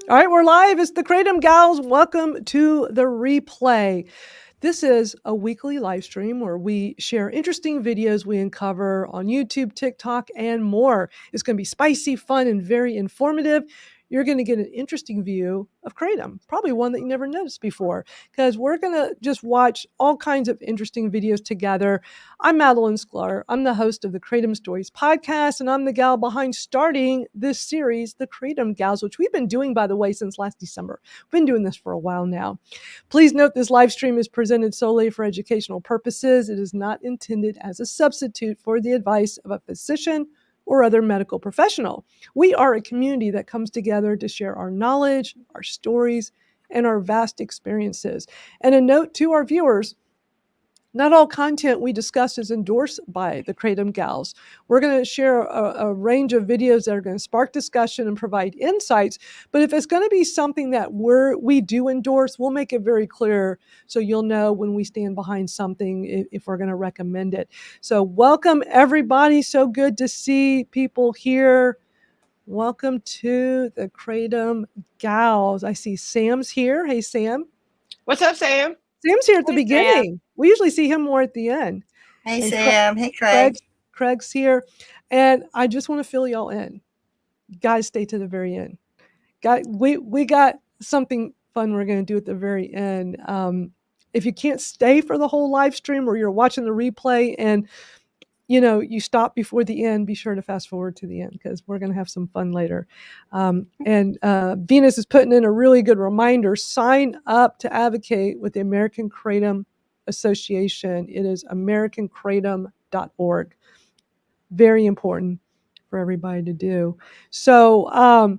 All right, we're live. It's the Kratom Gals. Welcome to the replay. This is a weekly live stream where we share interesting videos we uncover on YouTube, TikTok, and more. It's going to be spicy, fun, and very informative. You're going to get an interesting view of Kratom, probably one that you never noticed before, because we're going to just watch all kinds of interesting videos together. I'm Madalyn Sklar. I'm the host of the Kratom Stories podcast, and I'm the gal behind starting this series, the Kratom Gals, which we've been doing, by the way, since last December. We've been doing this for a while now. Please note this live stream is presented solely for educational purposes. It is not intended as a substitute for the advice of a physician or other medical professional. We are a community that comes together to share our knowledge, our stories, and our vast experiences. And a note to our viewers, not all content we discuss is endorsed by the Kratom Gals. We're going to share a range of videos that are going to spark discussion and provide insights. But if it's going to be something that we do endorse, we'll make it very clear so you'll know when we stand behind something if we're going to recommend it. So welcome, everybody. So good to see people here. Welcome to the Kratom Gals. I see Sam's here. Hey, Sam. What's up, Sam? Sam's here at the beginning. Sam. We usually see him more at the end. Hey, and Sam. Hey, Craig. Craig's here. And I just want to fill y'all in. Guys, stay to the very end. We got something fun we're going to do at the very end. If you can't stay for the whole live stream or you're watching the replay and you stop before the end, be sure to fast forward to the end because we're going to have some fun later. And Venus is putting in a really good reminder. Sign up to advocate with the American Kratom Association. It is americankratom.org. Very important for everybody to do. So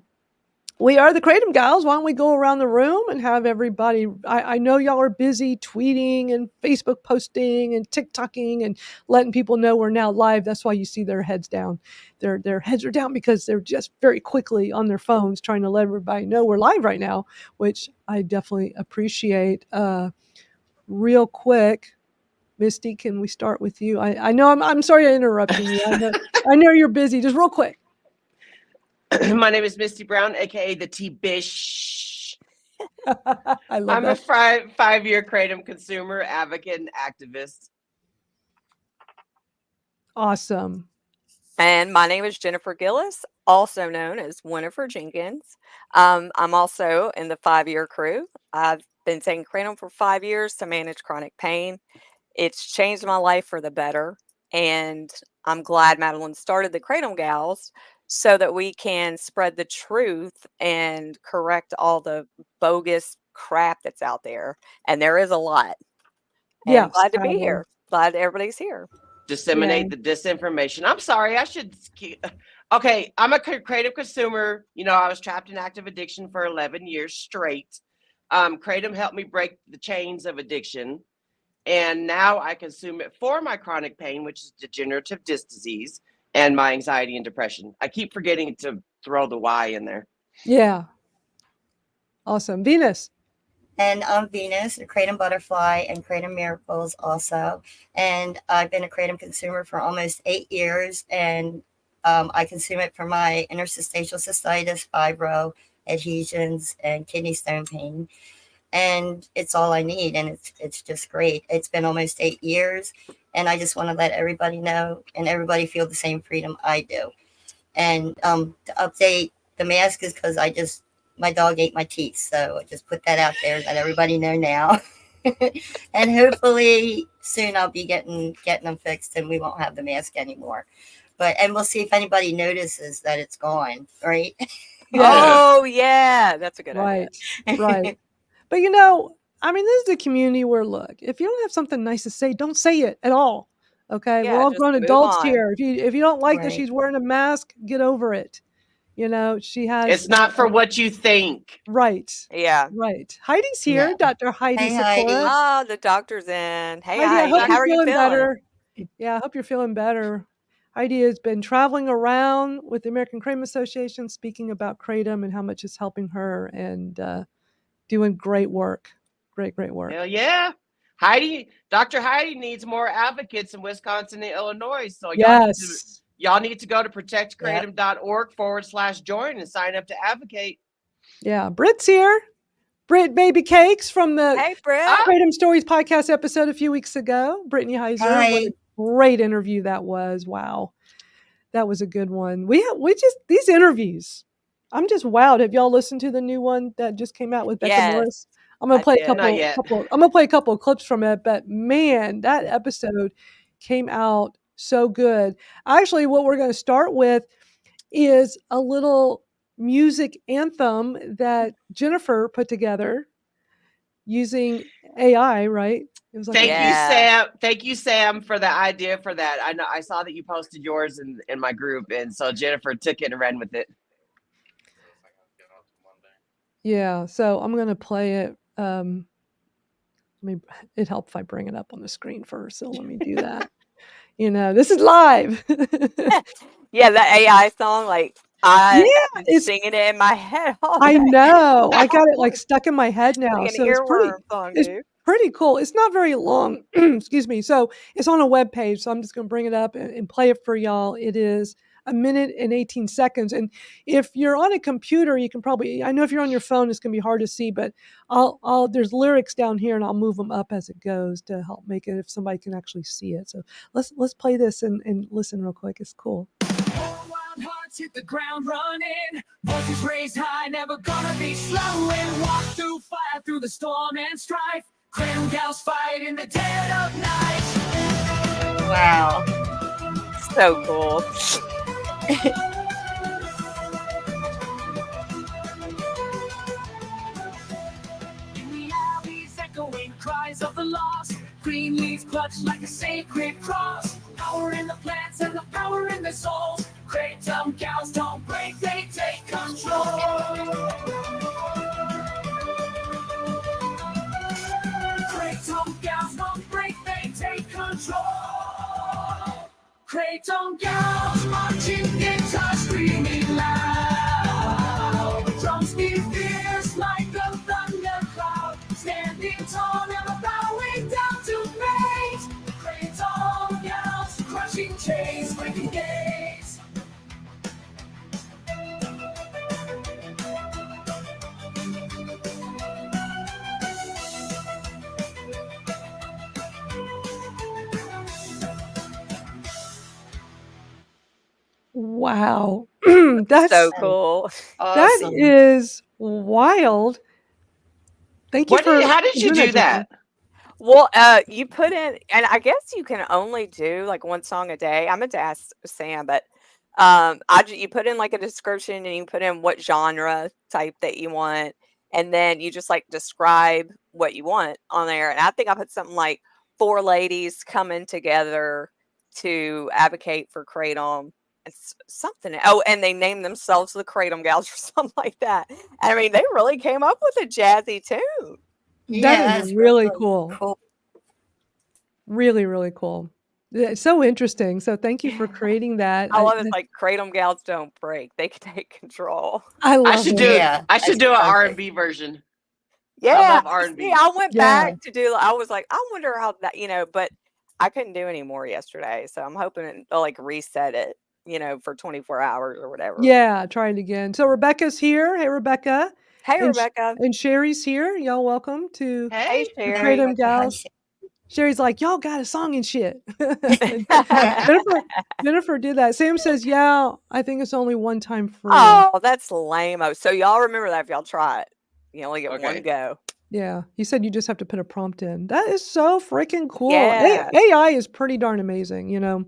we are the Kratom Gals. Why don't we go around the room and have everybody, I know y'all are busy tweeting and Facebook posting and TikToking and letting people know we're now live. That's why you see their heads down. Their heads are down because they're just very quickly on their phones trying to let everybody know we're live right now, which I definitely appreciate. Real quick, Misty, can we start with you? I know I'm sorry to interrupt you. I know you're busy. Just real quick. My name is Misty Brown, aka the tealeafpodcast. I'm that. a five-year Kratom consumer, advocate, and activist. Awesome. And my name is Jennifer Gillis, also known as Winifred Jenkins. I'm also in the 5-year crew. I've been taking Kratom for 5 years to manage chronic pain. It's changed my life for the better, and I'm glad Madalyn started the Kratom Gals so that we can spread the truth and correct all the bogus crap that's out there. And there is a lot. And I'm glad to be here. Glad everybody's here. Disseminate the disinformation. I'm sorry, I should. Okay, I'm a Kratom consumer. I was trapped in active addiction for 11 years straight. Kratom helped me break the chains of addiction. And now I consume it for my chronic pain, which is degenerative disc disease, and my anxiety and depression. I keep forgetting to throw the Y in there. Yeah. Awesome. Venus. And I'm Venus, a Kratom Butterfly and Kratom Miracles also. And I've been a Kratom consumer for almost 8 years. And I consume it for my interstitial cystitis, fibro, adhesions, and kidney stone pain. And it's all I need. And it's just great. It's been almost 8 years. And I just want to let everybody know and everybody feel the same freedom I do. And to update the mask is because my dog ate my teeth. So I just put that out there, let everybody know now. And hopefully soon I'll be getting them fixed and we won't have the mask anymore. And we'll see if anybody notices that it's gone, right? Oh, yeah. That's a good idea. Right. But this is the community where, look, if you don't have something nice to say, don't say it at all. Okay, we're all grown adults here. If you don't like that she's wearing a mask, get over it. She has. It's not for what you think. Right. Yeah. Right. Heidi's here, yeah. Dr. Heidi. Hey, Heidi. Oh, the doctor's in. Hey, Heidi. Heidi. How are you feeling? Better. Yeah, I hope you're feeling better. Heidi has been traveling around with the American Kratom Association, speaking about Kratom and how much it's helping her, and doing great work. Great work. Hell yeah. Dr. Heidi needs more advocates in Wisconsin and Illinois. So y'all need to go to protectkratom.org/join and sign up to advocate. Yeah, Britt's here. Britt Baby Cakes from the Hey, Britt. Kratom Stories podcast episode a few weeks ago. Brittany Heiser. Hi. What a great interview that was. Wow. That was a good one. We just these interviews. I'm just wowed. Have y'all listened to the new one that just came out with Becca Yes, Morris? I'm gonna I play did. a Not yet. I'm gonna play a couple of clips from it, but man, that episode came out so good. Actually, what we're gonna start with is a little music anthem that Jennifer put together using AI, right? It was like Thank you, Yeah. Sam. Thank you, Sam, for the idea for that. I know I saw that you posted yours in my group, and so Jennifer took it and ran with it. yeah, so I'm gonna play it. It helped if I bring it up on the screen first, so let me do that. This is live. Yeah, the AI song, like I Yeah, have been it's singing it in my head all I day. know. I got it like stuck in my head now. Like an So it's earworm song, it's dude. pretty cool. It's not very long. Excuse me. So it's on a web page. So I'm just going to bring it up and play it for y'all. It is 1 minute and 18 seconds. And if you're on a computer, you can probably, I know if you're on your phone, it's going to be hard to see, but there's lyrics down here and I'll move them up as it goes to help make it if somebody can actually see it. So let's play this and listen real quick. It's cool. Wild hearts hit the ground running, voices raised high, never gonna be slow, and walk through fire, through the storm and strife. Kratom Gals fight in the dead of night. Wow. So cool. In the alleys, echoing cries of the lost. Green leaves clutched like a sacred cross. Power in the plants and the power in the souls. Kratom Gals don't break, they take control. Kratom Gals don't break, they take control. Kratom Gals marching, guitar screaming loud. Drums beat fierce like a thundercloud. Standing tall, never bowing down to fate. Kratom Gals crushing chains, breaking gates. Wow. That's So cool. that Awesome. is wild. Thank you for How did you doing do Jennifer. that? Well, you put in, and I guess you can only do like one song a day. I meant to ask Sam, but you put in like a description and you put in what genre type that you want, and then you just like describe what you want on there. And I think I put something like 4 ladies coming together to advocate for Kratom. It's something. Oh, and they named themselves the Kratom Gals or something like that. And I mean, they really came up with a jazzy tune. That is that's really cool. Cool. Really, really cool. Yeah, it's so interesting. So thank you for creating that. I love it. Like Kratom Gals don't break; they can take control. I I love should it. do Yeah, I should that's do an perfect. R&B version. Yeah, love R&B. see, I went Yeah. back to do. I was like, I wonder how that, but I couldn't do any more yesterday. So I'm hoping they'll like reset it, for 24 hours or whatever. Yeah, try it again. So Rebecca's here. Hey, Rebecca. Hey, And Rebecca. And Sherry's here. Y'all welcome to Hey, Hey, the Sherry. Kratom Gals. Sherry's like, y'all got a song and shit. Jennifer did that. Sam says, yeah, I think it's only one time free. Oh, that's lame-o. So y'all remember that if y'all try it. You only get one Okay. go. Yeah. You said you just have to put a prompt in. That is so freaking cool. Yeah. AI is pretty darn amazing,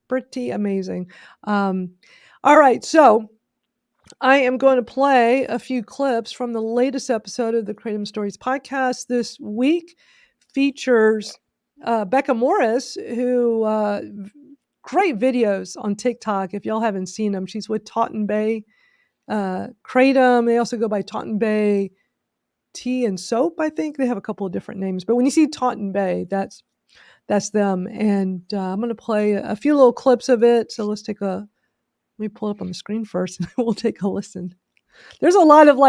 pretty amazing. All right. So I am going to play a few clips from the latest episode of the Kratom Stories podcast. This week features Becca Morris, who great videos on TikTok. If y'all haven't seen them, she's with Taunton Bay Kratom. They also go by Taunton Bay Tea and Soap. I think they have a couple of different names, but when you see Taunton Bay, that's them. And I'm going to play a few little clips of it. So let me pull it up on the screen first, and we'll take a listen. There's a lot of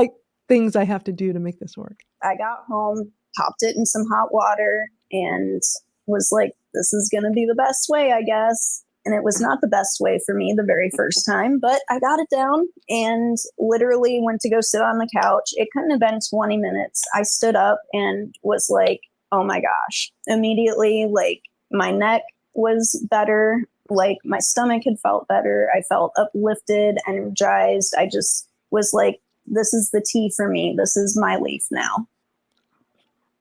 things I have to do to make this work. I got home, popped it in some hot water, and was like, this is going to be the best way, I guess. And it was not the best way for me the very first time, but I got it down and literally went to go sit on the couch. It couldn't have been 20 minutes. I stood up and was like, oh my gosh. Immediately, like, my neck was better. Like, my stomach had felt better. I felt uplifted, energized. I just was like, this is the tea for me. This is my leaf now.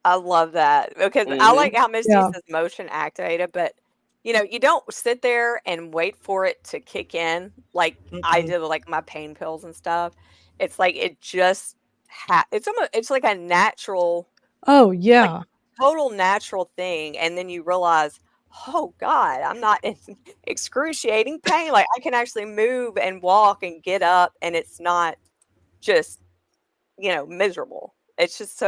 I love that because I Mhm. like how Misty Yeah. says motion activated, but you don't sit there and wait for it to kick in like I Mhm. did with like my pain pills and stuff. It's like it just it's like a natural, Oh, like yeah. total natural thing, and then you realize, oh God, I'm not in excruciating pain. Like I can actually move and walk and get up, and it's not just miserable. It's just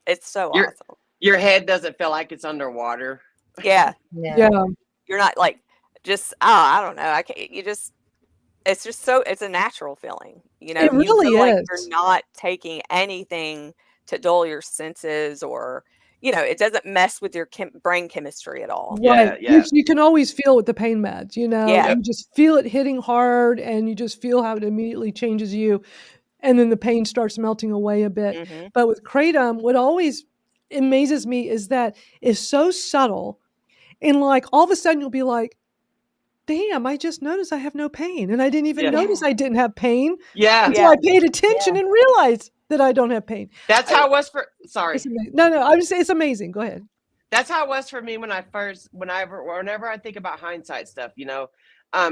it's so Your awesome. your head doesn't feel like it's underwater. Yeah. Yeah. Yeah. You're not like just I don't know. I can't you just it's just it's a natural feeling. It You really feel like you're is. not taking anything to dull your senses or it doesn't mess with your brain chemistry at all. Right, Yeah, yeah. which you can always feel with the pain meds, Yeah. you just feel it hitting hard and you just feel how it immediately changes you, and then the pain starts melting away a bit. Mhm. But with Kratom, what always amazes me is that it's so subtle, and, like, all of a sudden you'll be like, "Damn, I just noticed I have no pain, and I didn't even Yeah. notice I didn't have pain Yeah. until Yeah. I paid attention Yeah. and realized that I don't have pain." That's I how it was for sorry. It's amazing. No, I'm just saying it's amazing. Go ahead. That's how it was for me whenever I think about hindsight stuff,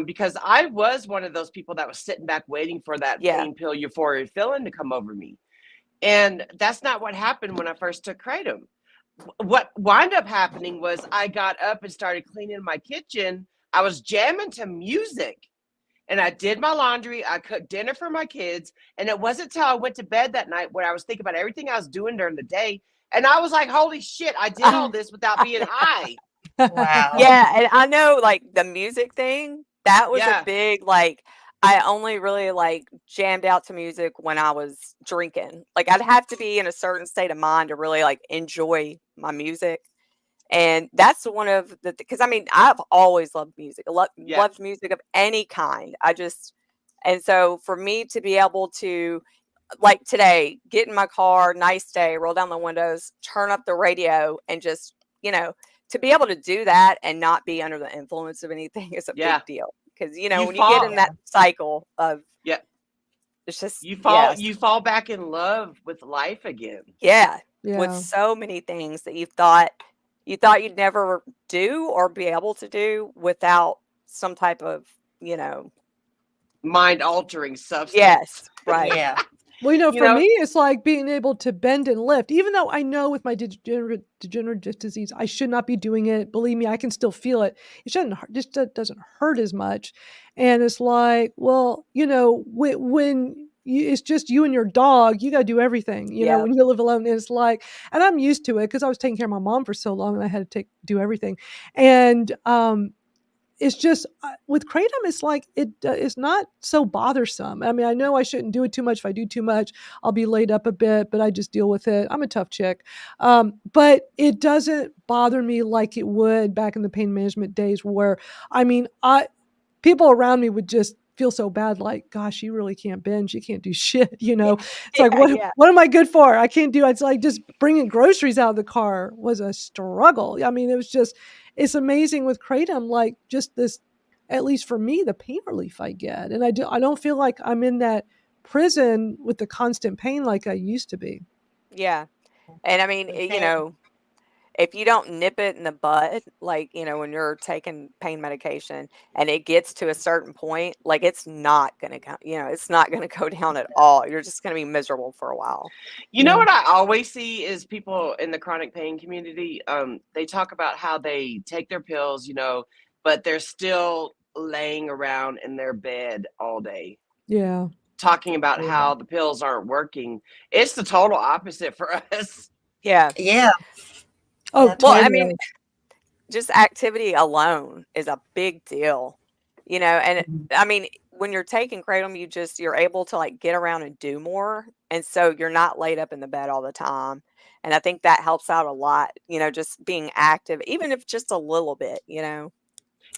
because I was one of those people that was sitting back waiting for that Yeah. pain pill euphoria feeling to come over me. And that's not what happened when I first took Kratom. What wound up happening was I got up and started cleaning my kitchen. I was jamming to music and I did my laundry. I cooked dinner for my kids. And it wasn't until I went to bed that night where I was thinking about everything I was doing during the day. And I was like, holy shit, I did all this without being high. Wow. Yeah, and I know like the music thing, that was a Yeah. big like I only really like jammed out to music when I was drinking. Like I'd have to be in a certain state of mind to really like enjoy my music. And that's one of the because I mean, I've always loved music. Yeah. Loved music of any kind. And so for me to be able to like today, get in my car, nice day, roll down the windows, turn up the radio and just, to be able to do that and not be under the influence of anything is a Yeah. big deal. Because, You when you get fall. in that cycle of, Yeah. it's just, You fall yes. you fall back in love with life again. Yeah. With Yeah. so many things that you thought you'd never do or be able to do without some type of, Mind altering substance. yes, right. Yeah. Well, You for know, me, it's like being able to bend and lift, even though I know with my degenerative disease, I should not be doing it. Believe me, I can still feel it. It shouldn't hurt, just doesn't hurt as much. And it's like, well, when it's just you and your dog, you got to do everything, Yeah. when you live alone. And it's like, and I'm used to it because I was taking care of my mom for so long and I had to do everything. And, it's just with Kratom, it's like it's not so bothersome. I mean, I know I shouldn't do it too much. If I do too much, I'll be laid up a bit, but I just deal with it. I'm a tough chick. But it doesn't bother me like it would back in the pain management days where, I mean, people around me would just feel so bad, like, gosh, she really can't bend. She can't do shit, It's like, Yeah. what am I good for? I can't do it. It's like just bringing groceries out of the car was a struggle. I mean, it's amazing with Kratom, like just this, at least for me, the pain relief I get. And I don't feel like I'm in that prison with the constant pain like I used to be. Yeah. And I mean, Same. if you don't nip it in the bud, like, when you're taking pain medication and it gets to a certain point, like it's not going to go, it's not going to go down at all. You're just going to be miserable for a while. You know what I always see is people in the chronic pain community, they talk about how they take their pills, but they're still laying around in their bed all day Yeah. talking about Yeah. how the pills aren't working. It's the total opposite for us. Yeah. Yeah. Oh, Yeah. Well, I totally. mean, just activity alone is a big deal, and I mean, when you're taking Kratom, you're able to like get around and do more. And so you're not laid up in the bed all the time. And I think that helps out a lot, just being active, even if just a little bit.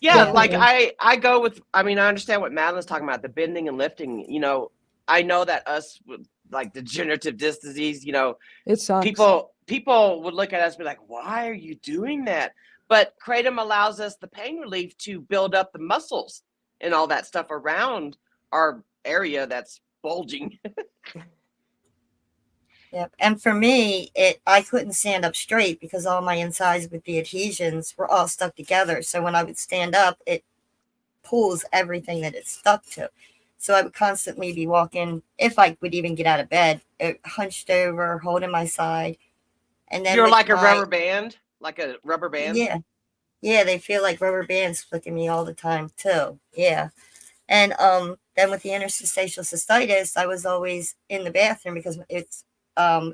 Yeah, like Definitely. I go with. I mean, I understand what Madalyn's talking about, the bending and lifting. You know, I know that us with like degenerative disc disease, you know, It sucks. people would look at us and be like, why are you doing that? But kratom allows us the pain relief to build up the muscles and all that stuff around our area that's bulging. Yep. And for me, I couldn't stand up straight because all my insides with the adhesions were all stuck together. So when I would stand up, it pulls everything that it's stuck to. So I would constantly be walking, if I would even get out of bed, hunched over, holding my side. And then You're with like a my, rubber band, like a rubber band. yeah, yeah, they feel like rubber bands flicking me all the time too. Yeah. And then with the interstitial cystitis, I was always in the bathroom because it's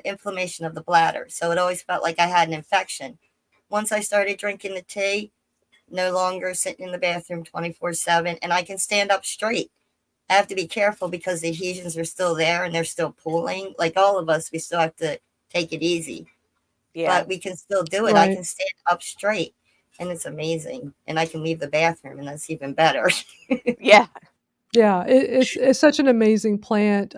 inflammation of the bladder. So it always felt like I had an infection. Once I started drinking the tea, no longer sitting in the bathroom 24/7, and I can stand up straight. I have to be careful because the adhesions are still there and they're still pulling. Like all of us, we still have to take it easy, Yeah. but we can still do it. I Right. can stand up straight, and it's amazing. And I can leave the bathroom, and that's even better. Yeah. Yeah, it's such an amazing plant.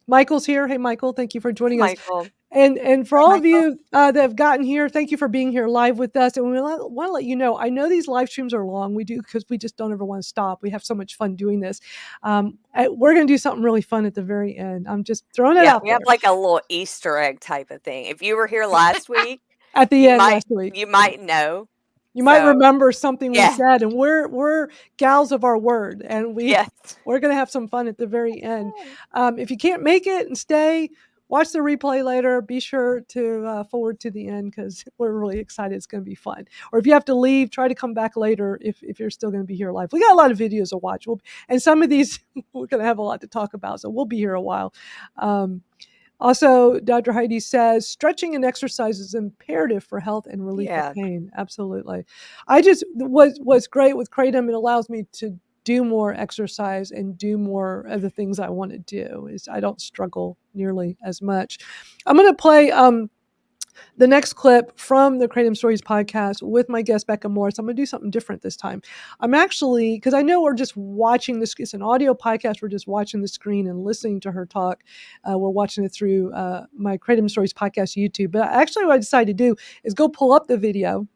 Michael's here. Hey, Michael, thank you for joining us. Michael. And for Hi, all of Michael. you that have gotten here, thank you for being here live with us. And we want to let you know, I know these live streams are long. We do because we just don't ever want to stop. We have so much fun doing this. We're going to do something really fun at the very end. I'm just throwing it Yeah, out we there. have like a little Easter egg type of thing. If you were here last week, At the you end might last week. you might know. You might So remember something we yeah, said, and we're gals of our word, and yes. we're gonna have some fun at the very end. If you can't make it and stay, watch the replay later. Be sure to forward to the end because we're really excited. It's gonna be fun. Or if you have to leave, try to come back later if you're still gonna be here live. We got a lot of videos to watch, and some of these we're gonna have a lot to talk about, so we'll be here a while. Also, Dr. Heidi says stretching and exercise is imperative for health and relief Yeah. of pain. Absolutely. I just what's great with Kratom, it allows me to do more exercise and do more of the things I want to do. Is I don't struggle nearly as much. I'm going to play the next clip from the Kratom Stories podcast with my guest, Becca Morris. I'm going to do something different this time. I'm actually, because I know we're just watching this, it's an audio podcast. We're just watching the screen and listening to her talk. We're watching it through my Kratom Stories podcast YouTube. But actually what I decided to do is go pull up the video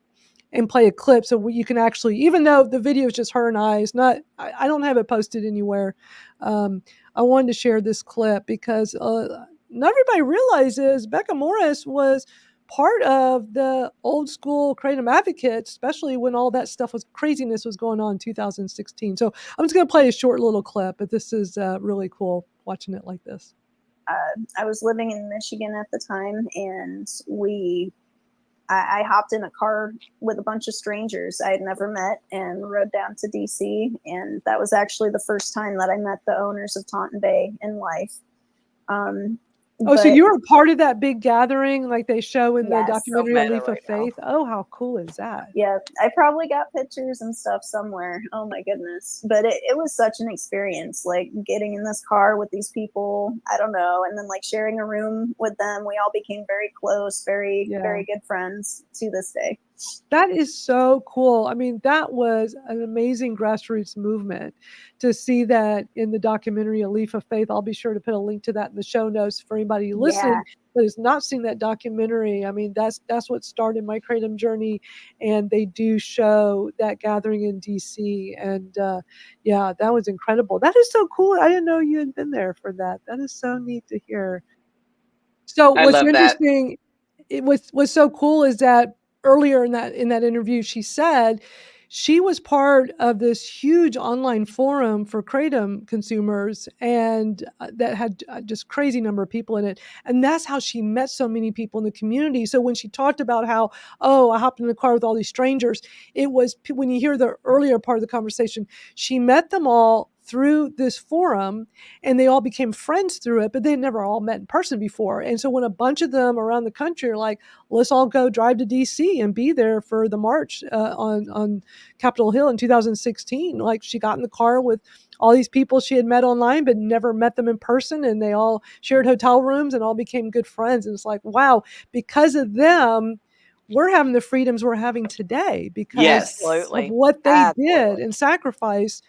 and play a clip so you can actually, even though the video is just her and I, it's not, I don't have it posted anywhere. I wanted to share this clip because not everybody realizes Becca Morris was part of the old school Kratom advocates, especially when all that stuff was craziness was going on in 2016. So I'm just going to play a short little clip, but this is really cool watching it like this. I was living in Michigan at the time, and I hopped in a car with a bunch of strangers I had never met and rode down to DC. And that was actually the first time that I met the owners of Taunton Bay in life. So you were part of that big gathering like they show in the Yes. documentary Don't A Leaf matter of right now. Faith? Oh, how cool is that? Yeah, I probably got pictures and stuff somewhere. Oh my goodness. But it was such an experience, like getting in this car with these people, I don't know, and then like sharing a room with them. We all became very close, very good friends to this day. That is so cool. I mean, that was an amazing grassroots movement to see that in the documentary A Leaf of Faith. I'll be sure to put a link to that in the show notes for anybody listening that has not seen that documentary. I mean, that's what started my Kratom journey, and they do show that gathering in DC. And yeah, that was incredible. That is so cool. I didn't know you had been there for that. That is so neat to hear. So I what's love that. interesting, what's so cool is that earlier in that interview, she said she was part of this huge online forum for Kratom consumers, and that had just crazy number of people in it. And that's how she met so many people in the community. So when she talked about how, I hopped in the car with all these strangers, it was when you hear the earlier part of the conversation, she met them all through this forum, and they all became friends through it, but they never all met in person before. And so when a bunch of them around the country are like, let's all go drive to DC and be there for the march on Capitol Hill in 2016. Like, she got in the car with all these people she had met online, but never met them in person. And they all shared hotel rooms and all became good friends. And it's like, wow, because of them, we're having the freedoms we're having today because Yes. of Absolutely. what they did Absolutely. and sacrificed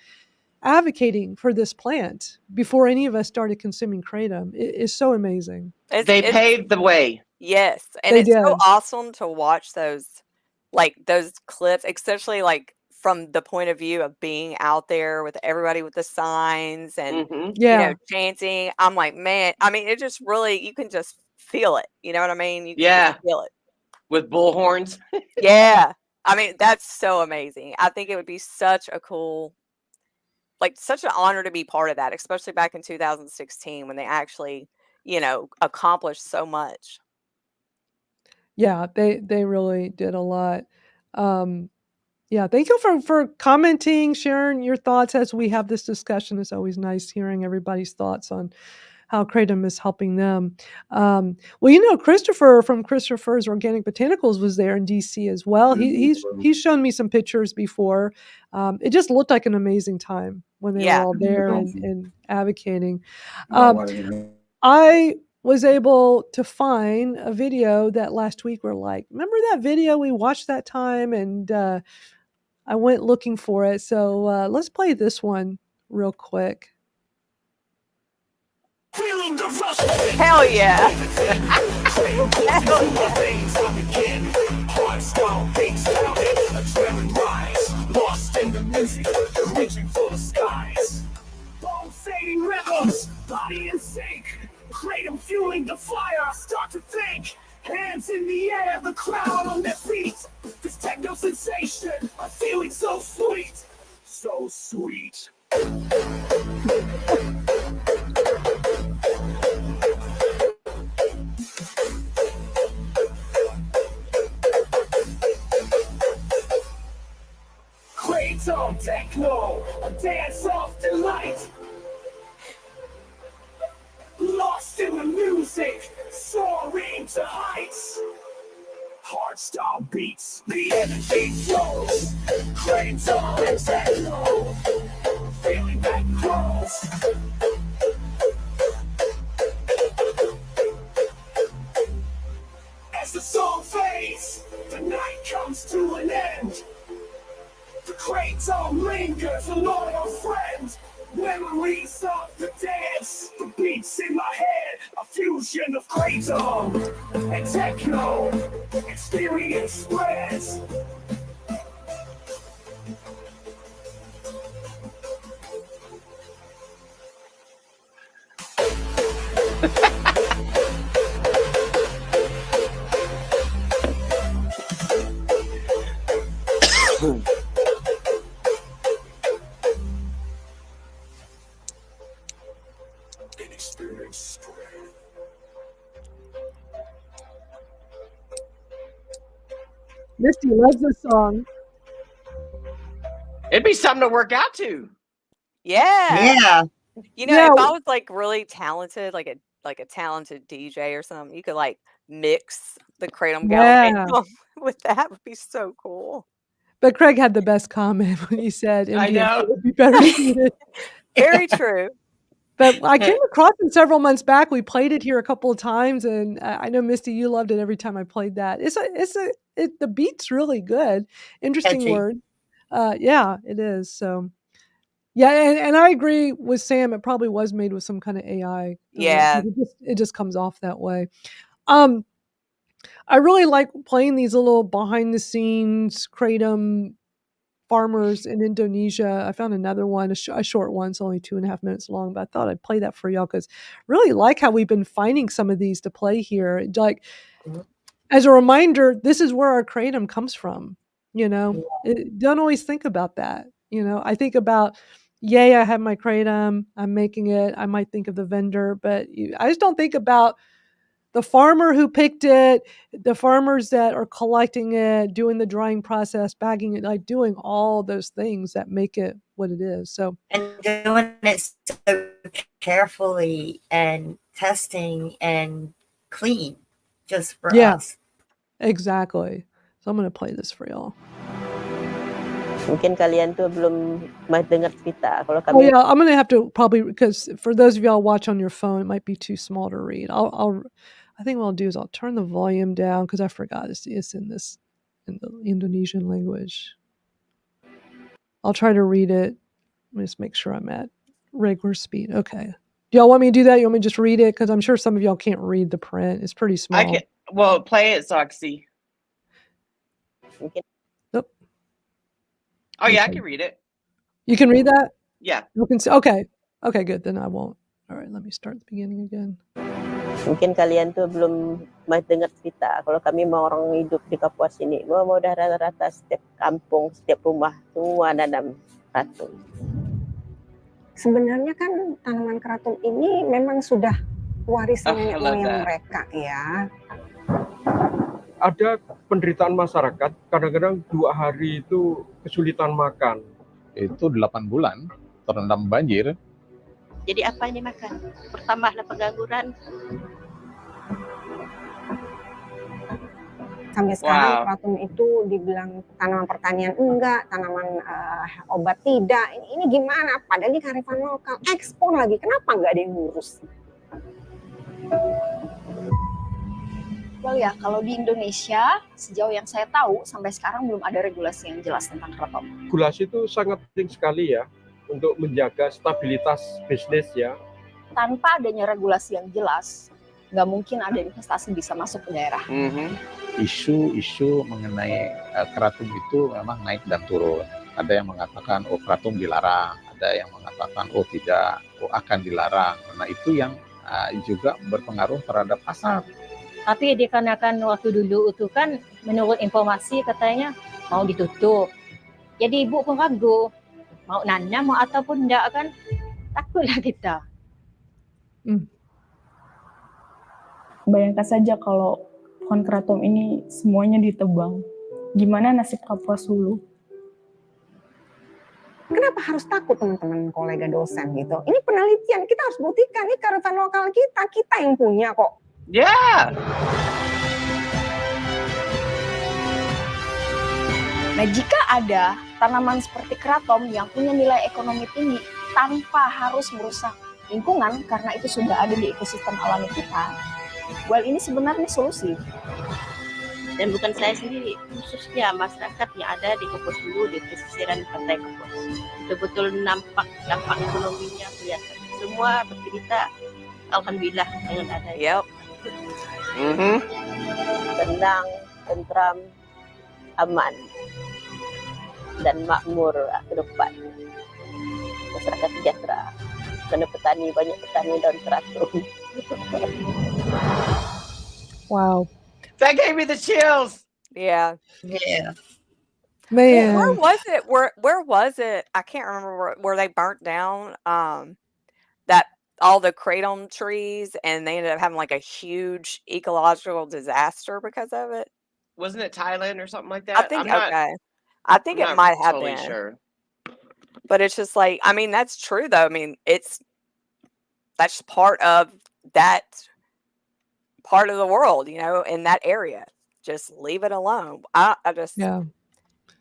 advocating for this plant before any of us started consuming kratom. It is so amazing. They It's paved the way. yes, and They it's so did. awesome to watch those clips, especially like from the point of view of being out there with everybody with the signs and Hmm. Yeah. chanting. I'm like, man, I mean, it just really you can just feel it. You know what I mean? You can Yeah. just feel it. With bullhorns. Yeah. I mean, that's so amazing. I think it would be such a cool such an honor to be part of that, especially back in 2016 when they actually, accomplished so much. Yeah, they really did a lot. Yeah, thank you for commenting, sharing your thoughts as we have this discussion. It's always nice hearing everybody's thoughts on how kratom is helping them. Well, Christopher from Christopher's Organic Botanicals was there in DC as well. He's shown me some pictures before. It just looked like an amazing time when they were Yeah. all there and advocating. I was able to find a video that last week we're like, remember that video we watched that time? And I went looking for it. So let's play this one real quick. Feeling the rush. Hell yeah. Heart style beats down it, adrenaline rise. Lost in the music, reaching for the skies. Pulsating rhythms, body in sync. Kratom fueling the fire, start to think. Hands in the air, the crowd on their feet. This techno sensation, I'm feeling so sweet. So sweet. Kratom techno, a dance of delight. Lost in the music, soaring to heights. Hardstyle beats, the energy flows. Kratom and techno, feeling that grows. As the song fades, the night comes to an end. The kratom lingers, a loyal friend. Memories of the dance, the beats in my head, a fusion of kratom and techno. Experience spreads. Misty loves this song. It'd be something to work out to. Yeah. Yeah. If I was really talented, like a talented DJ or something, you could mix the Kratom Gals with that would be so cool. But Craig had the best comment when he said I MDMA know. would be better suited. Very true. But I came across it several months back. We played it here a couple of times, and I know Misty, you loved it every time I played that. The beat's really good. Interesting Catchy. word. Yeah, it is. So, yeah, and I agree with Sam. It probably was made with some kind of AI. Yeah. It just comes off that way. I really like playing these little behind the scenes kratom farmers in Indonesia. I found another one, a short one. It's only 2.5 minutes long, but I thought I'd play that for y'all because really like how we've been finding some of these to play here. As a reminder, this is where our kratom comes from. Don't always think about that. I think about, yay, I have my kratom, I'm making it. I might think of the vendor, but I just don't think about the farmer who picked it, the farmers that are collecting it, doing the drying process, bagging it, doing all those things that make it what it is. So, and doing it so carefully and testing and clean just for us. Exactly. So I'm going to play this for y'all. Mungkin kalian tuh belum dengar cerita. Kalau Oh kami yeah, I'm gonna have to probably, because for those of y'all watch on your phone, it might be too small to read. I think what I'll do is I'll turn the volume down because I forgot it's in the Indonesian language. I'll try to read it. Let me just make sure I'm at regular speed. Okay. Do y'all want me to do that? You want me to just read it? Because I'm sure some of y'all can't read the print. It's pretty small. I can. Well, play it so I can see. mungkin Nope. Oh yeah, I Okay. can read it. You can read that? Yeah. You can see. Okay. Okay, good. Then I won't. All right, let me start at the beginning again. mungkin kalian tuh belum dengar cerita. Kalau kami mau orang hidup di Kapuas ini, mau udah rata-rata setiap kampung, setiap rumah semua nanam kratom. Sebenarnya kan tanaman kratom ini memang sudah warisan nenek I love moyang that. mereka ya. Ada penderitaan masyarakat, kadang-kadang 2 hari itu kesulitan makan. Itu 8 bulan terendam banjir. Jadi apa yang dimakan? Bertambahlah pengangguran. Sampai sekarang Wow. kratom itu dibilang tanaman pertanian enggak, tanaman obat tidak. Ini gimana? Padahal ini kearifan lokal, ekspor lagi. Kenapa nggak ada yang ngurus? Well ya, kalau di Indonesia sejauh yang saya tahu sampai sekarang belum ada regulasi yang jelas tentang kratom. Regulasi itu sangat penting sekali ya untuk menjaga stabilitas bisnis ya. Tanpa adanya regulasi yang jelas, nggak mungkin ada investasi bisa masuk ke daerah. Isu-isu mengenai kratom itu memang naik dan turun. Ada yang mengatakan oh kratom dilarang, ada yang mengatakan oh tidak, oh akan dilarang. Karena itu yang juga berpengaruh terhadap pasar. Tapi dikarenakan waktu dulu itu kan menurut informasi katanya mau ditutup. Jadi ibu pun ragu, mau nanam mau ataupun enggak kan, takutlah kita. Bayangkan saja kalau pohon kratom ini semuanya ditebang. Gimana nasib Kapuas Hulu? Kenapa harus takut teman-teman kolega dosen gitu? Ini penelitian, kita harus buktikan ini kearifan lokal kita yang punya kok. Yeah. Nah, jika ada tanaman seperti kratom yang punya nilai ekonomi tinggi tanpa harus merusak lingkungan karena itu sudah ada di ekosistem alami kita, well ini sebenarnya solusi. Dan bukan saya sendiri, khususnya masyarakat yang ada di Kapuas Hulu, di pesisiran pantai Kapuas. Betul-betul nampak dampak ekonominya kelihatan. Semua bercerita, alhamdulillah dengan adanya. Tenang, tentram, aman, dan makmur ke depan. Masyarakat sejahtera. Karena banyak petani dan kratom. Wow. That gave me the chills. Yeah. Yeah. Man. Where was it? Where was it? I can't remember where they burnt down that all the kratom trees and they ended up having like a huge ecological disaster because of it. Wasn't it Thailand or something like that? I think I think it might have totally been. Sure. But it's just like, I mean, that's true though. I mean, that's part of that part of the world, you know, in that area. Just leave it alone. I just,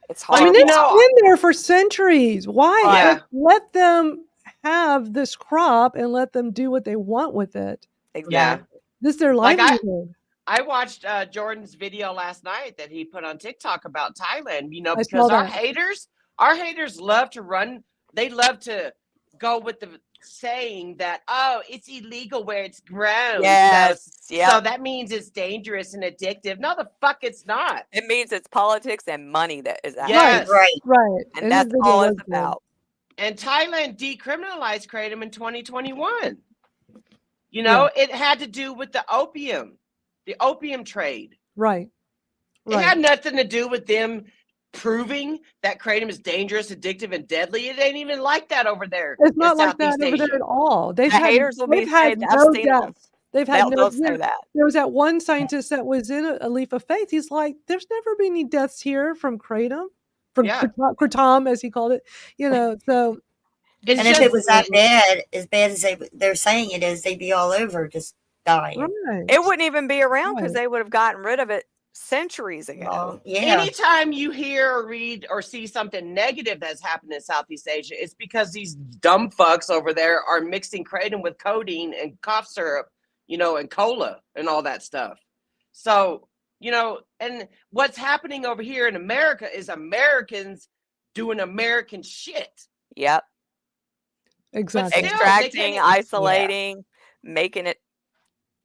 it's hard. I mean, you it's know, been there for centuries. Why? Yeah. Let them have this crop and let them do what they want with it. Yeah. This is their Like livelihood. I watched Jordan's video last night that he put on TikTok about Thailand, you know, I because saw our that. haters love to run. They love to go with the saying that, oh, it's illegal where it's grown. Yes. So that means it's dangerous and addictive. No, the fuck it's not. It means it's politics and money that is out. Yes. Right. And that's all it's about. And Thailand decriminalized kratom in 2021. You know, it had to do with the opium trade. Right. It had nothing to do with them proving that kratom is dangerous, addictive, and deadly. It ain't even like that over there. It's not in like that Southeast over there Asia. at all. They've The had, haters will be they've had saying, I've no seen them. deaths. They've had no They'll say that. There was that one scientist that was in a leap of faith. He's like, there's never been any deaths here from kratom, from kratom, as he called it. You know, so. And if it was that bad as they're saying it is, they'd be all over just dying. Right. It wouldn't even be around because they would have gotten rid of it centuries ago. Yeah. Anytime you hear or read or see something negative that's happened in Southeast Asia, it's because these dumb fucks over there are mixing kratom with codeine and cough syrup, you know, and cola and all that stuff. So, you know, and what's happening over here in America is Americans doing American shit. Yep. Exactly. Extracting, isolating, making it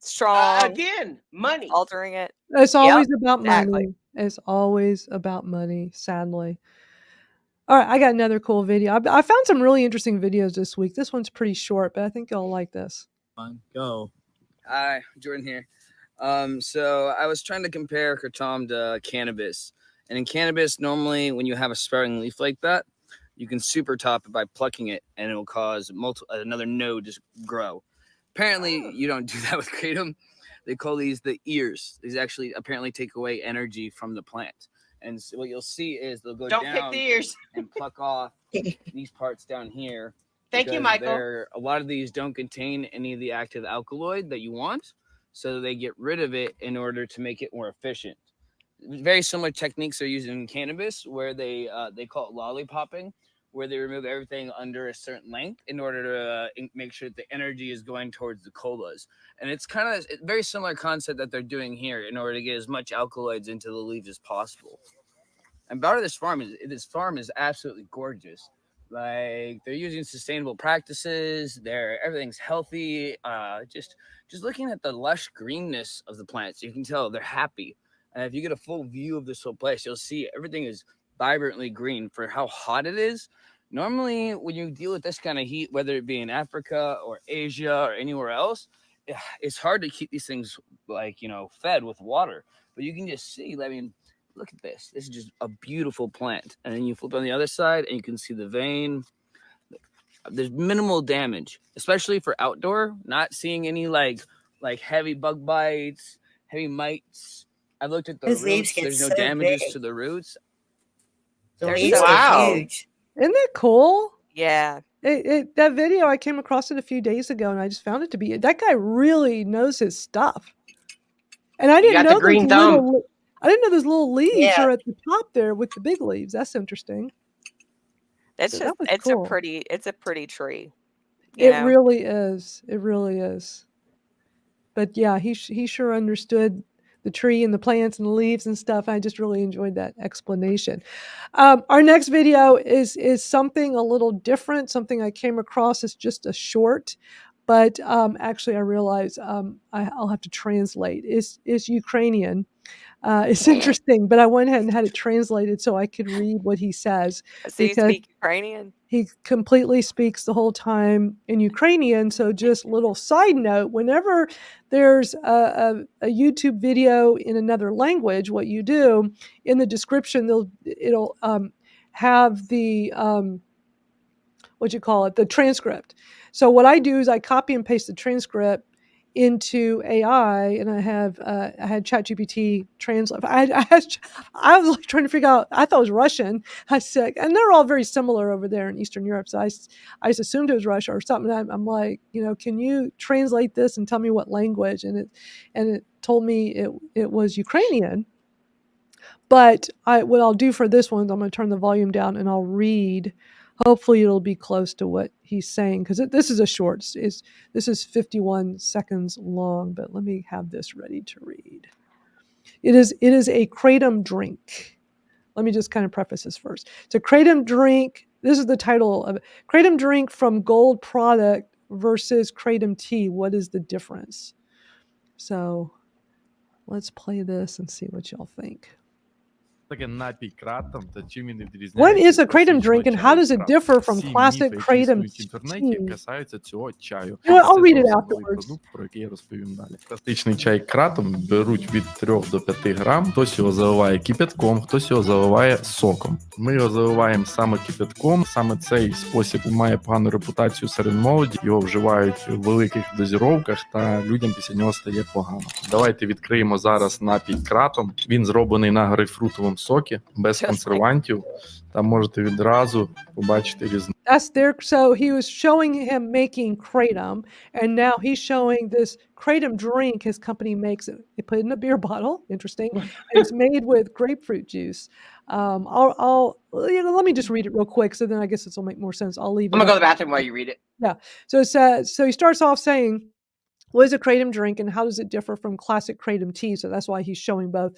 strong. Again, money. Altering it. It's always Yep, about exactly. money. It's always about money, sadly. All right, I got another cool video. I found some really interesting videos this week. This one's pretty short, but I think you'll like this. Go. Hi, Jordan here. So I was trying to compare kratom to cannabis. And in cannabis, normally when you have a sprouting leaf like that, you can super top it by plucking it, and it will cause another node to grow. Apparently, you don't do that with kratom. They call these the ears. These actually apparently take away energy from the plant. And so what you'll see is they'll go Don't down pick the ears. and pluck off these parts down here. Thank you, because Michael. A lot of these don't contain any of the active alkaloid that you want, so they get rid of it in order to make it more efficient. Very similar techniques are used in cannabis, where they call it lollipopping, where they remove everything under a certain length in order to make sure that the energy is going towards the colas. And it's kind of a very similar concept that they're doing here in order to get as much alkaloids into the leaves as possible. And about this farm is absolutely gorgeous. Like, they're using sustainable practices. Everything's healthy. Just looking at the lush greenness of the plants, you can tell they're happy. And if you get a full view of this whole place, you'll see everything is vibrantly green for how hot it is. Normally, when you deal with this kind of heat, whether it be in Africa or Asia or anywhere else, it's hard to keep these things, like, you know, fed with water. But you can just see, I mean, look at this. This is just a beautiful plant. And then you flip on the other side and you can see the vein. There's minimal damage, especially for outdoor. Not seeing any like heavy bug bites, heavy mites. I've looked at the Those leaves roots. get There's no so damages big. to the roots. The They're leaves so are huge. Isn't that cool? Yeah. That video, I came across it a few days ago, and I just found it to be, that guy really knows his stuff. And I You didn't got know the green those thumb. those little leaves Yeah. are at the top there with the big leaves. That's interesting. It's So just that was it's cool. a pretty tree. You It know? really is. It really is. But yeah, he sure understood the tree and the plants and the leaves and stuff. I just really enjoyed that explanation. Our next video is something a little different, something I came across as just a short, but actually I realize I'll have to translate. It's Ukrainian. It's interesting, but I went ahead and had it translated so I could read what he says. So you because speak Ukrainian? he completely speaks the whole time in Ukrainian. So just little side note, whenever there's a YouTube video in another language, what you do in the description, it'll have the the transcript. So what I do is I copy and paste the transcript into AI, and I had ChatGPT translate. I was like trying to figure out. I thought it was Russian. I said, and they're all very similar over there in Eastern Europe. So I just assumed it was Russia or something. I'm like, can you translate this and tell me what language? And it told me it was Ukrainian. But what I'll do for this one is I'm going to turn the volume down and I'll read. Hopefully it'll be close to what he's saying, because this is a short. This is 51 seconds long, but let me have this ready to read. It is a kratom drink. Let me just kind of preface this first. It's a kratom drink. This is the title of it. Kratom drink from Gold product versus kratom tea. What is the difference? So let's play this and see what y'all think. Таке напій кратом та чим він відрізняється. What is a kratom drink and how does it differ from Всі classic міфи, які kratom існують в інтернеті, tea? касаються цього чаю. You know what, I'll Це read it зовсім новий afterwards. продукт, про який я розповім далі. Класичний чай кратом беруть від 3 до 5 грам. Хтось його заливає кипятком, хтось його заливає соком. Ми його заливаємо саме кипятком. Саме цей спосіб має погану репутацію серед молоді. Його вживають в великих дозіровках та людям після нього стає погано. Давайте відкриємо зараз напій кратом. Він зроблений на грейпфрутовому в соки, без консервантів. Там можете відразу побачити різницю. That's there. So he was showing him making kratom, and now he's showing this kratom drink his company makes. It. They put it in a beer bottle. Interesting. And it's made with grapefruit juice. Let me just read it real quick, so then I guess this will make more sense. I'll leave it. I'm gonna go up. to the bathroom while you read it. Yeah. So it says. So he starts off saying, "What is a kratom drink, and how does it differ from classic kratom tea?" So that's why he's showing both.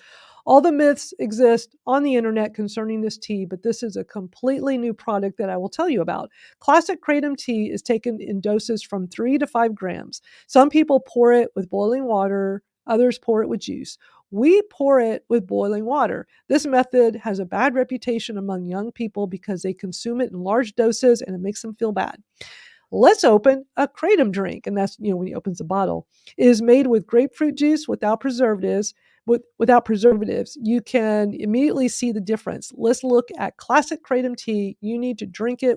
All the myths exist on the internet concerning this tea, but this is a completely new product that I will tell you about. Classic kratom tea is taken in doses from 3 to 5 grams. Some people pour it with boiling water, others pour it with juice. We pour it with boiling water. This method has a bad reputation among young people because they consume it in large doses and it makes them feel bad. Let's open a kratom drink. And that's, when he opens the bottle. It is made with grapefruit juice without preservatives. Without preservatives, you can immediately see the difference. Let's look at classic kratom tea. You need to drink it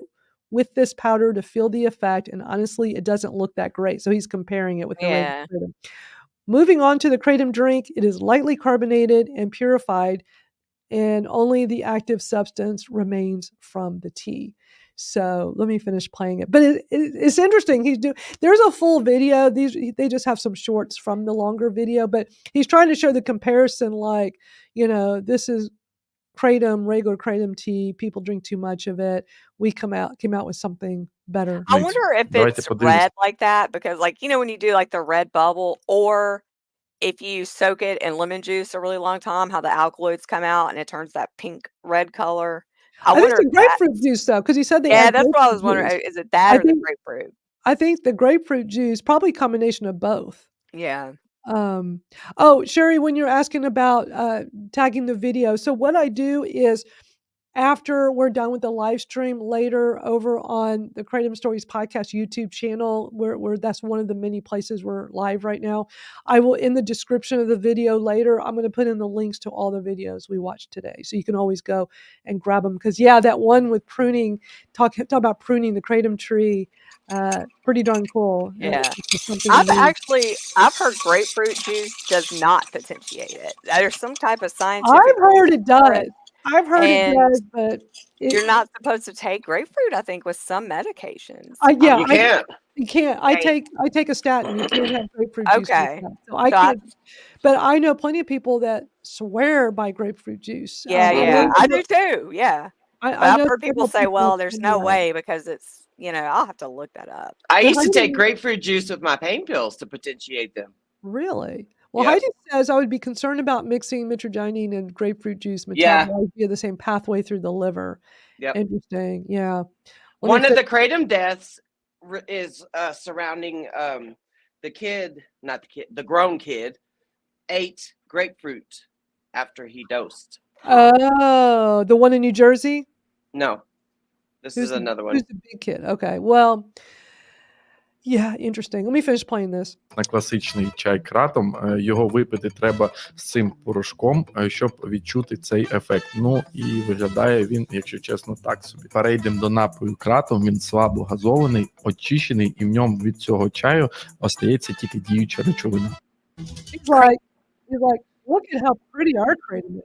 with this powder to feel the effect. And honestly, it doesn't look that great. So he's comparing it with the regular kratom. Moving on to the kratom drink, it is lightly carbonated and purified, and only the active substance remains from the tea. So let me finish playing it. But it's interesting. There's a full video. They just have some shorts from the longer video, but he's trying to show the comparison. Like, this is kratom, regular kratom tea. People drink too much of it. We came out with something better. I wonder if it's red like that because, when you do like the red bubble, or if you soak it in lemon juice a really long time, how the alkaloids come out and it turns that pink red color. I think the grapefruit juice, though, because he said they add that's what I was juice. wondering. Is it that or the grapefruit? I think the grapefruit juice, probably a combination of both. Yeah. Sherry, when you're asking about tagging the video, so what I do is after we're done with the live stream later over on the Kratom Stories Podcast YouTube channel, where that's one of the many places we're live right now, I will, in the description of the video later, I'm going to put in the links to all the videos we watched today. So you can always go and grab them. Because, that one with pruning, talk about pruning the Kratom tree, pretty darn cool. Yeah. I've heard grapefruit juice does not potentiate it. There's some type of scientific. I've heard it does. It does, but you're not supposed to take grapefruit, I think, with some medications. You can't. You can't. I take a statin. You can't have grapefruit juice. Okay. So I can't. But I know plenty of people that swear by grapefruit juice. I do too. Yeah. I've heard people say, "Well, there's no way because it's." I'll have to look that up. I used to take grapefruit juice with my pain pills to potentiate them. Really? Well, Heidi says I would be concerned about mixing mitragynine and grapefruit juice metabolized via the same pathway through the liver. Yep. Interesting. Yeah. One of the kratom deaths is surrounding the grown kid ate grapefruit after he dosed. Oh, the one in New Jersey? No, this is another one. Who's the big kid? Okay. Well, yeah, interesting. Let me finish playing this. На класичний чай кратом його випити треба з цим порошком, щоб відчути цей ефект. Ну і виглядає він, якщо чесно, так собі. Перейдемо до напою кратом. Він слабо газований, очищений, і в ньому від цього чаю остається тільки діюча речовина. He's like, look at how pretty our kratom is.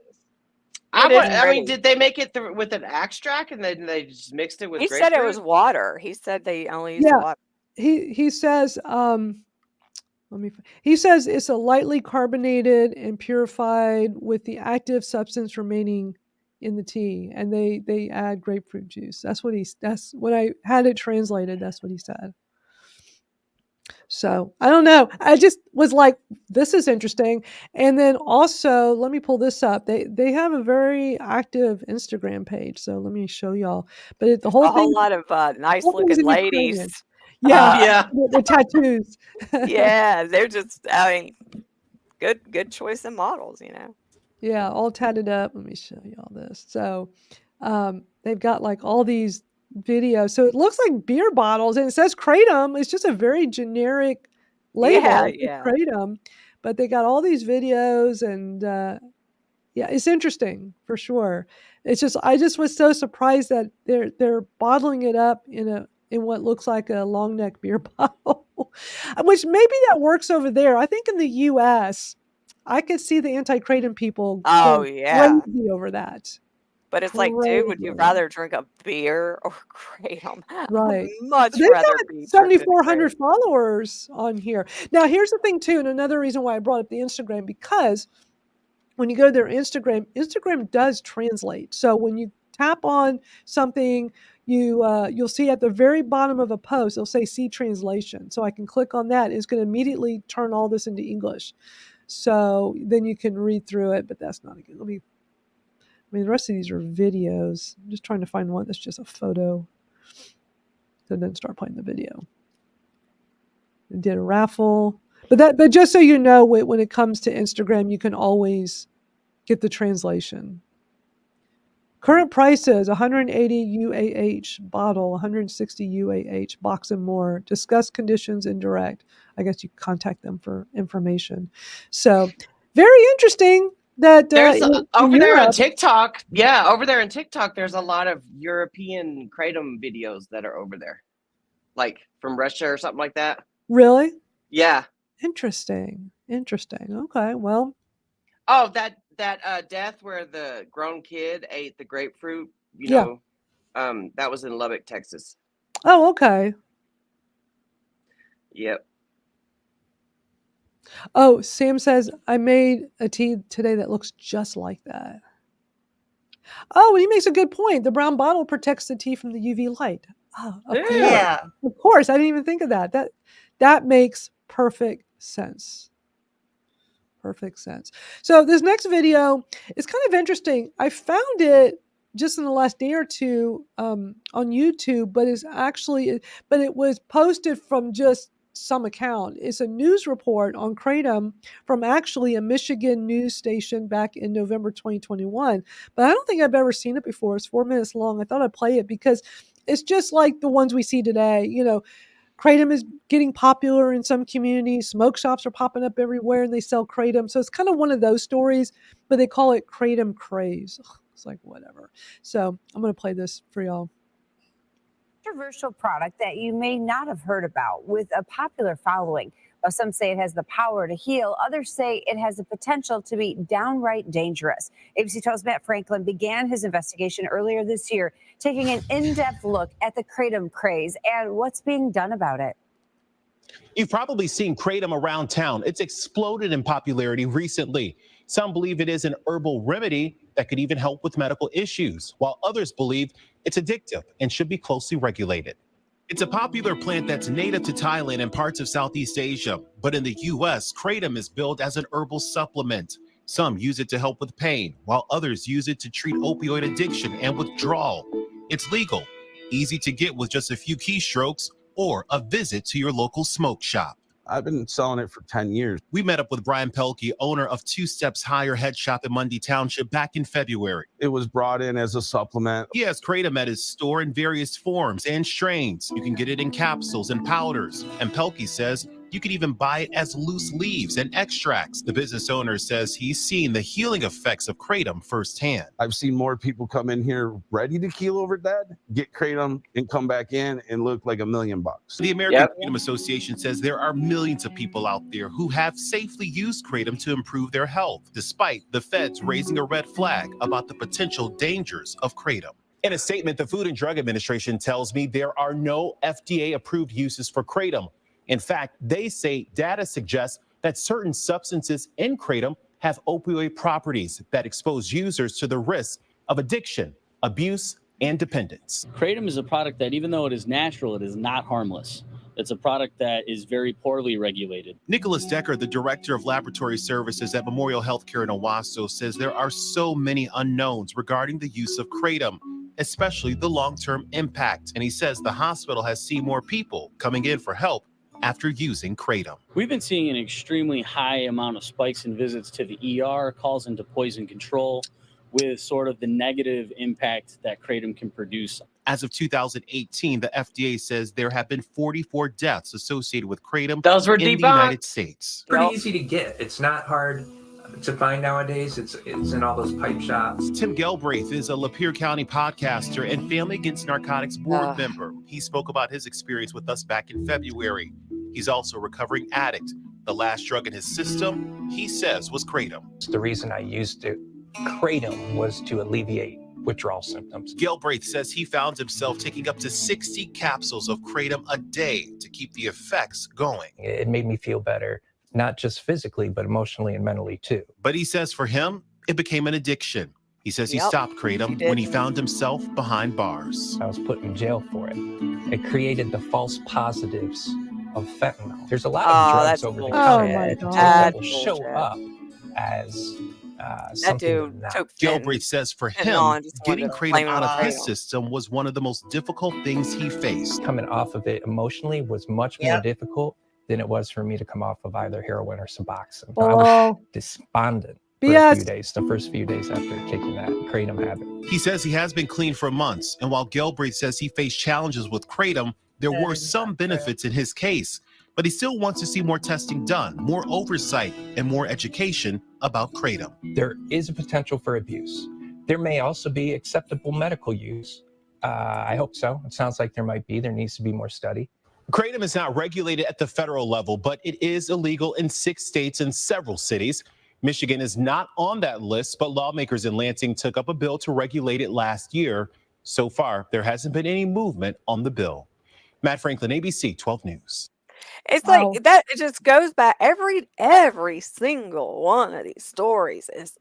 I mean, did they make it with an extract and then they just mixed it with grapefruit? He said it was water. He said they only used water. He says he says it's a lightly carbonated and purified with the active substance remaining in the tea, and they add grapefruit juice. That's when I had it translated. That's what he said. So I don't know. I just was like, this is interesting. And then also, let me pull this up. They have a very active Instagram page. So let me show y'all. But the whole thing, whole lot of nice looking ladies. Yeah, the tattoos. Yeah, they're just. I mean, good choice of models. Yeah, all tatted up. Let me show y'all this. So they've got like all these videos. So it looks like beer bottles, and it says kratom. It's just a very generic label. Yeah. Kratom, but they got all these videos, and it's interesting for sure. It's just I just was so surprised that they're bottling it up in what looks like a long neck beer bottle, which maybe that works over there. I think in the U.S., I could see the anti-kratom people Oh, going yeah. crazy over that. But it's like, dude, would you Crazy. rather drink a beer or kratom? Right. I'd much They've rather got be drinking a 7,400 kratom. followers on here. Now, here's the thing, too, and another reason why I brought up the Instagram, because when you go to their Instagram, Instagram does translate. So when you tap on something, you'll see at the very bottom of a post, it'll say see translation. So I can click on that. It's going to immediately turn all this into English. So then you can read through it, but that's not a good. The rest of these are videos. I'm just trying to find one that's just a photo. So then start playing the video. I did a raffle. But just so you know, when it comes to Instagram, you can always get the translation. Current prices, 180 UAH bottle, 160 UAH box and more. Discuss conditions in direct. I guess you contact them for information. So very interesting that There's over there on Europe, TikTok. Yeah, over there on TikTok, there's a lot of European kratom videos that are over there, like from Russia or something like that. really? Yeah. Interesting. Okay, well. Oh, that death where the grown kid ate the grapefruit. Yeah. That was in Lubbock, Texas. Oh, okay. Yep. Oh, Sam says, I made a tea today that looks just like that. Oh, he makes a good point. The brown bottle protects the tea from the UV light. Oh, of course. Yeah. Of course. I didn't even think of that. That makes perfect sense. Perfect sense. So this next video is kind of interesting. I found it just in the last day or two on YouTube, but it was posted from just some account. It's a news report on kratom from actually a Michigan news station back in November 2021. But I don't think I've ever seen it before. It's 4 minutes long. I thought I'd play it because it's just like the ones we see today. Kratom is getting popular in some communities. Smoke shops are popping up everywhere and they sell kratom. So it's kind of one of those stories, but they call it kratom craze. It's like, whatever. So I'm going to play this for y'all. Controversial product that you may not have heard about with a popular following. While some say it has the power to heal, others say it has the potential to be downright dangerous. ABC 12's Matt Franklin began his investigation earlier this year, taking an in-depth look at the kratom craze and what's being done about it. You've probably seen kratom around town. It's exploded in popularity recently. Some believe it is an herbal remedy that could even help with medical issues, while others believe it's addictive and should be closely regulated. It's a popular plant that's native to Thailand and parts of Southeast Asia, but in the U.S., kratom is billed as an herbal supplement. Some use it to help with pain, while others use it to treat opioid addiction and withdrawal. It's legal, easy to get with just a few keystrokes or a visit to your local smoke shop. I've been selling it for 10 years. We met up with Brian Pelkey, owner of Two Steps Higher Head Shop in Mundy Township, back in February. It was brought in as a supplement. He has kratom at his store in various forms and strains. You can get it in capsules and powders. And Pelkey says you can even buy it as loose leaves and extracts. The business owner says he's seen the healing effects of kratom firsthand. I've seen more people come in here ready to keel over dead, get kratom, and come back in and look like $1 million. The American Kratom Association says there are millions of people out there who have safely used kratom to improve their health, despite the feds raising a red flag about the potential dangers of kratom. In a statement, the Food and Drug Administration tells me there are no FDA-approved uses for kratom. In fact, they say data suggests that certain substances in kratom have opioid properties that expose users to the risk of addiction, abuse, and dependence. Kratom is a product that, even though it is natural, it is not harmless. It's a product that is very poorly regulated. Nicholas Decker, the director of laboratory services at Memorial Healthcare in Owasso, says there are so many unknowns regarding the use of kratom, especially the long-term impact. And he says the hospital has seen more people coming in for help after using kratom. We've been seeing an extremely high amount of spikes in visits to the ER, calls into poison control, with sort of the negative impact that kratom can produce. As of 2018, the FDA says there have been 44 deaths associated with kratom Those were in the debunked. United States. Pretty easy to get. It's not hard to find nowadays. It's in all those pipe shops. Tim Galbraith is a Lapeer County podcaster and Family Against Narcotics board member. He spoke about his experience with us back in February. He's also a recovering addict, The last drug in his system, he says, was Kratom. The reason I used Kratom was to alleviate withdrawal symptoms. Galbraith says he found himself taking up to 60 capsules of Kratom a day to keep the effects going. It made me feel better, not just physically, but emotionally and mentally too. But he says for him, it became an addiction. He says he stopped Kratom when he found himself behind bars. I was put in jail for it. It created the false positives of fentanyl. There's a lot of drugs over the counter that will show up as something they're not. Galbraith says for him, getting Kratom out of his system was one of the most difficult things he faced. Coming off of it emotionally was much more difficult than it was for me to come off of either heroin or Suboxone. I was despondent for a few days, the first few days after taking that Kratom habit. He says he has been clean for months, and while Galbraith says he faced challenges with Kratom, there were some benefits in his case, but he still wants to see more testing done, more oversight, and more education about Kratom. There is a potential for abuse. There may also be acceptable medical use. I hope so. It sounds like there might be. There needs to be more study. Kratom is not regulated at the federal level, but it is illegal in 6 states and several cities. Michigan is not on that list, but lawmakers in Lansing took up a bill to regulate it last year. So far, there hasn't been any movement on the bill. Matt Franklin, ABC 12 News. It's like that. It just goes by every single one of these stories is,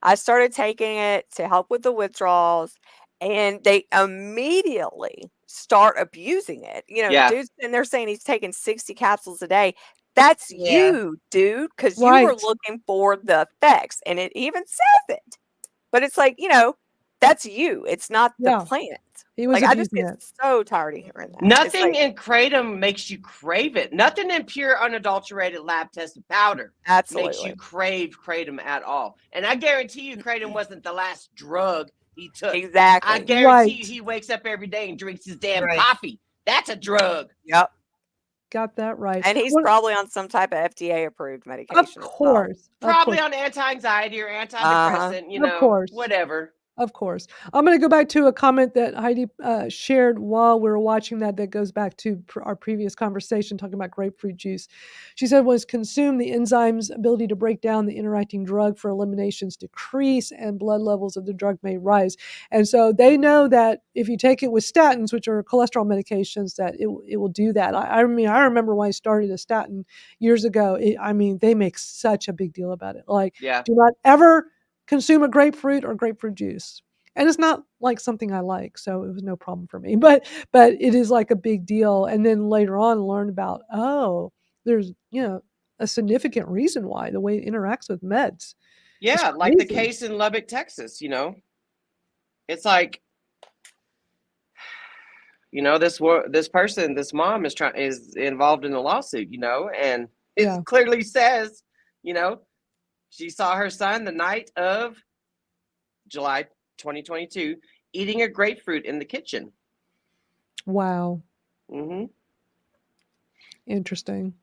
I started taking it to help with the withdrawals, and they immediately start abusing it. Dude's in there saying he's taking 60 capsules a day. That's you, dude, because you were looking for the effects, and it even says it. But it's like, that's you. It's not the plant. He was I just abusing get so tired of hearing that. Nothing in Kratom makes you crave it. Nothing in pure, unadulterated, lab-tested powder makes you crave Kratom at all. And I guarantee you, Kratom wasn't the last drug he took. Exactly. I guarantee you, he wakes up every day and drinks his damn coffee. That's a drug. Yep. Got that right. And he's probably on some type of FDA-approved medication. Of course. Probably on anti-anxiety or antidepressant, Of course. whatever. Of course. I'm going to go back to a comment that Heidi shared while we were watching that goes back to our previous conversation talking about grapefruit juice. She said, when it's consumed, the enzyme's ability to break down the interacting drug for eliminations decrease and blood levels of the drug may rise. And so they know that if you take it with statins, which are cholesterol medications, that it will do that. I remember when I started a statin years ago, they make such a big deal about it. Do not ever consume a grapefruit or grapefruit juice. And it's not like something I like, so it was no problem for me. But it is like a big deal. And then later on learn about, there's, a significant reason why the way it interacts with meds. Yeah, like the case in Lubbock, Texas, It's like, this person, this mom is involved in a lawsuit, and it clearly says, she saw her son the night of July 2022 eating a grapefruit in the kitchen. Wow. Mm-hmm. Interesting.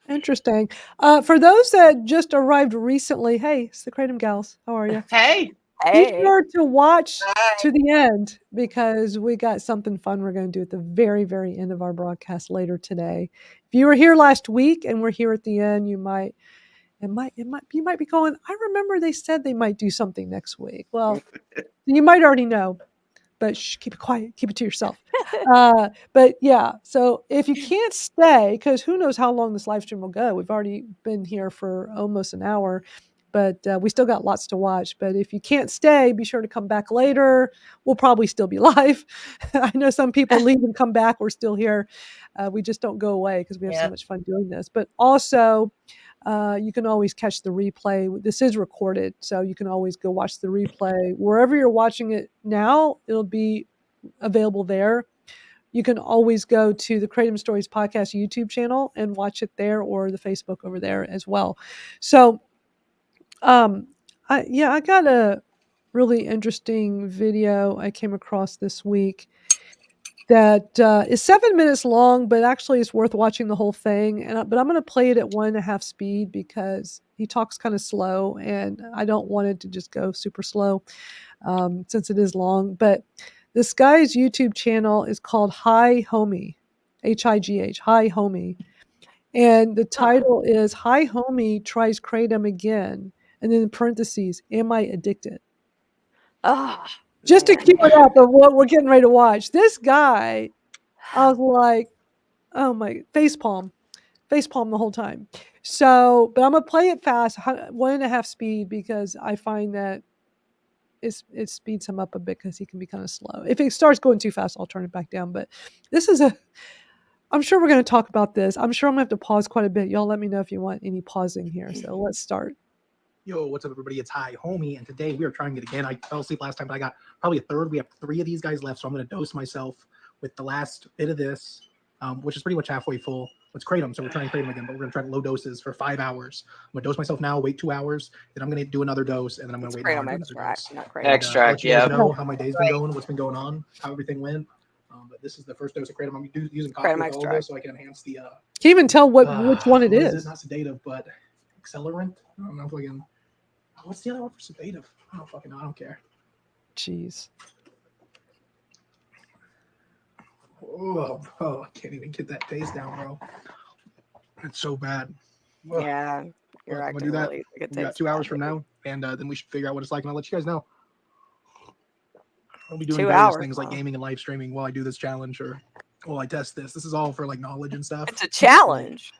For those that just arrived recently, hey, it's the Kratom Gals. How are you? Hey. Be sure to watch to the end because we got something fun we're going to do at the very, very end of our broadcast later today. If you were here last week and we're here at the end, you might be going, I remember they said they might do something next week. Well, you might already know, but keep it quiet, keep it to yourself. But yeah, so if you can't stay, because who knows how long this live stream will go. We've already been here for almost an hour, but we still got lots to watch. But if you can't stay, be sure to come back later. We'll probably still be live. I know some people leave and come back. We're still here. We just don't go away because we have so much fun doing this. But also, you can always catch the replay. This is recorded, so you can always go watch the replay. Wherever you're watching it now, it'll be available there. You can always go to the Kratom Stories Podcast YouTube channel and watch it there, or the Facebook over there as well. So, I got a really interesting video I came across this week that is 7 minutes long, but actually it's worth watching the whole thing. But I'm going to play it at 1.5 speed because he talks kind of slow, and I don't want it to just go super slow since it is long. But this guy's YouTube channel is called Hi Homie, High, Hi Homie. And the title is Hi Homie Tries Kratom Again. And then in parentheses, am I addicted? Just to cue it up of what we're getting ready to watch. This guy, I was like, oh my, facepalm the whole time. So, but I'm going to play it fast, 1.5 speed, because I find that it speeds him up a bit because he can be kind of slow. If it starts going too fast, I'll turn it back down. But this is I'm sure we're going to talk about this. I'm sure I'm going to have to pause quite a bit. Y'all let me know if you want any pausing here. So let's start. Yo, what's up, everybody? It's Hi Homie, and today we are trying it again. I fell asleep last time, but I got probably a third. We have 3 of these guys left, so I'm going to dose myself with the last bit of this, which is pretty much halfway full. It's Kratom, so we're trying Kratom again, but we're going to try low doses for 5 hours. I'm going to dose myself now, wait 2 hours, then I'm going to do another dose, and then I'm going to wait another dose. Extract, let you guys know how my day's been going, what's been going on, how everything went. But this is the first dose of Kratom. I'm using coffee with all of this, so I can enhance the... Can you even tell which one it is? Not sedative, but accelerant. I don't know if I can... What's the other one for sedative? I don't fucking know. I don't care. Jeez. Oh, I can't even get that taste down, bro. It's so bad. Ugh. Yeah, you're I'm gonna do that. really We got 2 hours from now, and then we should figure out what it's like, and I'll let you guys know. I'll be doing 2 various hours, things like gaming and live streaming while I do this challenge, or while I test this. This is all for like knowledge and stuff. It's a challenge.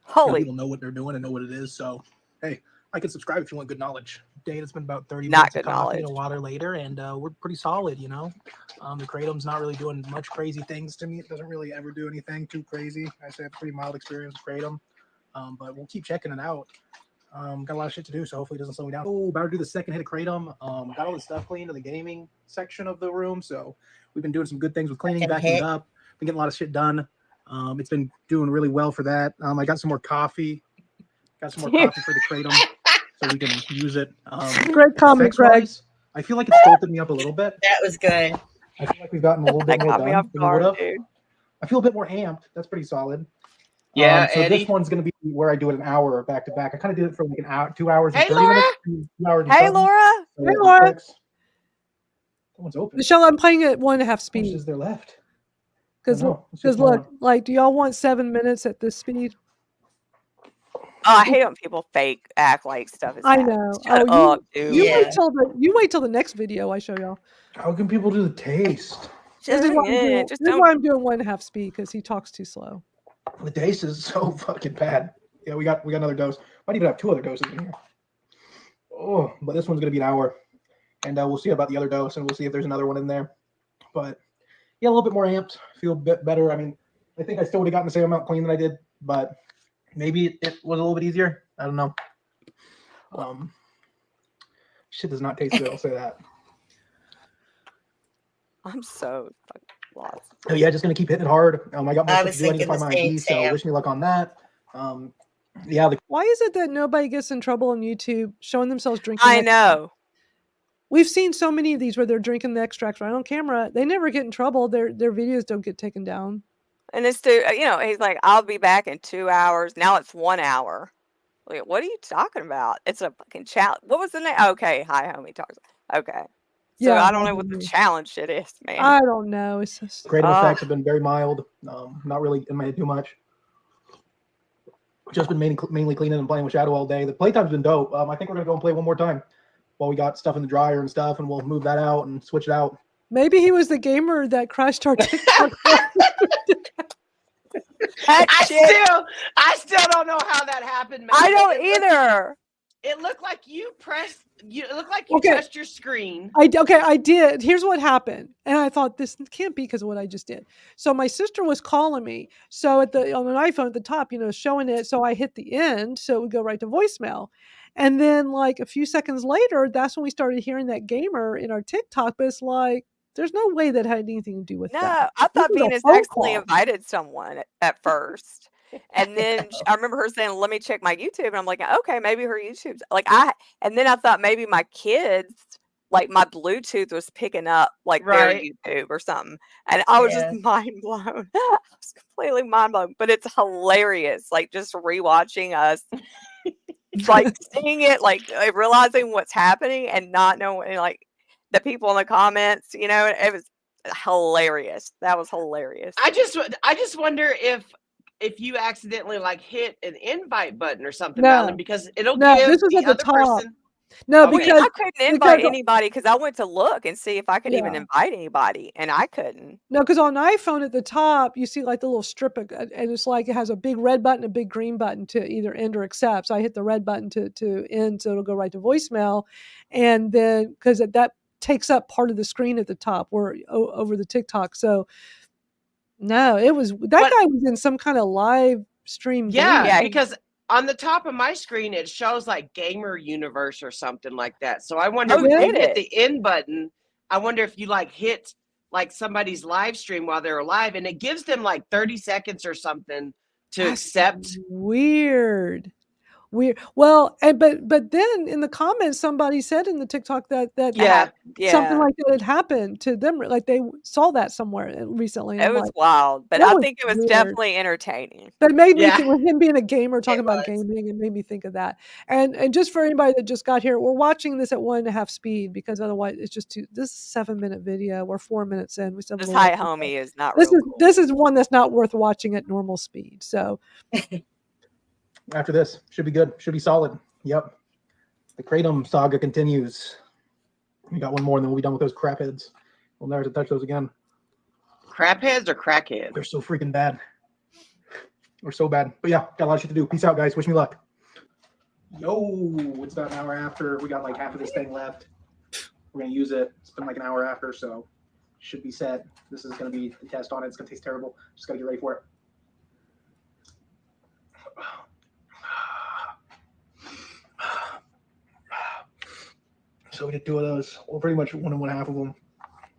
Holy. People know what they're doing and know what it is. So, hey, I can subscribe if you want good knowledge. Day that's been about 30 Not minutes good of coffee knowledge. and water later, and we're pretty solid, you know. The Kratom's not really doing much crazy things to me. It doesn't really ever do anything too crazy. I say I have a pretty mild experience with Kratom, but we'll keep checking it out. Got a lot of shit to do, so hopefully it doesn't slow me down. Oh, about to do the second hit of Kratom. Got all the stuff cleaned in the gaming section of the room, so we've been doing some good things with cleaning, backing it up. Been getting a lot of shit done. It's been doing really well for that. I got some more coffee. Got some more coffee for the Kratom, so we can use it. Great comment, Greg. I feel like it's jolted me up a little bit. That was good. I feel like we've gotten a little bit more got me done off than we guard, would have. dude. I feel a bit more amped. That's pretty solid. Yeah, so Eddie. this one's going to be where I do it an hour back to back. I kind of did it for like an hour, 2 hours and Hey, 30 Laura. minutes. 2 hours and Hey, 7. Laura. So Hey, that Laura. works. Someone's open. Michelle, I'm playing it 1.5 How much speed. is there left? Because I don't know. Let's just look, go like, do y'all want 7 minutes at this speed? Oh, I hate when people fake act like stuff is I happening. know. Shut up, dude. You wait till the next video I show y'all. How can people do the taste? This is why Just this is don't. why I'm doing 1.5 speed, because he talks too slow. The taste is so fucking bad. Yeah, we got another dose. Might even have 2 other doses in here. Oh, but this one's gonna be an hour, and we'll see about the other dose, and we'll see if there's another one in there. But yeah, a little bit more amped. Feel a bit better. I mean, I think I still would have gotten the same amount clean that I did, but maybe it was a little bit easier. I don't know. Shit does not taste good. I'll say that. I'm so fucking lost. Oh yeah, just gonna keep hitting it hard. I got I more was stuff to do. I need to thinking find the my same, ID, so Sam. wish me luck on that. Yeah, Why is it that nobody gets in trouble on YouTube showing themselves drinking? I know. We've seen so many of these where they're drinking the extract right on camera. They never get in trouble. Their videos don't get taken down. And this dude, he's like, I'll be back in 2 hours. Now it's 1 hour. Like, what are you talking about? It's a fucking challenge. What was the name? Okay, Hi Homie talks. Okay. So Yeah, I don't Hi know what the Homie. challenge shit is, man. I don't know. It's just Kratom effects have been very mild. Not really in my head too much. Just been mainly cleaning and playing with Shadow all day. The playtime's been dope. I think we're gonna go and play one more time while we got stuff in the dryer and stuff, and we'll move that out and switch it out. maybe he was the gamer that crashed our TikTok. I still don't know how that happened, man. I don't either. It looked like you pressed. It looked like Okay. touched your screen. I did. Here's what happened, and I thought this can't be because of what I just did. So my sister was calling me. So on an iPhone at the top, showing it. So I hit the end, so it would go right to voicemail. And then like a few seconds later, that's when we started hearing that gamer in our TikTok. But it's like, there's no way that had anything to do with No, that. I thought This was a Venus phone actually call. invited someone at first. And then I remember her saying, let me check my YouTube. And I'm like, okay, maybe her YouTube's and then I thought maybe my kids, like my Bluetooth was picking up like their Right. YouTube or something. And I was Yeah. just mind blown. I was completely mind blown, but it's hilarious. Like just rewatching us, like seeing it, like realizing what's happening and not knowing, like the people in the comments, it was hilarious. That was hilarious. I just wonder if if you accidentally like hit an invite button or something, No. Madalyn, because it'll No, give this was the at the other top. person. No, Okay. because I couldn't invite anybody because I went to look and see if I could even Yeah. invite anybody, and I couldn't. No, because on iPhone at the top, you see like the little strip, and it's like it has a big red button, a big green button to either end or accept. So I hit the red button to end, so it'll go right to voicemail, and then because that takes up part of the screen at the top, or over the TikTok. So no, it was that guy was in some kind of live stream. Yeah, game. because on the top of my screen it shows like Gamer Universe or something like that. So I wonder if you hit the end button, I wonder if you like hit like somebody's live stream while they're alive, and it gives them like 30 seconds or something to accept. Weird. Well, but then in the comments somebody said in the TikTok that something like that had happened to them, like they saw that somewhere recently. It was wild, but I think it was definitely entertaining. But it made me think, with him being a gamer, talking about gaming, it made me think of that. And just for anybody that just got here, we're watching this at 1.5 speed because otherwise it's just this is a 7-minute video. We're 4 minutes in. We still have This a little Hi Homie is not this real is this is one that's not worth watching at normal speed. So After this, should be good. Should be solid. Yep. The Kratom saga continues. We got one more, and then we'll be done with those crap heads. We'll never have to touch those again. Crap heads or crackheads? They're so freaking bad. They're so bad. But yeah, got a lot of shit to do. Peace out, guys. Wish me luck. Yo, it's about an hour after. We got like half of this thing left. We're going to use it. It's been like an hour after, so should be set. This is going to be the test on it. It's going to taste terrible. Just got to get ready for it. So we did 2 of those. Well, pretty much 1 and 1/2 of them.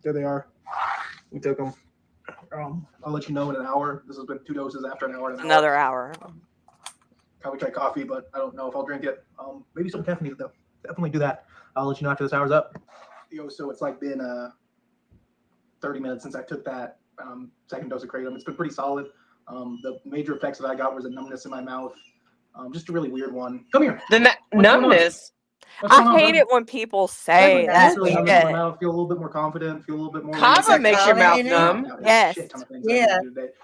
There they are. We took them. I'll let you know in an hour. This has been 2 doses after an hour. Another hour. Probably try coffee, but I don't know if I'll drink it. Maybe some caffeine though. Definitely do that. I'll let you know after this hour's up. Yo, so it's like been 30 minutes since I took that second dose of Kratom. It's been pretty solid. The major effects that I got was a numbness in my mouth. Just a really weird one. Come here. The numbness. I hate it when people say that. Really numbness in my mouth. Feel a little bit more confident. Feel a little bit more. Kava makes your mouth numb. Yes. Yeah.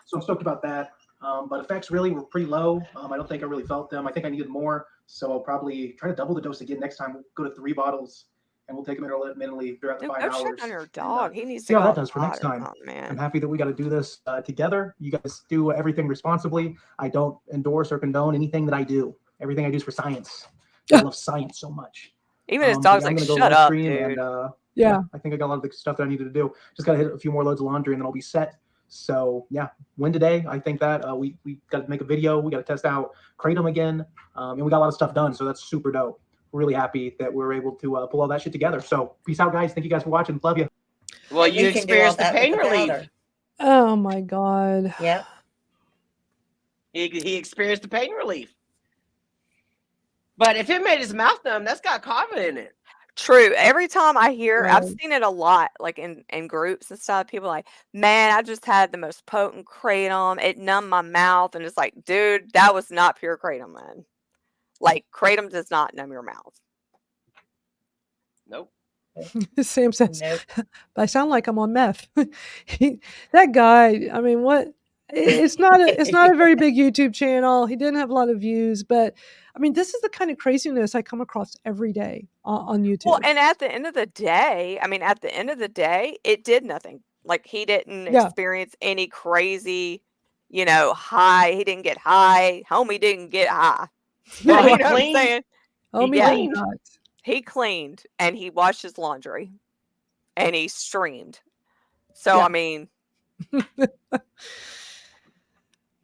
So I'm stoked about that. But effects really were pretty low. I don't think I really felt them. I think I needed more. So I'll probably try to double the dose again next time. We'll go to 3 bottles, and we'll take them intermittently throughout the 5 hours. Go check on your dog. He needs to see how go that does for next time. Man. I'm happy that we got to do this together. You guys do everything responsibly. I don't endorse or condone anything that I do. Everything I do is for science. I love science so much. Even his dog's like, shut up, dude. And, yeah, I think I got a lot of the stuff that I needed to do. Just got to hit a few more loads of laundry, and then I'll be set. So yeah, win today. I think that we got to make a video. We got to test out Kratom again, and we got a lot of stuff done. So that's super dope. We're really happy that we're able to pull all that shit together. So peace out, guys. Thank you guys for watching. Love you. Well, you experienced the pain relief. Oh my God. Yep. He experienced the pain relief. But if it made his mouth numb, that's got kava in it. True. Every time I hear, Right. I've seen it a lot, like in groups and stuff. People are like, man, I just had the most potent Kratom. It numbed my mouth. And it's like, dude, that was not pure Kratom, man. Like, Kratom does not numb your mouth. Nope. Sam says, I sound like I'm on meth. That guy, I mean, what? It's not a very big YouTube channel. He didn't have a lot of views, but I mean, this is the kind of craziness I come across every day on YouTube. Well, and at the end of the day, it did nothing. Like, he didn't experience any crazy, high. He didn't get high. Homie didn't get high. Well, You he know what I'm cleaned. saying? Homie Yeah. did not. He cleaned and he washed his laundry and he streamed. So, Yeah. I mean,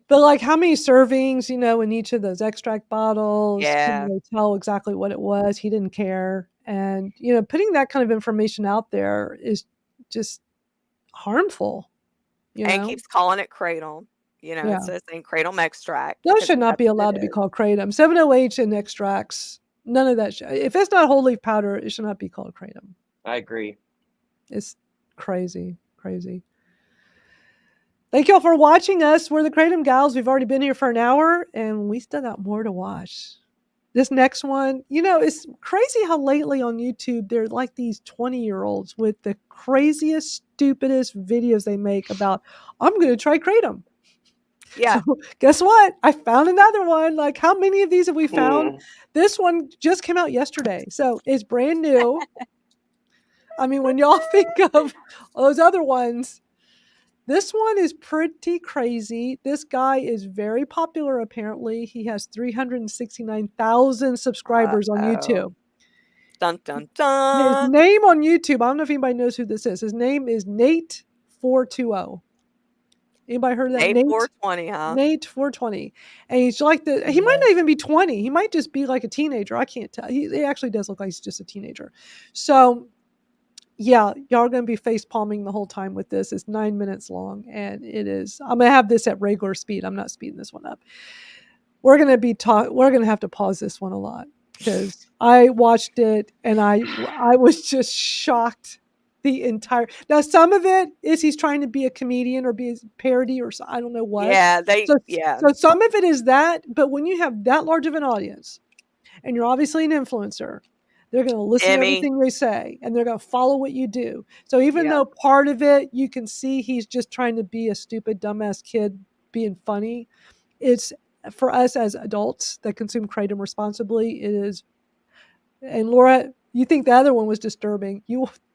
But like how many servings, in each of those extract bottles? Yeah. Couldn't really tell exactly what it was. He didn't care. And, putting that kind of information out there is just harmful. and keeps calling it Kratom. Yeah. Instead of saying Kratom extract. Those because should not that's be what it allowed to be is. called Kratom. 7-OH and extracts, none of that. If it's not whole leaf powder, it should not be called Kratom. I agree. It's crazy, crazy. Thank y'all for watching us. We're the Kratom Gals. We've already been here for an hour, and we still got more to watch. This next one, it's crazy how lately on YouTube, they're like these 20-year-olds with the craziest, stupidest videos they make about, I'm going to try Kratom. Yeah. So guess what? I found another one. Like, how many of these have we found? This one just came out yesterday. So it's brand new. I mean, when y'all think of those other ones, this one is pretty crazy. This guy is very popular, apparently. He has 369,000 subscribers on YouTube. Dun, dun, His dun. name on YouTube, I don't know if anybody knows who this is. His name is Nate420. Anybody heard of that? Nate 420, huh? Nate 420. And he's like he might not even be 20. He might just be like a teenager. I can't tell. He actually does look like he's just a teenager. So yeah, y'all are going to be face palming the whole time with this. It's 9 minutes long, and it is. I'm going to have this at regular speed. I'm not speeding this one up. We're going to have to pause this one a lot because I watched it and I was just shocked. The entire now, some of it is he's trying to be a comedian or be a parody or I don't know what. Yeah, So some of it is that, but when you have that large of an audience, and you're obviously an influencer, they're going to listen to everything they say and they're going to follow what you do. So even though part of it you can see he's just trying to be a stupid dumbass kid being funny, it's for us as adults that consume Kratom responsibly. It is. And Laura, you think the other one was disturbing?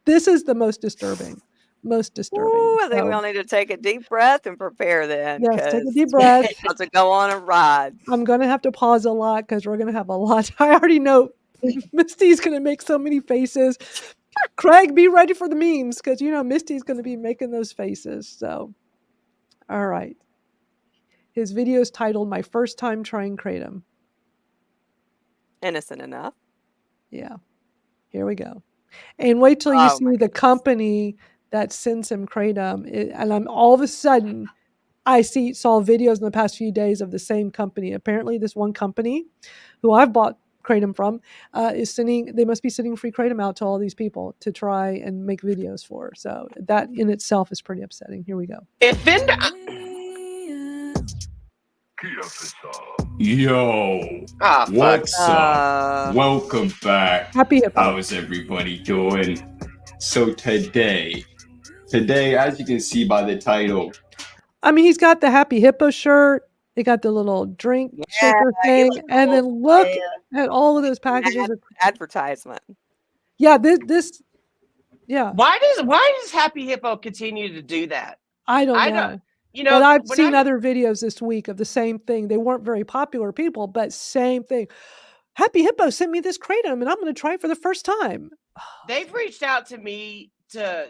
This is the most disturbing. Most disturbing. Ooh, I think we all need to take a deep breath and prepare then. Yes, take a deep breath. About to go on a ride. I'm going to have to pause a lot because we're going to have a lot. I already know Misty's going to make so many faces. Craig, be ready for the memes because you know Misty's going to be making those faces. So, all right. His video is titled "My First Time Trying Kratom." Innocent enough. Yeah. Here we go. And wait till you see the company that sends him Kratom. And I'm all of a sudden, I saw videos in the past few days of the same company. Apparently, this one company, who I've bought Kratom from, they must be sending free Kratom out to all these people to try and make videos for. So that in itself is pretty upsetting. Here we go. Yo, what's up? Welcome back. Happy Hippo. How's everybody doing? So today, as you can see by the title, I mean, he's got the Happy Hippo shirt. They got the little drink shaker thing, and then look at all of those packages. Advertisement. Yeah, this. Yeah. Why does Happy Hippo continue to do that? I don't know. You know, but I've seen other videos this week of the same thing. They weren't very popular people, but same thing. Happy Hippo sent me this Kratom, and I'm going to try it for the first time. They've reached out to me to,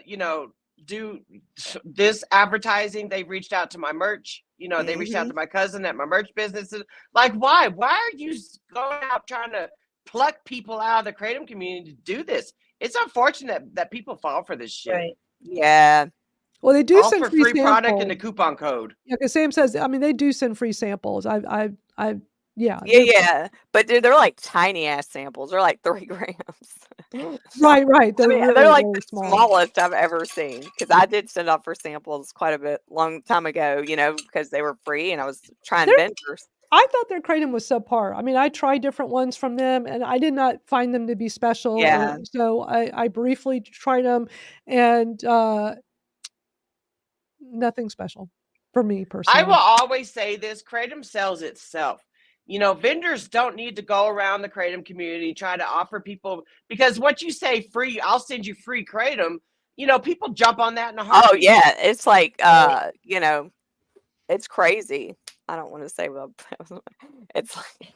do this advertising. They've reached out to my merch. They reached out to my cousin at my merch business. Like, why? Why are you going out trying to pluck people out of the Kratom community to do this? It's unfortunate that people fall for this shit. Right. Yeah. Well, they do all send for free samples. Product and the coupon code. Yeah, because Sam says, I mean, they do send free samples. Yeah. Yeah. But dude, they're like tiny ass samples. They're like 3 grams. Right. They're, really, they're like really the small. smallest I've ever seen. Because I did send off for samples quite a long time ago, because they were free and I was trying vendors. I thought their Kratom was subpar. I mean, I tried different ones from them and I did not find them to be special. Yeah. So I briefly tried them and nothing special for me personally. I will always say this: Kratom sells itself. Vendors don't need to go around the Kratom community trying to offer people, because what you say free, I'll send you free Kratom. People jump on that in a heartbeat. Oh yeah, it's like it's crazy. I don't want to say it's like.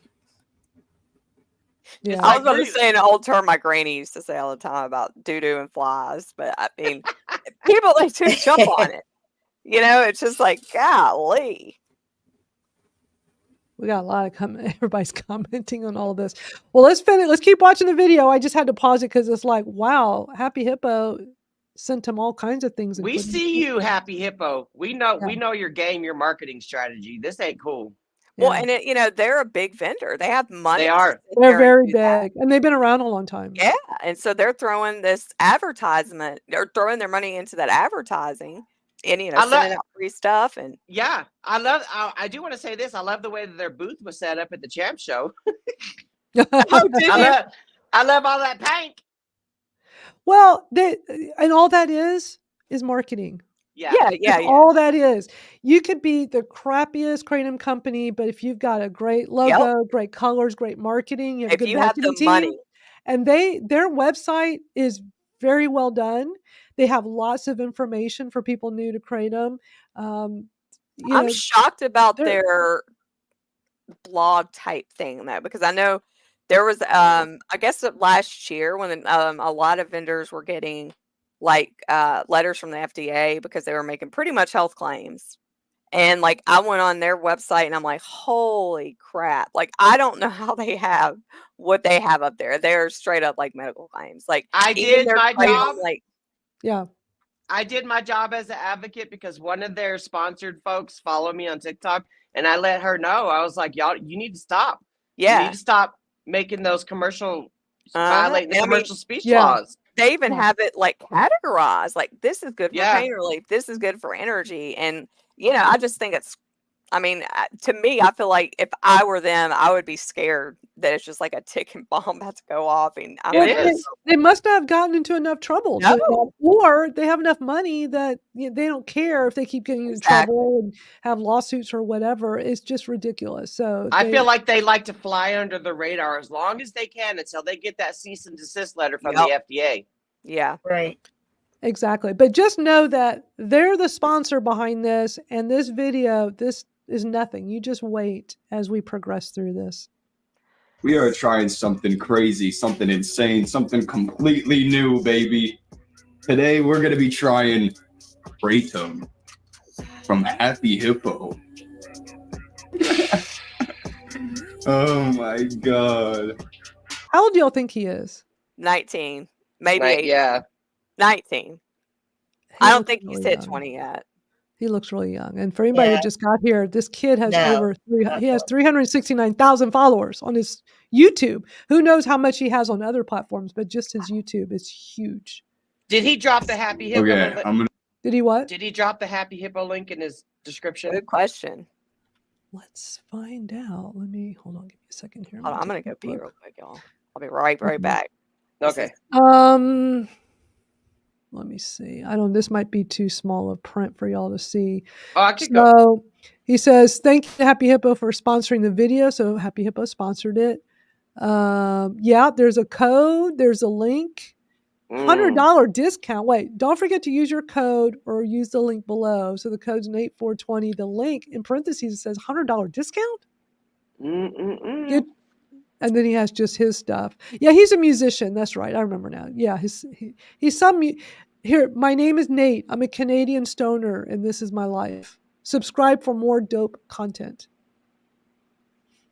Yeah. I was going to say an old term my granny used to say all the time about doo-doo and flies, but I mean, people they do jump on it. It's just like, golly. We got a lot of everybody's commenting on all of this. Well, let's finish. Let's keep watching the video. I just had to pause it because it's like, wow, Happy Hippo sent him all kinds of things. We see you, Happy Hippo. We know your game, your marketing strategy. This ain't cool. Well, and they're a big vendor. They have money. They are. They're very big, and they've been around a long time. Yeah, and so they're throwing this advertisement. They're throwing their money into that advertising, and sending out free stuff. And yeah, I do want to say this. I love the way that their booth was set up at the Champ Show. I love all that paint. Well, and all that is marketing. Yeah. That's all that is. You could be the crappiest Kratom company, but if you've got a great logo, great colors, great marketing, you have a If good you have marketing the team, money. and their website is very well done. They have lots of information for people new to Kratom. I'm shocked about their blog type thing though, because I know there was I guess last year when a lot of vendors were getting like letters from the FDA because they were making pretty much health claims. And like I went on their website and I'm like, holy crap. Like I don't know how they have what they have up there. They're straight up like medical claims. Like I even did their my Kratom, job. like I did my job as an advocate because one of their sponsored folks follow me on TikTok, and I let her know. I was like, y'all, you need to stop. You need to stop making those violating the commercial speech laws. They even have it like categorized. Like this is good for pain relief. This is good for energy. And I just think to me, I feel like if I were them, I would be scared that it's just like a ticking bomb about to go off. And they must have gotten into enough trouble, or they have enough money that they don't care if they keep getting into trouble and have lawsuits or whatever. It's just ridiculous. So I feel like they like to fly under the radar as long as they can until they get that cease and desist letter from the FDA. Yeah. Right. Exactly. But just know that they're the sponsor behind this, and this video, this is nothing. You just wait as we progress through this. We are trying something crazy, something insane, something completely new, baby. Today, we're going to be trying Kratom from Happy Hippo. Oh my God. How old do y'all think he is? 19. Maybe 18. 19. I don't think he's hit 20 yet. He looks really young. And for anybody that just got here, this kid has he has 369,000 followers on his YouTube. Who knows how much he has on other platforms, but just his YouTube is huge. Did he drop the Happy Hippo link? Did he what? Did he drop the Happy Hippo link in his description? Good question. Let's find out. Hold on, give me a second here. I'm gonna go pee real quick, y'all. I'll be right back. Okay. Let me see. This might be too small of print for y'all to see. Oh, I could go. He says, thank you to Happy Hippo for sponsoring the video. So Happy Hippo sponsored it. There's a code. There's a link. $100 discount. Wait, don't forget to use your code or use the link below. So the code's 8420. The link in parentheses says $100 discount. Good. And then he has just his stuff. Yeah, he's a musician. That's right. I remember now. Yeah, he's some. Here, my name is Nate. I'm a Canadian stoner, and this is my life. Subscribe for more dope content.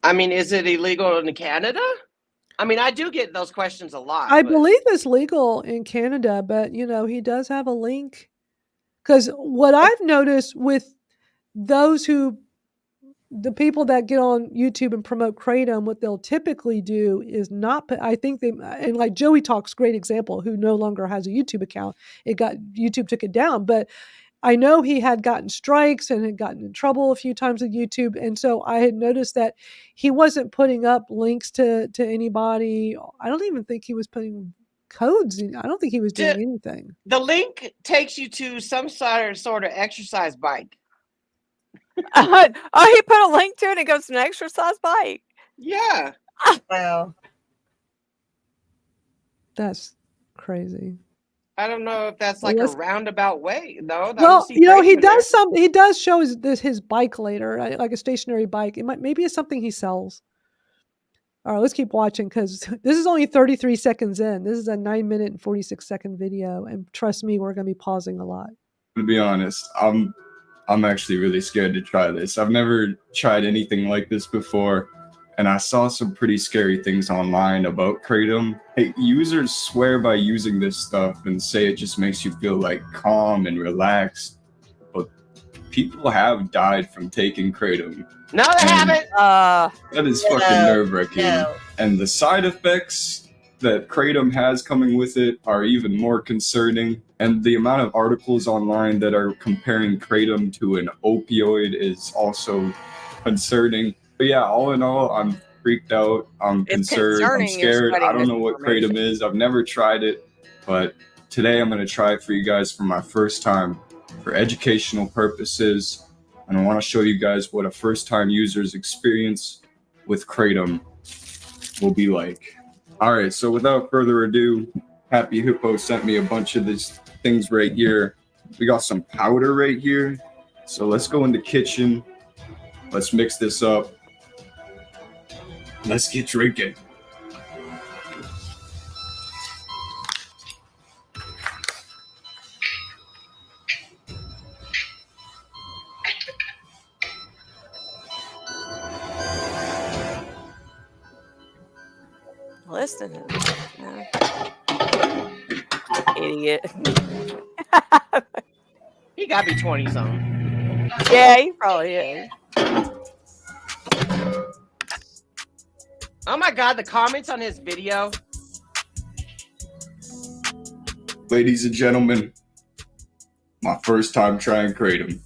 I mean, is it illegal in Canada? I mean, I do get those questions a lot. I believe it's legal in Canada, but he does have a link. Because what I've noticed with the people that get on YouTube and promote Kratom, what they'll typically do is and like Joey Talk's great example, who no longer has a YouTube account. YouTube took it down, but I know he had gotten strikes and had gotten in trouble a few times with YouTube. And so I had noticed that he wasn't putting up links to anybody. I don't even think he was putting codes. I don't think he was doing anything. The link takes you to some sort of exercise bike. He put a link to it and it goes to an exercise bike. Yeah. Wow. That's crazy. I don't know if that's like a roundabout way. No. Well, he does show his bike later, like a stationary bike. Maybe it's something he sells. All right, let's keep watching because this is only 33 seconds in. This is a 9-minute and 46-second video, and trust me, we're going to be pausing a lot. To be honest, I'm actually really scared to try this. I've never tried anything like this before, and I saw some pretty scary things online about Kratom. Hey, users swear by using this stuff and say it just makes you feel like calm and relaxed, but people have died from taking Kratom. No, they haven't. That is fucking nerve-wracking. No. And the side effects that Kratom has coming with it are even more concerning. And the amount of articles online that are comparing Kratom to an opioid is also concerning. But yeah, all in all, I'm freaked out. I'm concerned. I'm scared. I don't know what Kratom is. I've never tried it. But today I'm going to try it for you guys for my first time. for educational purposes, and I want to show you guys what a first-time user's experience with Kratom will be like. All right, so without further ado, Happy Hippo sent me a bunch of these things right here. We got some powder right here. So let's go in the kitchen. Let's mix this up. Let's get drinking. Listen to this. Idiot. He got to be 20 something. Yeah, he probably is. Oh my God, the comments on his video. Ladies and gentlemen, my first time trying Kratom.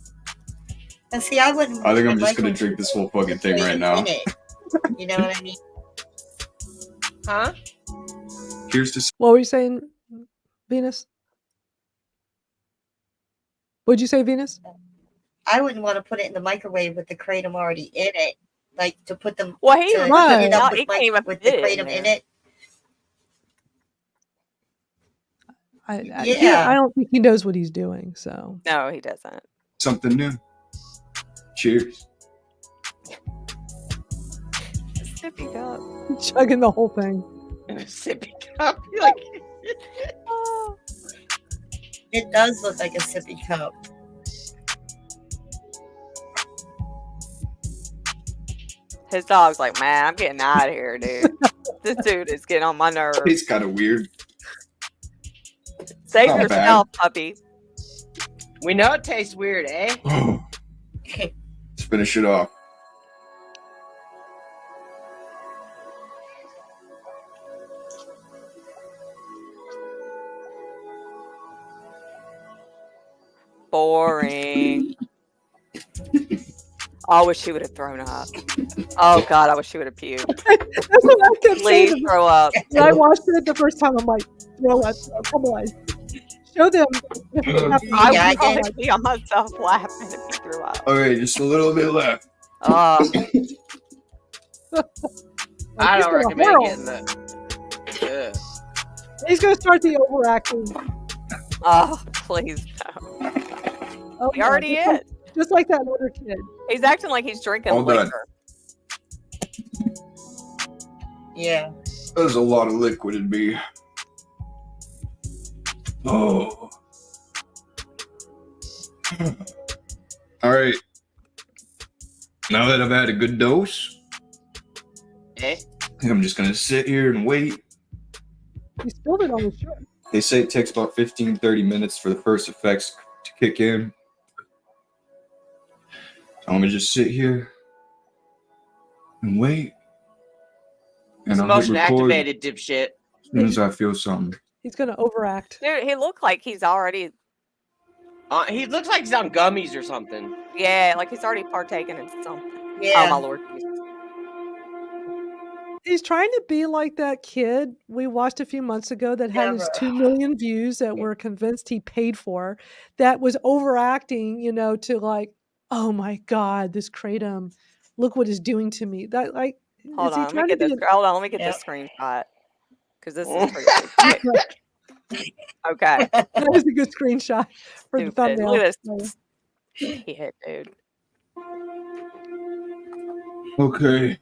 And see, I wouldn't. I think I'm just gonna drink this whole fucking thing right now. You know what I mean? Huh? Here's to. What were you saying, Venus? What'd you say, Venus? I wouldn't want to put it in the microwave with the kratom already in it, like to put them. Well, he to right. heat it up No, he with, can't even with put the it in kratom in there. it. I don't think he knows what he's doing. So No, he doesn't. Something new. Cheers. Sippy cup. Chugging the whole thing. In a sippy cup. Like, It does look like a sippy cup. His dog's like, man, I'm getting out of here, dude. This dude is getting on my nerves. It's kind of weird. Save Not yourself, puppy. we know it tastes weird, eh? Let's finish it off. Boring. I wish he would have thrown up. Oh God, I wish he would have puked. That's what I kept Please saying. throw up. When I watched it the first time, I'm like, throw up, come on. Show them. I would be on myself laughing if he threw up. Okay, just a little bit left. I He's don't gonna recommend hurl. getting the. He's going to start the overacting. Oh, please no. Oh, He already just like- is. Just like that other kid. He's acting like he's drinking All done. liquor. Yeah. There's a lot of liquid in me. Oh. All right. Now that I've had a good dose, Eh? I think I'm just gonna sit here and wait. He spilled it on his shirt. They say it takes about 15-30 minutes for the first effects to kick in. So I'm gonna just sit here and wait. It's And I'll hit motion record activated, dipshit. as soon as I feel something. He's going to overact. Dude, he looked like he's already, He looks like he's on gummies or something. yeah, like he's already partaken in something. Yeah. Oh my Lord. He's trying to be like that kid we watched a few months ago that had his 2 million views that we're convinced he paid for, that was overacting, to like, oh my God, this Kratom, look what it's doing to me. That like, Hold is he on, let me trying get to this. be Hold on, let me get this screenshot because this is pretty. Okay. That was a good screenshot for the Stupid. thumbnail. Look at this. He hit, dude. Okay.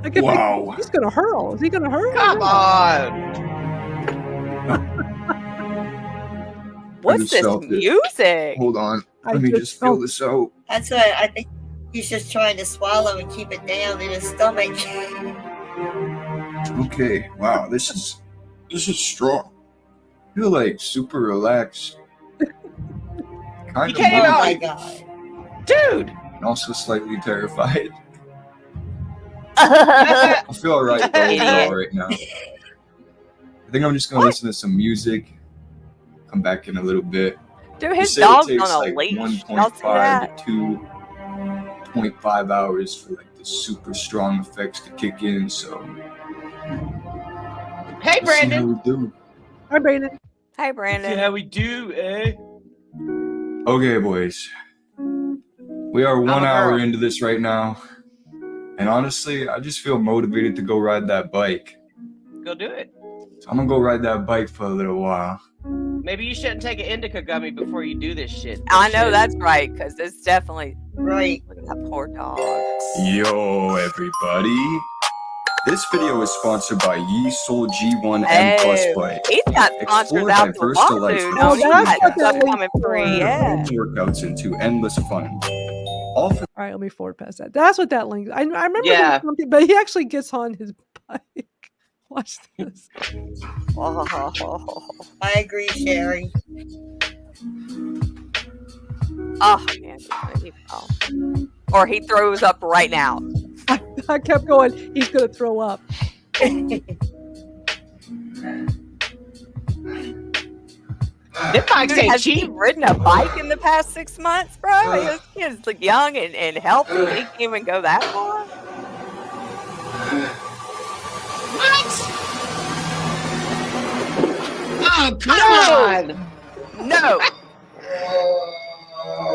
I kept Wow. thinking, he's gonna hurl. Is he gonna hurl? Come on. What's just this felt it. music? Hold on. I Let me just just feel felt- this out. That's what I think. He's just trying to swallow and keep it down in his stomach. Okay. Wow, this is strong. I feel like super relaxed. Kind You can't even. Oh my moved, God. Dude. and also slightly terrified. I feel alright though overall right now. I think I'm just gonna listen to some music. Come back in a little bit. Dude, They his say it dog's takes on a like leash. Y'all see 1.5 that? to 2.5 hours for like the super strong effects to kick in. So Hey, we'll see how Brandon. we do. Hi, Brandon. Hey, Brandon. See how we do, eh? Okay, boys. We are 1 hour into this right now. And honestly, I just feel motivated to go ride that bike. Go do it. So I'm gonna go ride that bike for a little while. Maybe you shouldn't take an indica gummy before you do this shit. I know that's right, because it's definitely right. That poor dog. Yo, everybody. This video is sponsored by Yi Soul G1 Hey, M Plus Play. he's got sponsors Explore out the diverse wazoo. delights No, from he's got stuff coming free. Yeah. workouts into endless fun. All for All right, let me forward past that. That's what that link. I remember there Yeah. was something, but he actually gets on his bike. Watch this. I agree, Sherry. Oh man, or he throws up right now. I kept going. He's gonna throw up. bikes ain't Has cheap. he ridden a bike in the past 6 months, bro? He's like young and healthy. He can't even go that far. What? Oh, come on. No.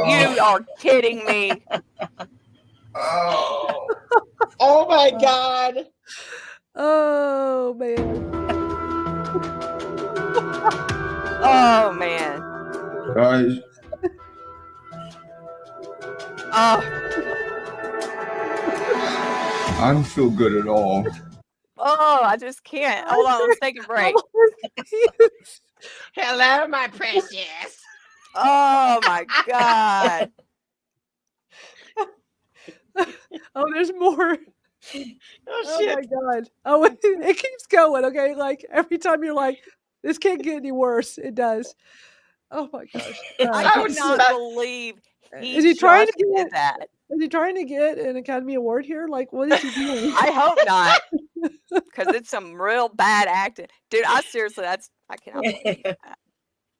You are kidding me. Oh my God. Oh man. Oh man. guys. Oh. I don't feel good at all. Oh, I just can't. Hold on, let's take a break. Hello, my precious. Oh my God. Oh, there's more. Oh shit. My God. Oh, it keeps going. Okay, like every time you're like, this can't get any worse. It does. Oh my gosh. I cannot believe Is he trying to did get that. Is he trying to get an Academy Award here? Like, what is he doing? I hope not, because it's some real bad acting, dude. I cannot believe that.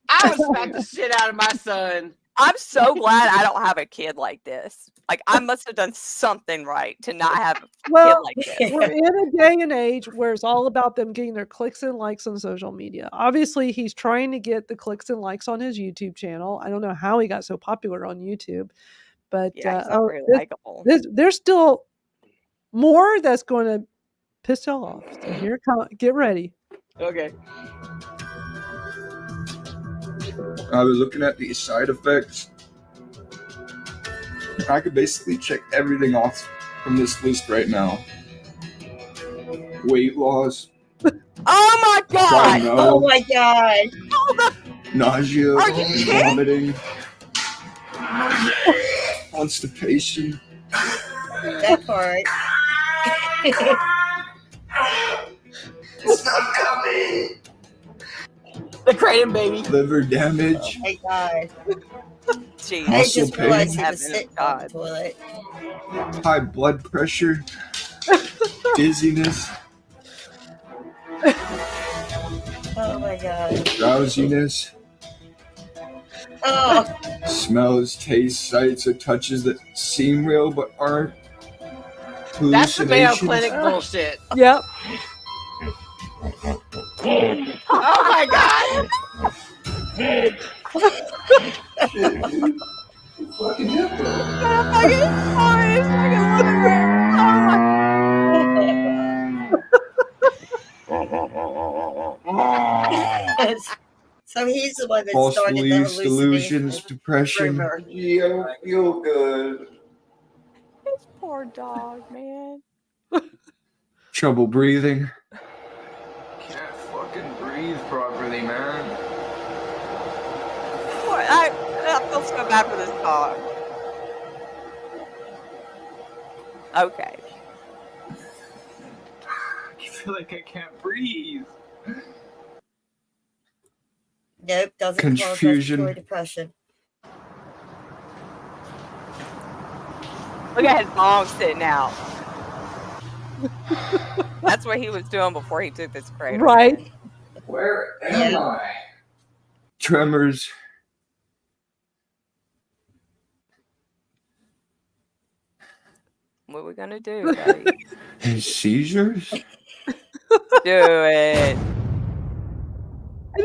I would smack the shit out of my son. I'm so glad I don't have a kid like this. Like, I must have done something right to not have a kid Well, like this. we're in a day and age where it's all about them getting their clicks and likes on social media. Obviously, he's trying to get the clicks and likes on his YouTube channel. I don't know how he got so popular on YouTube, but Yeah, he's not very likable. there's still more that's going to piss y'all off. So here, get ready. Okay. I was looking at these side effects. I could basically check everything off from this list right now. Weight loss. Oh my God! Rhino, Oh my God. nausea, Are you kidding? vomiting, constipation. That part. It's not coming. The Kratom baby. Liver damage. Oh my God. Jeez. I Muscle just realized he pain. was sitting on the toilet. High blood pressure. Dizziness. Oh my God. Drowsiness. Oh. Smells, tastes, sights, or touches that seem real but aren't. That's the Mayo Hallucinations. Clinic bullshit. Yep. Oh my God. So he's the one that False started the beliefs, hallucination delusions, depression. rumor. Yeah, I feel good. This poor dog, man. Trouble breathing. Can't fucking breathe properly, man. I feel so bad for this dog. Okay. I feel like I can't breathe. Nope, doesn't Confusion. cause respiratory depression. Look at his mom sitting out. That's what he was doing before he took this Kratom. Right. Where am I? Tremors. What are we gonna do, buddy? And seizures? Do it.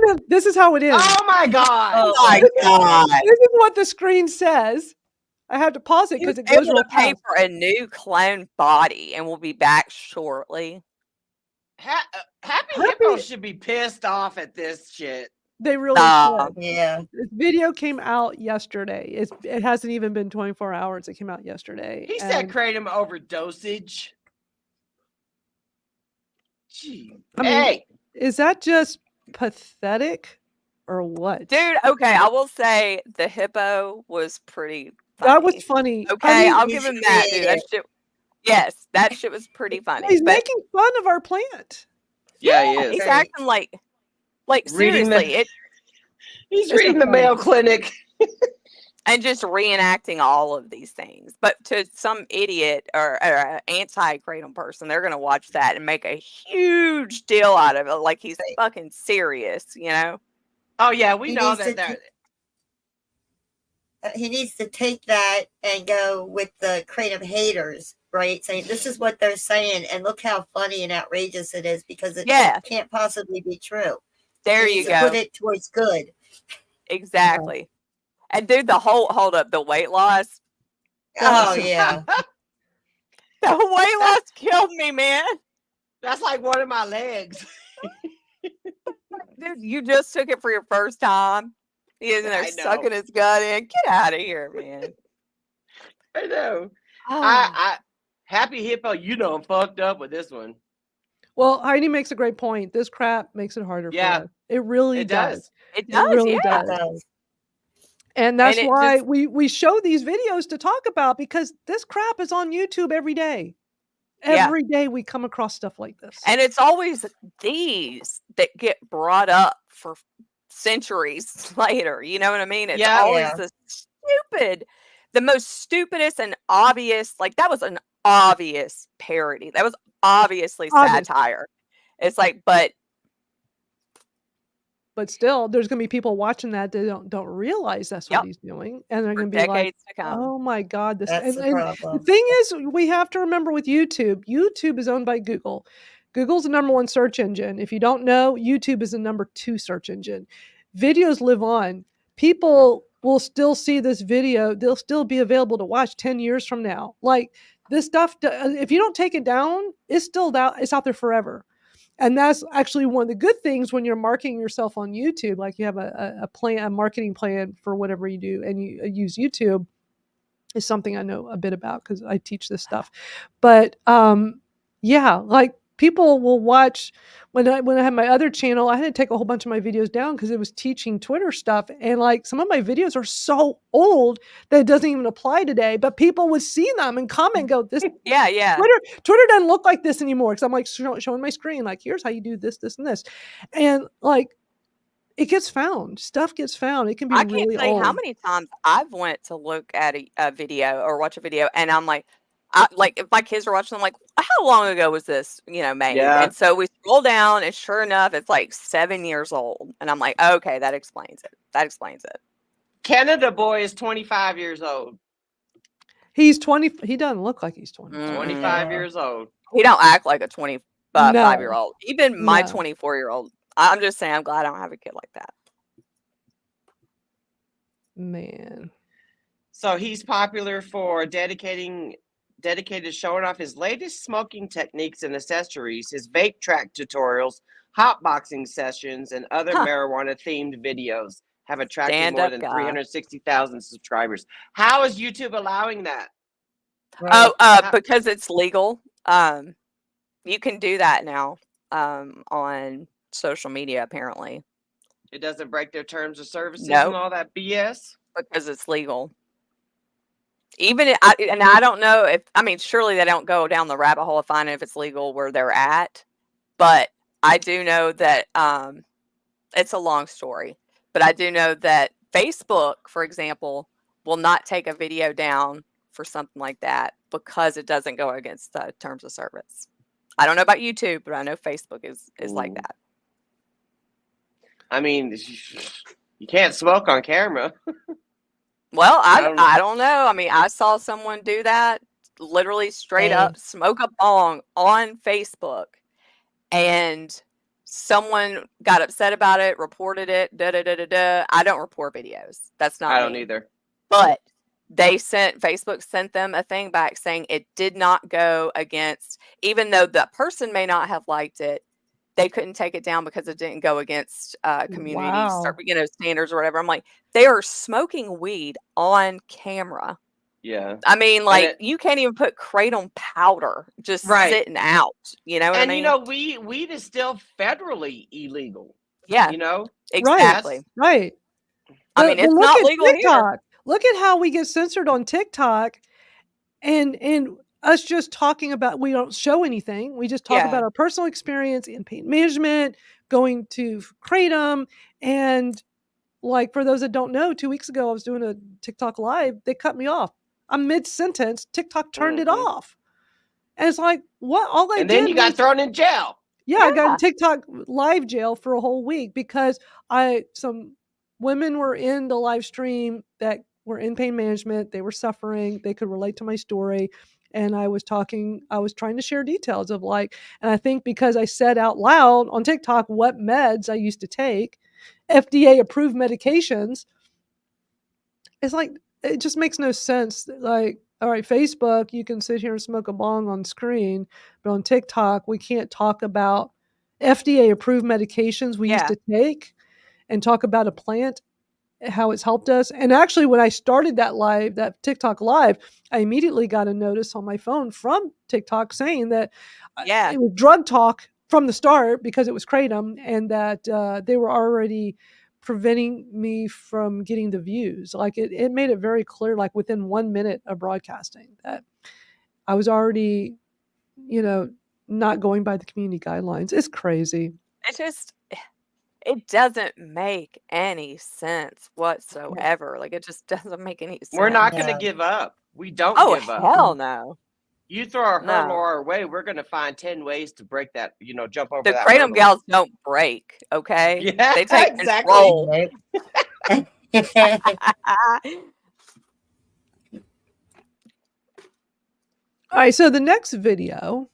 then this is how it ends. Oh my God. Oh my God. This is what the screen says. I have to pause it because it goes real pay fast. for a new clone body, and we'll be back shortly. Happy Hippo should be pissed off at this shit. They really should. Yeah. This video came out yesterday. It hasn't even been 24 hours. It came out yesterday. He said kratom overdosage. Gee. I mean, is that just pathetic or what? Dude, okay, I will say the hippo was pretty funny. That was funny. Okay, I mean, I'll give him that, dude. That shit, yes, that shit was pretty funny. He's but making fun of our plant. Yeah, he is. he's acting like Reading seriously. He's reading the Mayo Clinic. And just reenacting all of these things. But to some idiot or anti-kratom person, they're going to watch that and make a huge deal out of it. Like he's fucking serious, you know? Oh, yeah, we He know needs that. He needs to take that and go with the kratom haters, right? Saying this is what they're saying, and look how funny and outrageous it is because it can't possibly be true. There He you needs to go. Put it towards good. Exactly. And dude, hold up, the weight loss. Oh yeah. The weight loss killed me, man. That's like one of my legs. Dude, you just took it for your first time. He's in there I know. sucking his gut in. Get out of here, man. I know. Oh. I Happy Hippo, you know I'm fucked up with this one. Well, Heidi makes a great point. This crap makes it harder for us. It really does. It does. really yeah. does. And that's And it why just- we show these videos to talk about, because this crap is on YouTube every day. Yeah. Every day we come across stuff like this. And it's always these that get brought up for centuries later. You know what I mean? It's Yeah. always the most stupidest and obvious. Like that was an obvious parody. That was obviously Obvious. satire. It's like, but still, there's going to be people watching that don't realize that's what he's doing, and they're going to be like, decades to come. "Oh my God!" This That's the and problem. the thing is, we have to remember with YouTube. YouTube is owned by Google. Google's the number one search engine. If you don't know, YouTube is the number 2 search engine. Videos live on. People will still see this video. They'll still be available to watch 10 years from now. Like this stuff, if you don't take it down, it's still out. It's out there forever. And that's actually one of the good things when you're marketing yourself on YouTube. Like you have a marketing plan for whatever you do, and you use YouTube. Is something I know a bit about because I teach this stuff. But yeah, like people will watch when I had my other channel. I had to take a whole bunch of my videos down because it was teaching Twitter stuff, and like some of my videos are so old that it doesn't even apply today. But people would see them and comment, and go, "This yeah. Twitter doesn't look like this anymore." Because I'm like showing my screen, like here's how you do this, this, and this, and like it gets found. Stuff gets found. It can be I really can't say old. how many times I've went to look at a video or watch a video, and I'm like, like if my kids are watching, I'm like, how long ago was this, made? Yeah. And so we scroll down, and sure enough, it's like 7 years old, and I'm like, okay, that explains it. Canada boy is 25 years old. He's 20. He doesn't look like he's 20. 25 years old. He don't act like a 25 year No. old. Even my No. 24-year-old. I'm just saying, I'm glad I don't have a kid like that. Man. So he's popular for dedicated showing off his latest smoking techniques and accessories, his vape track tutorials, hotboxing sessions, and other marijuana-themed videos have attracted more than 360,000 subscribers. How is YouTube allowing that? Because it's legal. You can do that now on social media, apparently. It doesn't break their terms of services Nope. and all that BS? Because it's legal. I don't know if, surely they don't go down the rabbit hole of finding if it's legal where they're at, but I do know that it's a long story, but I do know that Facebook, for example, will not take a video down for something like that because it doesn't go against the terms of service. I don't know about YouTube, but I know Facebook is like that. I mean, you can't smoke on camera. Well, I don't know. I saw someone do that, literally straight up smoke a bong on Facebook, and someone got upset about it, reported it, I don't report videos. That's not I me. don't either. But Facebook sent them a thing back saying it did not go against, even though the person may not have liked it, they couldn't take it down because it didn't go against community standards or whatever. I'm like, they are smoking weed on camera. Yeah. I mean, like, you can't even put kratom powder just sitting out. You know what I mean? And, you know, weed is still federally illegal. Yeah. You know? Exactly. Right. I mean, it's look not at legal TikTok. here. Look at how we get censored on TikTok, and us just talking about, we don't show anything. We just talk about our personal experience in pain management, going to kratom, and like, for those that don't know, 2 weeks ago I was doing a TikTok live. They cut me off. I'm mid-sentence. TikTok turned it off. And it's like, what? All I did. And then you got thrown in jail. Yeah, I got in TikTok live jail for a whole week because some women were in the live stream that were in pain management. They were suffering. They could relate to my story. And I was trying to share details of and I think because I said out loud on TikTok what meds I used to take, FDA approved medications, it's like, it just makes no sense. Like, all right, Facebook, you can sit here and smoke a bong on screen, but on TikTok, we can't talk about FDA approved medications we used to take and talk about a plant, how it's helped us. And actually, when I started that TikTok live, I immediately got a notice on my phone from TikTok saying that it was drug talk from the start because it was kratom, and that they were already preventing me from getting the views. Like, it made it very clear, like within 1 minute of broadcasting, that I was already, not going by the community guidelines. It's crazy. It doesn't make any sense whatsoever. Like, it just doesn't make any sense. We're not going to give up. We don't give up. Oh, hell no. You throw her our way, we're going to find 10 ways to break that, jump over the that kratom hurdle. gals don't break, okay? Yeah, they take control. All right, so the next video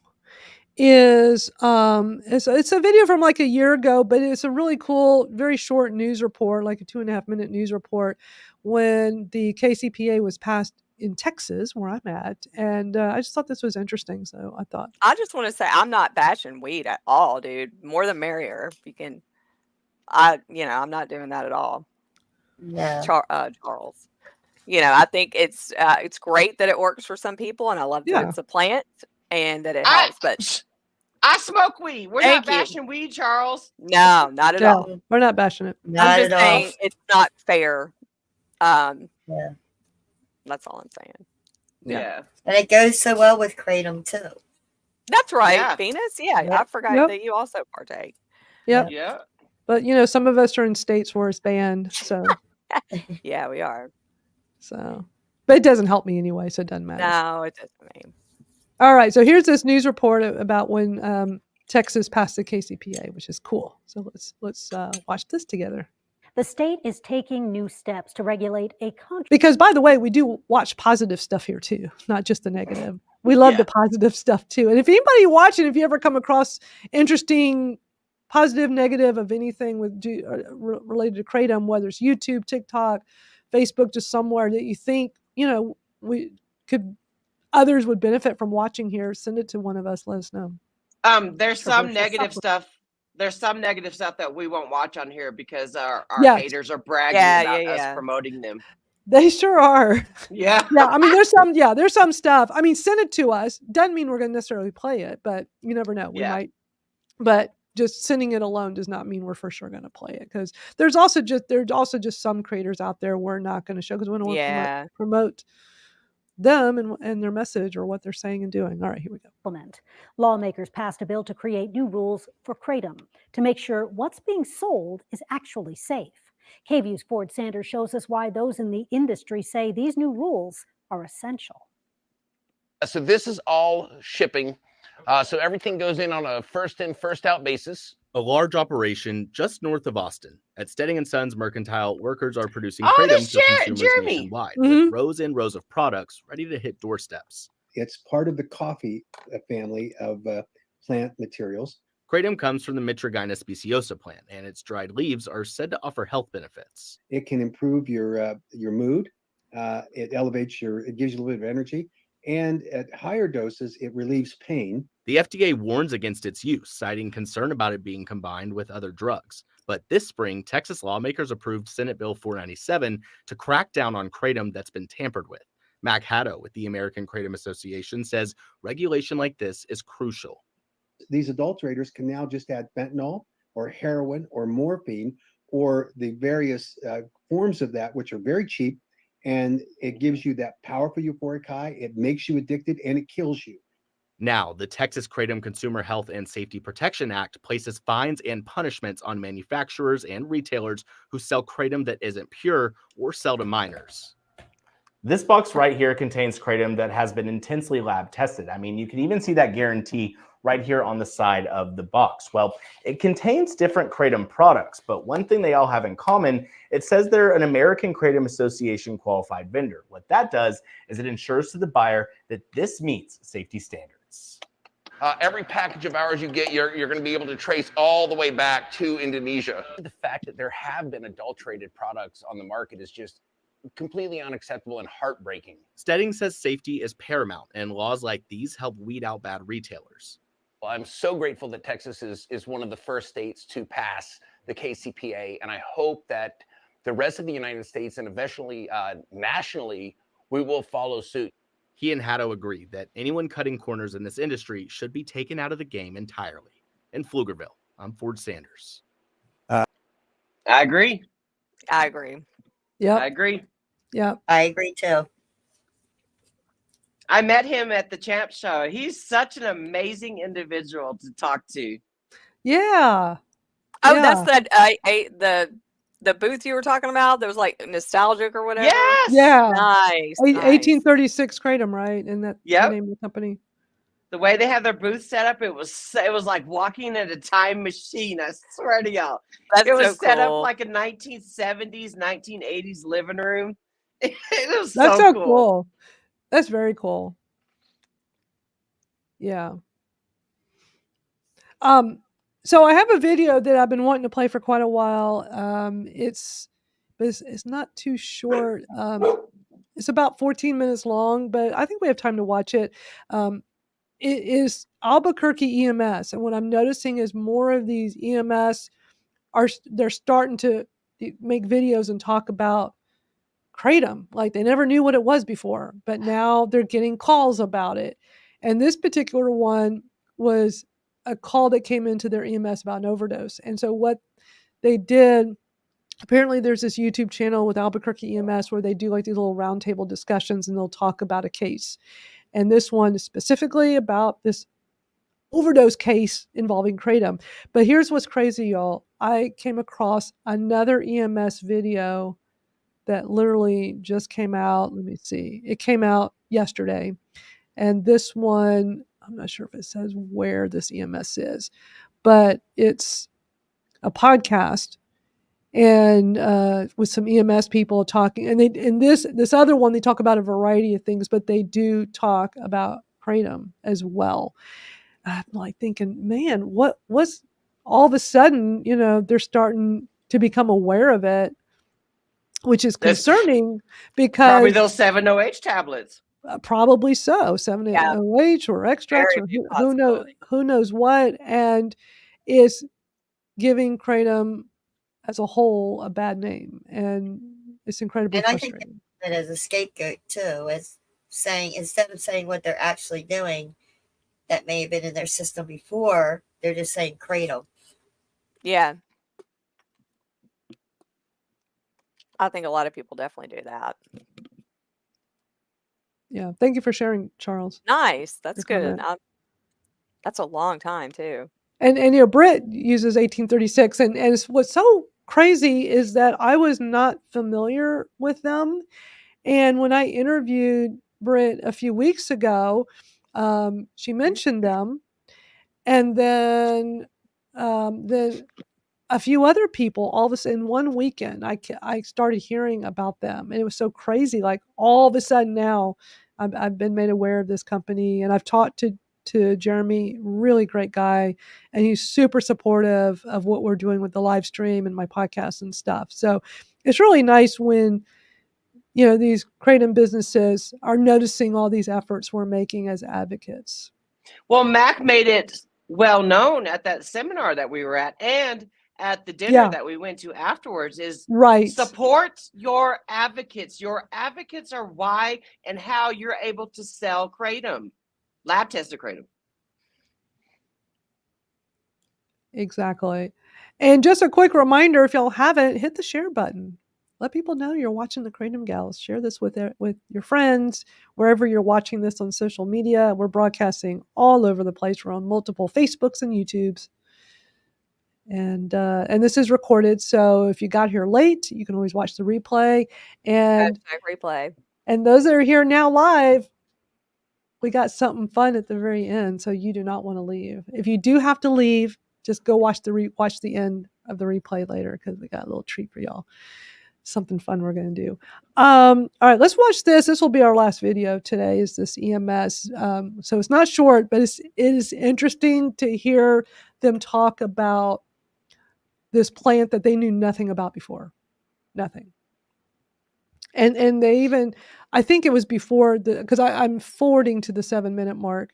is it's a video from like a year ago, but it's a really cool, very short news report, like a 2.5 minute news report, when the KCPA was passed in Texas, where I'm at, and I just thought this was interesting, so I just want to say I'm not bashing weed at all, dude. More the merrier. If you can, I'm not doing that at all. Yeah. Charles. I think it's great that it works for some people, and I love that it's a plant and that it helps. But I smoke weed. We're not bashing weed, Charles. No, not at all. We're not bashing it. I'm just saying it's not fair. That's all I'm saying. Yeah. And it goes so well with kratom too. That's right, Yeah. Venus. Yeah, I forgot that you also partake. Yep. Yeah. But some of us are in states where it's banned, so yeah, we are. So, but it doesn't help me anyway, so it doesn't matter. No, it doesn't mean. All right, so here's this news report about when Texas passed the KCPA, which is cool. So let's watch this together. The state is taking new steps to regulate a country. Because, by the way, we do watch positive stuff here too, not just the negative. We love the positive stuff too. And if anybody watching, if you ever come across interesting positive, negative of anything related to kratom, whether it's YouTube, TikTok, Facebook, just somewhere that you think, others would benefit from watching here, send it to one of us. Let us know. There's some negative stuff. There's some negative stuff that we won't watch on here because our haters are bragging about us promoting them. They sure are. Yeah. Yeah. I mean, there's some stuff. I mean, send it to us. Doesn't mean we're going to necessarily play it, but you never know. We might. But just sending it alone does not mean we're for sure going to play it, because there's also just some creators out there we're not going to show because we don't want to promote them and their message or what they're saying and doing. All right, here we go. Lawmakers passed a bill to create new rules for kratom to make sure what's being sold is actually safe. KVU's Ford Sanders shows us why those in the industry say these new rules are essential. So this is all shipping. So everything goes in on a first in, first out basis. A large operation just north of Austin. At Stedding & Sons Mercantile, workers are producing kratom for consumers nationwide, with rows and rows of products ready to hit doorsteps. It's part of the coffee family of plant materials. Kratom comes from the Mitragyna speciosa plant, and its dried leaves are said to offer health benefits. It can improve your mood. It elevates it gives you a little bit of energy. And at higher doses, it relieves pain. The FDA warns against its use, citing concern about it being combined with other drugs. But this spring, Texas lawmakers approved Senate Bill 497 to crack down on kratom that's been tampered with. Mac Haddo with the American Kratom Association says regulation like this is crucial. These adulterators can now just add fentanyl or heroin or morphine or the various forms of that, which are very cheap. And it gives you that powerful euphoric high. It makes you addicted and it kills you. Now, the Texas Kratom Consumer Health and Safety Protection Act places fines and punishments on manufacturers and retailers who sell kratom that isn't pure or sell to minors. This box right here contains kratom that has been intensely lab tested. I mean, you can even see that guarantee right here on the side of the box. Well, it contains different kratom products, but one thing they all have in common, it says they're an American Kratom Association qualified vendor. What that does is it ensures to the buyer that this meets safety standards. Every package of ours you get, you're going to be able to trace all the way back to Indonesia. The fact that there have been adulterated products on the market is just completely unacceptable and heartbreaking. Stedding says safety is paramount, and laws like these help weed out bad retailers. Well, I'm so grateful that Texas is one of the first states to pass the KCPA, and I hope that the rest of the United States and eventually nationally, we will follow suit. He and Haddo agree that anyone cutting corners in this industry should be taken out of the game entirely. In Pflugerville, I'm Ford Sanders. I agree. I agree. Yeah, I agree. Yeah, I agree too. I met him at the Champ Show. He's such an amazing individual to talk to. Yeah. Oh, yeah. that's that the booth you were talking about. That was like nostalgic or whatever. Yes. Yeah. Nice. 1836 Kratom, right? And that's Yep. the name of the company. The way they have their booth set up, it was like walking in a time machine. I swear to y'all. That's it was so set cool. up like a 1970s, 1980s living room. It was That's so so cool. That's very cool. Yeah. So I have a video that I've been wanting to play for quite a while. It's not too short. It's about 14 minutes long, but I think we have time to watch it. It is Albuquerque EMS, and what I'm noticing is more of these EMS they're starting to make videos and talk about kratom. Like they never knew what it was before, but now they're getting calls about it. And this particular one was a call that came into their EMS about an overdose. And so what they did, apparently there's this YouTube channel with Albuquerque EMS where they do like these little roundtable discussions and they'll talk about a case. And this one is specifically about this overdose case involving kratom. But here's what's crazy, y'all. I came across another EMS video that literally just came out. Let me see. It came out yesterday. And this one, I'm not sure if it says where this EMS is, but it's a podcast and with some EMS people talking. And in this other one, they talk about a variety of things, but they do talk about kratom as well. I'm like thinking, man, what's all of a sudden, they're starting to become aware of it, which is concerning because probably those 7-OH tablets. Probably so, 7-OH or extracts or who knows what, and is giving kratom as a whole a bad name, and it's incredibly frustrating. I think it as a scapegoat too, as saying instead of saying what they're actually doing, that may have been in their system before, they're just saying kratom. Yeah. I think a lot of people definitely do that. Yeah. Thank you for sharing, Charles. Nice. That's good. That's a long time too. And Britt uses 1836, and what's so crazy is that I was not familiar with them, and when I interviewed Britt a few weeks ago, she mentioned them, and then a few other people, all of a sudden, one weekend, I started hearing about them, and it was so crazy. Like all of a sudden now, I've been made aware of this company, and I've talked to to Jeremy. Really great guy. And he's super supportive of what we're doing with the live stream and my podcast and stuff. So it's really nice when, you know, these Kratom businesses are noticing all these efforts we're making as advocates. Well, Mac made it well known at that seminar that we were at and at the dinner that we went to afterwards is support your advocates. Your advocates are why and how you're able to sell Kratom, lab tested Kratom. Exactly. And just a quick reminder, if y'all haven't, hit the share button. Let people know you're watching the Kratom Gals. Share this with your friends, wherever you're watching this on social media. We're broadcasting all over the place. We're on multiple Facebooks and YouTubes. And this is recorded, so if you got here late, you can always watch the replay. And replay. And those that are here now live, we got something fun at the very end, so you do not want to leave. If you do have to leave, just go watch the end of the replay later, because we got a little treat for y'all. Something fun we're going to do. All right, let's watch this. This will be our last video today, is this EMS. So it's not short, but it is interesting to hear them talk about this plant that they knew nothing about before. Nothing. And they even, I think it was before because I'm forwarding to the 7-minute mark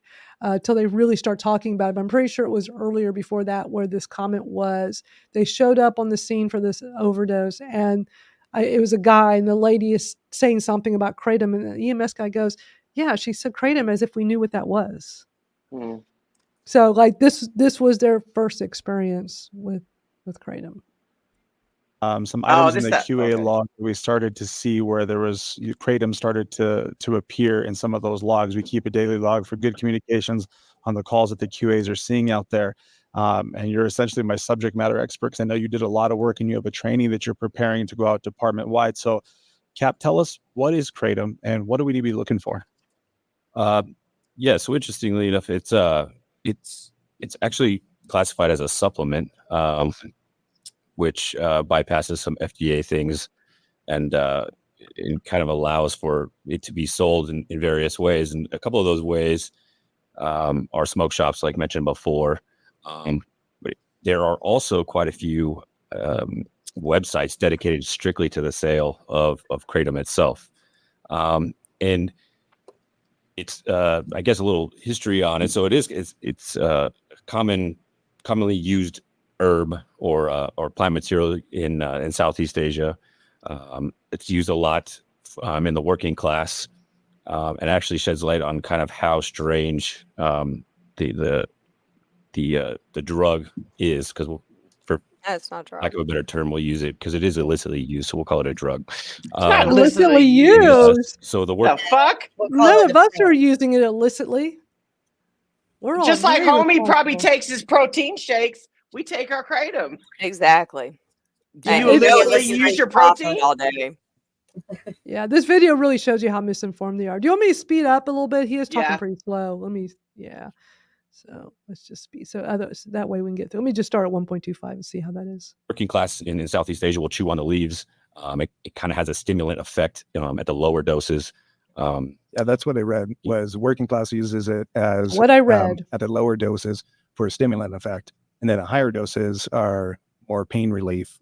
till they really start talking about it. But I'm pretty sure it was earlier before that where this comment was. They showed up on the scene for this overdose, and it was a guy, and the lady is saying something about Kratom, and the EMS guy goes, yeah, she said Kratom as if we knew what that was. Mm. So like this was their first experience with Kratom. Some items in the QA log, we started to see where there was Kratom started to appear in some of those logs. We keep a daily log for good communications on the calls that the QAs are seeing out there. And you're essentially my subject matter expert, because I know you did a lot of work and you have a training that you're preparing to go out department wide. So Cap, tell us, what is Kratom and what do we need to be looking for? Yeah, so interestingly enough, it's actually classified as a supplement, which bypasses some FDA things, and it kind of allows for it to be sold in various ways. And a couple of those ways are smoke shops, like mentioned before. But there are also quite a few websites dedicated strictly to the sale of Kratom itself. And it's, I guess, a little history on it. So it's commonly used herb or plant material in Southeast Asia. It's used a lot in the working class, and actually sheds light on kind of how strange the drug is, because for it's not drug. lack of a better term, we'll use it because it is illicitly used, so we'll call it a drug. It's not illicitly used. So the work. The fuck? None of us are using it illicitly. We're all just like very homie probably responsible. takes his protein shakes. We take our Kratom. Exactly. Do you illicitly use your protein all day? Yeah, this video really shows you how misinformed they are. Do you want me to speed up a little bit? He is talking pretty slow. So let's just speed. So that way we can get through. Let me just start at 1.25 and see how that is. Working class in Southeast Asia will chew on the leaves. It kind of has a stimulant effect at the lower doses. Yeah, that's what I read, was working class uses it as what I read at the lower doses for a stimulant effect. And then the higher doses are more pain relief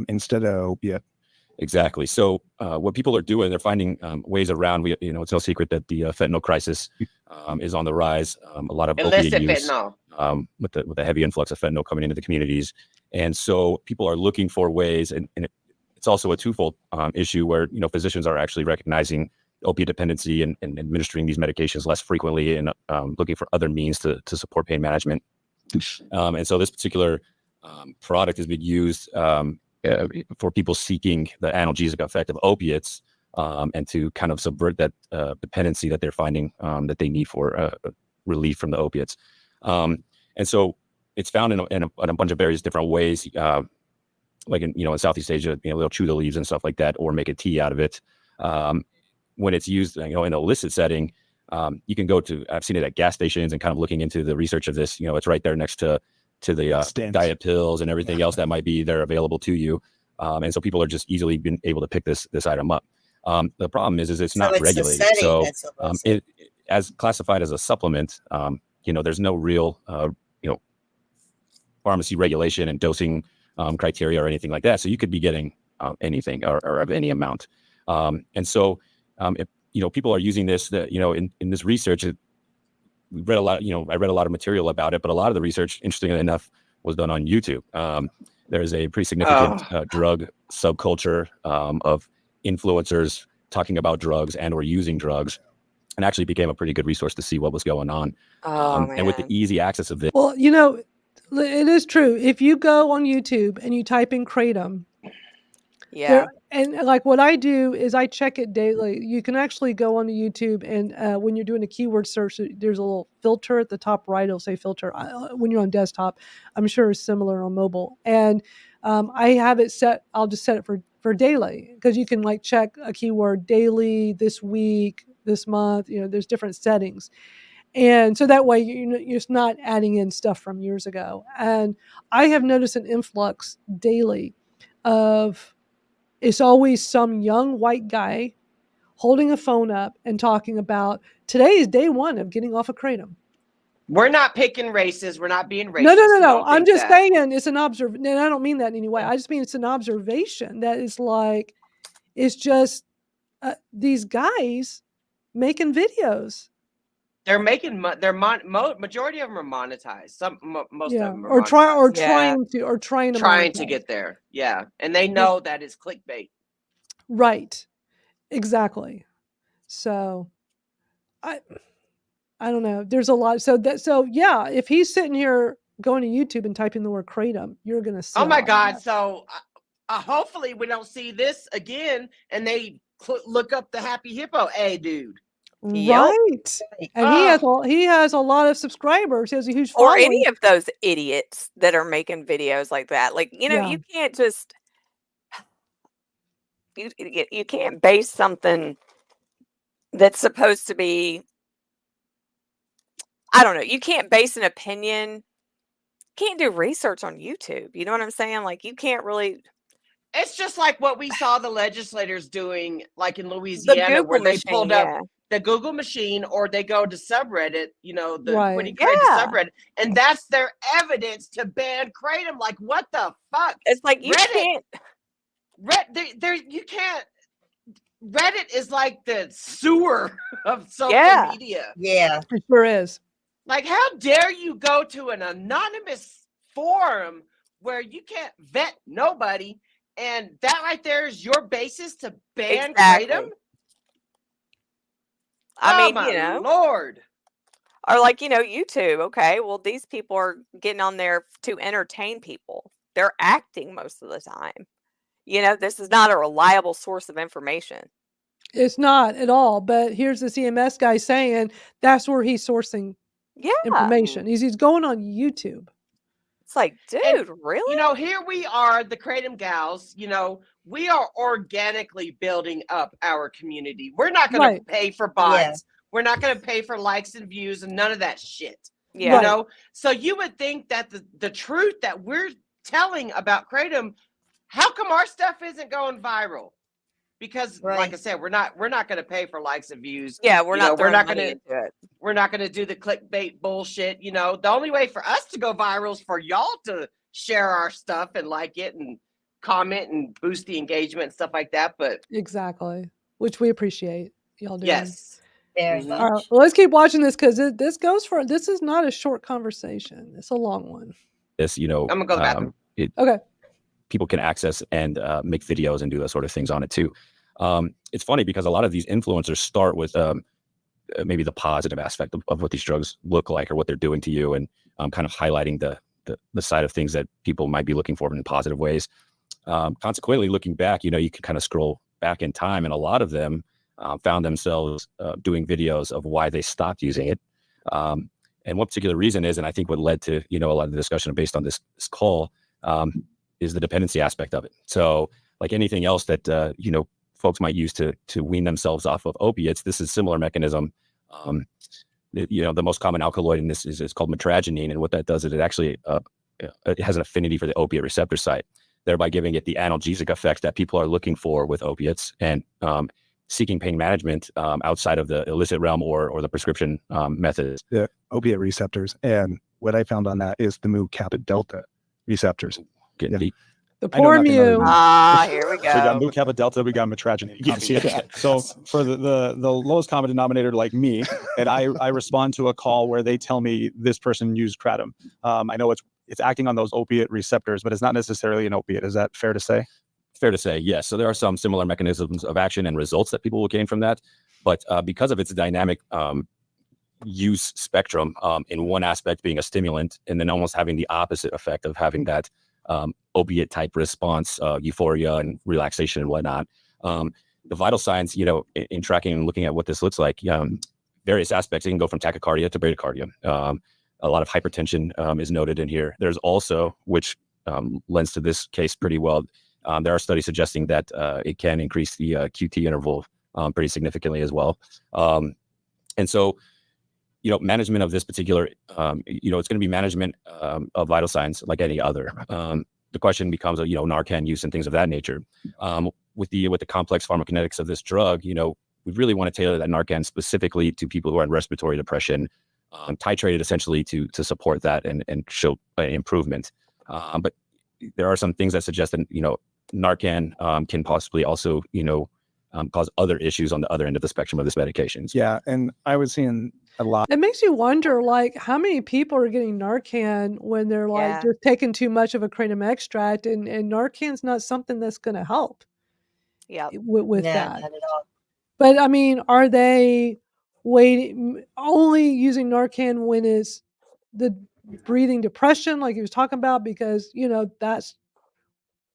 instead of opiate. Exactly. So what people are doing, they're finding ways around. It's no secret that the fentanyl crisis is on the rise. A lot of illicit opiate use fentanyl. with the heavy influx of fentanyl coming into the communities, and so people are looking for ways. And it's also a twofold issue where physicians are actually recognizing opiate dependency and administering these medications less frequently, and looking for other means to support pain management. And so this particular product has been used for people seeking the analgesic effect of opiates, and to kind of subvert that dependency that they're finding that they need for relief from the opiates. And so it's found in a bunch of various different ways, like in Southeast Asia, they'll chew the leaves and stuff like that, or make a tea out of it. When it's used, in an illicit setting, you can go to, I've seen it at gas stations, and kind of looking into the research of this, it's right there next to the diet pills and everything else that might be there available to you. And so people are just easily been able to pick this item up. The problem is it's not regulated. So as classified as a supplement, there's no real, pharmacy regulation and dosing criteria or anything like that. So you could be getting anything or of any amount. And so if, people are using this, in this research, we read a lot, I read a lot of material about it, but a lot of the research, interestingly enough, was done on YouTube. There's a pretty significant drug subculture of influencers talking about drugs and or using drugs, and actually became a pretty good resource to see what was going on. And with the easy access of this. Well, it is true. If you go on YouTube and you type in Kratom, and like what I do is I check it daily. You can actually go on to YouTube, and when you're doing a keyword search, there's a little filter at the top right. It'll say filter. When you're on desktop, I'm sure it's similar on mobile. And I have it set. I'll just set it for daily, because you can like check a keyword daily, this week, this month. There's different settings. And so that way you're just not adding in stuff from years ago. And I have noticed an influx daily of, it's always some young white guy holding a phone up and talking about, today is day one of getting off of Kratom. We're not picking races. We're not being racist. No. I'm just saying it's an observation. And I don't mean that in any way. I just mean it's an observation that is like, it's just these guys making videos. They're making majority of them are monetized. Most of them are trying to get there. Yeah, and they know that it's clickbait. Right. Exactly. So, I don't know. There's a lot. So yeah, if he's sitting here going to YouTube and typing the word Kratom, you're gonna see. Oh my God! So hopefully we don't see this again, and they look up the Happy Hippo. Hey, dude. Right. And he has a lot of subscribers. He has a huge following. Or any of those idiots that are making videos like that. Like, you can't just you can't base something that's supposed to be, I don't know, you can't base an opinion, can't do research on YouTube. You know what I'm saying? Like, you can't really. It's just like what we saw the legislators doing, like in Louisiana, where they pulled up the Google machine, or they go to subreddit, when you create a subreddit, and that's their evidence to ban Kratom. Like, what the fuck? It's like, you can't. You can't. Reddit is like the sewer of social media. Yeah, it sure is. Like, how dare you go to an anonymous forum where you can't vet nobody, and that right there is your basis to ban Kratom? I mean, Lord. Or like, YouTube. Okay, well, these people are getting on there to entertain people. They're acting most of the time. This is not a reliable source of information. It's not at all. But here's the CMS guy saying that's where he's sourcing information. He's going on YouTube. It's like, dude, really? Here we are, the Kratom Gals. We are organically building up our community. We're not going to pay for bots. Yeah. We're not going to pay for likes and views and none of that shit. Yeah. So you would think that the truth that we're telling about Kratom, how come our stuff isn't going viral? Because, like I said, we're not going to pay for likes and views. Yeah, we're not going to do the clickbait bullshit. The only way for us to go viral is for y'all to share our stuff and like it and comment and boost the engagement and stuff like that. But exactly, which we appreciate y'all doing. Yes. Very much. All right, well, let's keep watching this, because this is not a short conversation. It's a long one. This, I'm gonna go to the bathroom. Okay. People can access and make videos and do those sort of things on it too. It's funny because a lot of these influencers start with maybe the positive aspect of what these drugs look like or what they're doing to you, and kind of highlighting the side of things that people might be looking for in positive ways. Consequently, looking back, you can kind of scroll back in time, and a lot of them found themselves doing videos of why they stopped using it, and what particular reason is. And I think what led to a lot of the discussion based on this call is the dependency aspect of it. So, like anything else that folks might use to wean themselves off of opiates, this is a similar mechanism. The most common alkaloid in this is called metragenine, and what that does is it actually it has an affinity for the opiate receptor site, thereby giving it the analgesic effects that people are looking for with opiates. And seeking pain management outside of the illicit realm or the prescription methods. The opiate receptors. And what I found on that is the mu kappa delta receptors. Getting deep. The poor mu. Here we go. So we got mu kappa delta, we got mitragynine. Yes. So for the lowest common denominator like me, and I respond to a call where they tell me this person used kratom. I know it's acting on those opiate receptors, but it's not necessarily an opiate. Is that fair to say? Fair to say, yes. So there are some similar mechanisms of action and results that people will gain from that. But because of its dynamic use spectrum, in one aspect being a stimulant, and then almost having the opposite effect of having that opiate type response, euphoria and relaxation and whatnot. The vital signs, in tracking and looking at what this looks like, various aspects, it can go from tachycardia to bradycardia. A lot of hypertension is noted in here. There's also, which lends to this case pretty well, there are studies suggesting that it can increase the QT interval pretty significantly as well. And so, management of this particular, it's going to be management of vital signs like any other. The question becomes, Narcan use and things of that nature. With the complex pharmacokinetics of this drug, we really want to tailor that Narcan specifically to people who are in respiratory depression, titrated essentially to support that and show improvement. But there are some things that suggest that, Narcan can possibly also, cause other issues on the other end of the spectrum of this medications. Yeah, and I was seeing a lot. It makes you wonder, like, how many people are getting Narcan when they're like just taking too much of a kratom extract, and Narcan's not something that's going to help. Yeah, with that. Not at all. But I mean, are they only using Narcan when it's the breathing depression, like he was talking about, because that's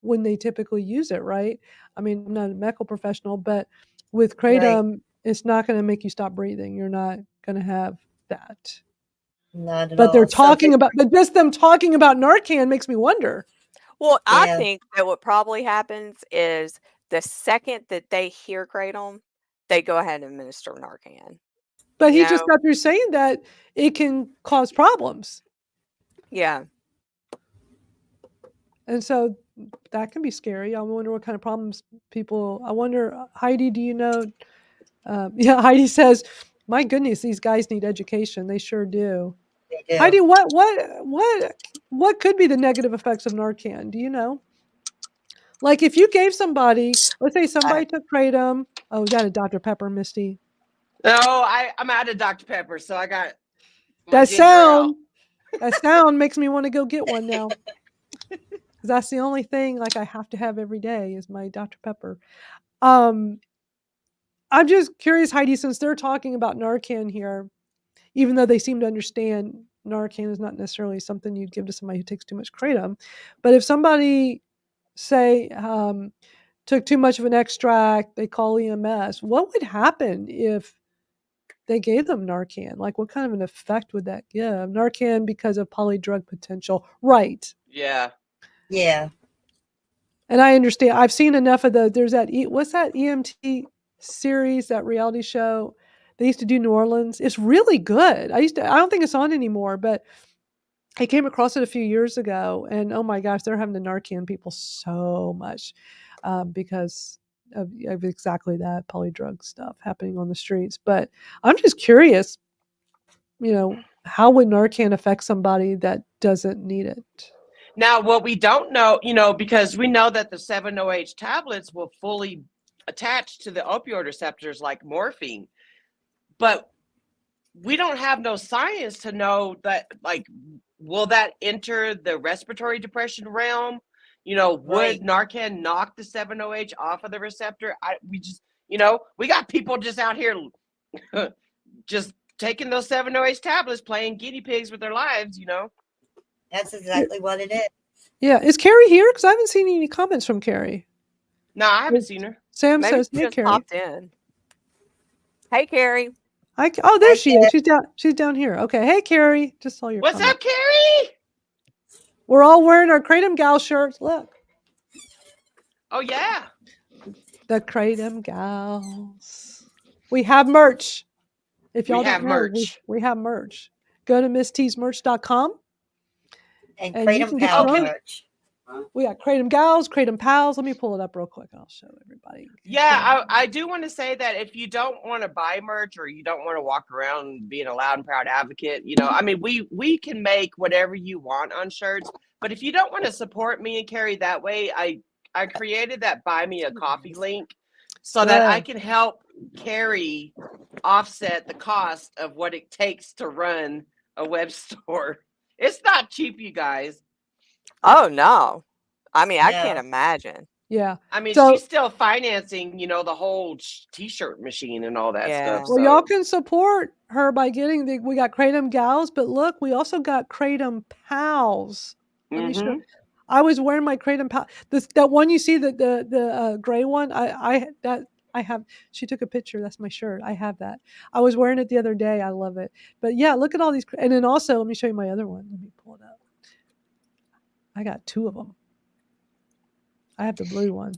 when they typically use it, right? I mean, I'm not a medical professional, but with kratom, it's not going to make you stop breathing. You're not going to have that. Not at but all. they're talking about, but just them talking about Narcan makes me wonder. Well, I think that what probably happens is the second that they hear kratom, they go ahead and administer Narcan. But he just got through saying that it can cause problems. Yeah. And so that can be scary. I wonder what kind of problems I wonder, Heidi, do you know? Heidi says, my goodness, these guys need education. They sure do. They do. Heidi, what could be the negative effects of Narcan? Do you know? Like if you gave somebody, let's say somebody took kratom. Oh, is that a Dr. Pepper, Misty? No, I'm out of Dr. Pepper, so I got that sound. That sound makes me want to go get one now. Because that's the only thing like I have to have every day is my Dr. Pepper. I'm just curious, Heidi, since they're talking about Narcan here, even though they seem to understand Narcan is not necessarily something you'd give to somebody who takes too much kratom. But if somebody, say, took too much of an extract, they call EMS, what would happen if they gave them Narcan? Like what kind of an effect would that give? Narcan because of polydrug potential. Right. Yeah. Yeah. And I understand. I've seen enough of there's that, what's that EMT series, that reality show they used to do New Orleans? It's really good. I don't think it's on anymore, but I came across it a few years ago and oh my gosh, they're having to Narcan people so much because of exactly that polydrug stuff happening on the streets. But I'm just curious, how would Narcan affect somebody that doesn't need it? Now, what we don't know, because we know that the 7-OH tablets will fully attach to the opioid receptors like morphine, but we don't have no science to know that, like, will that enter the respiratory depression realm? Would Narcan knock the 7-OH off of the receptor? We just, we got people just out here just taking those 7-OH tablets, playing guinea pigs with their lives, That's exactly what it is. Yeah. Is Carrie here? Because I haven't seen any comments from Carrie. No, I haven't seen her. Sam Maybe says, she hey, just Carrie. popped in. Hey, Carrie. There she is. She's down here. Okay. Hey, Carrie. Just saw your What's comment. up, Carrie? We're all wearing our Kratom Gals shirts. Look. Oh, yeah. The Kratom Gals. We have merch. If y'all don't know, we have merch. Go to missteasmerch.com. And Kratom Gals merch. We got Kratom Gals, Kratom Pals. Let me pull it up real quick and I'll show everybody. Yeah, I do want to say that if you don't want to buy merch or you don't want to walk around being a loud and proud advocate, I mean, we can make whatever you want on shirts. But if you don't want to support me and Carrie that way, I created that Buy Me a Coffee link so that I can help Carrie offset the cost of what it takes to run a web store. It's not cheap, you guys. Oh, no. I mean, I can't imagine. Yeah. I mean, So- she's still financing, the whole t-shirt machine and all that stuff. Well, y'all can support her by getting we got Kratom Gals, but look, we also got Kratom Pals. Let me show. I was wearing my Kratom Pal. That one you see, the gray one. I have. She took a picture. That's my shirt. I have that. I was wearing it the other day. I love it. But yeah, look at all these. And then also, let me show you my other one. Let me pull it up. I got 2 of them. I have the blue one.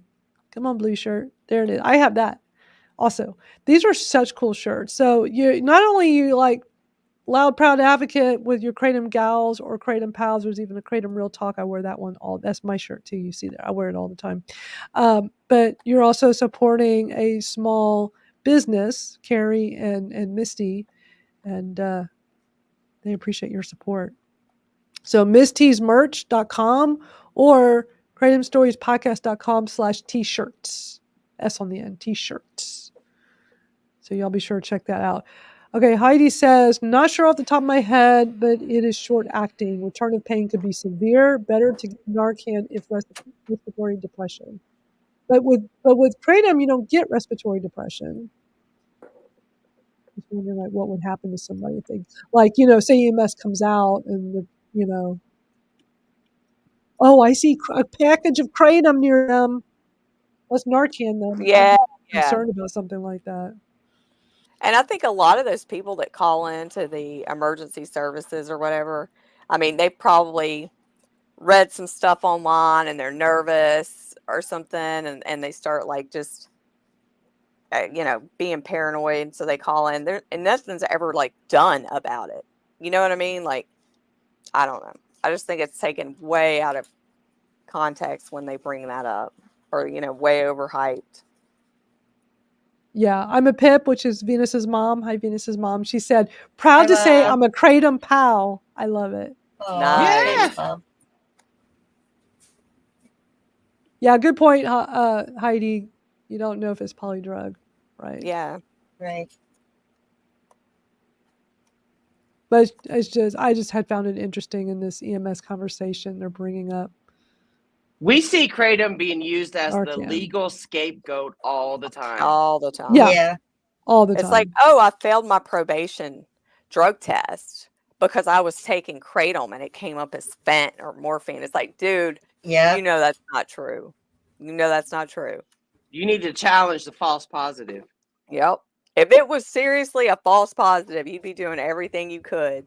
Come on, blue shirt. There it is. I have that. Also, these are such cool shirts. So you not only you like loud, proud advocate with your Kratom Gals or Kratom Pals. There's even a Kratom Real Talk. I wear that one that's my shirt too. You see that I wear it all the time. But you're also supporting a small business, Carrie and Misty, and they appreciate your support. So misty'smerch.com or kratomstoriespodcast.com/t-shirts. S on the end, t-shirts. So y'all be sure to check that out. Okay, Heidi says, not sure off the top of my head, but it is short acting. Return of pain could be severe. Better to get Narcan if respiratory depression. But with Kratom, you don't get respiratory depression. Just wondering like what would happen to somebody if they say EMS comes out and oh, I see a package of Kratom near them. Let's Narcan them. Yeah, I'm concerned about something like that. And I think a lot of those people that call into the emergency services or whatever, I mean, they probably read some stuff online and they're nervous or something, and they start like just, being paranoid. So they call in. And nothing's ever like done about it. You know what I mean? Like, I don't know. I just think it's taken way out of context when they bring that up, or way overhyped. Yeah, I'm a Pip, which is Venus's mom. Hi, Venus's mom. She said, proud to say I'm a Kratom pal. I love it. Oh, nice. Yeah, good point, Heidi. You don't know if it's polydrug, right? Yeah. Right. But I just had found it interesting in this EMS conversation they're bringing up. We see Kratom being used as the Narcan. legal scapegoat all the time. All the time. Yeah. All the time. It's like, oh, I failed my probation drug test because I was taking Kratom and it came up as fent or morphine. It's like, dude, yeah, that's not true. That's not true. You need to challenge the false positive. Yep. If it was seriously a false positive, you'd be doing everything you could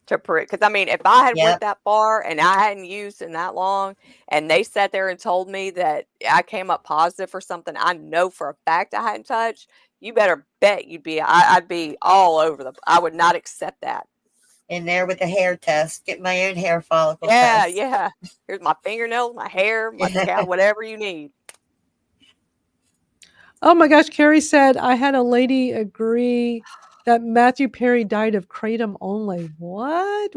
to prove. Because I mean, if I had went that far and I hadn't used in that long, and they sat there and told me that I came up positive for something I know for a fact I hadn't touched, you better bet I'd be all over I would not accept that. In there with the hair test, get my own hair follicle test. test. Yeah. Here's my fingernails, my hair, my scalp, whatever you need. Oh my gosh, Carrie said I had a lady agree that Matthew Perry died of Kratom only. What?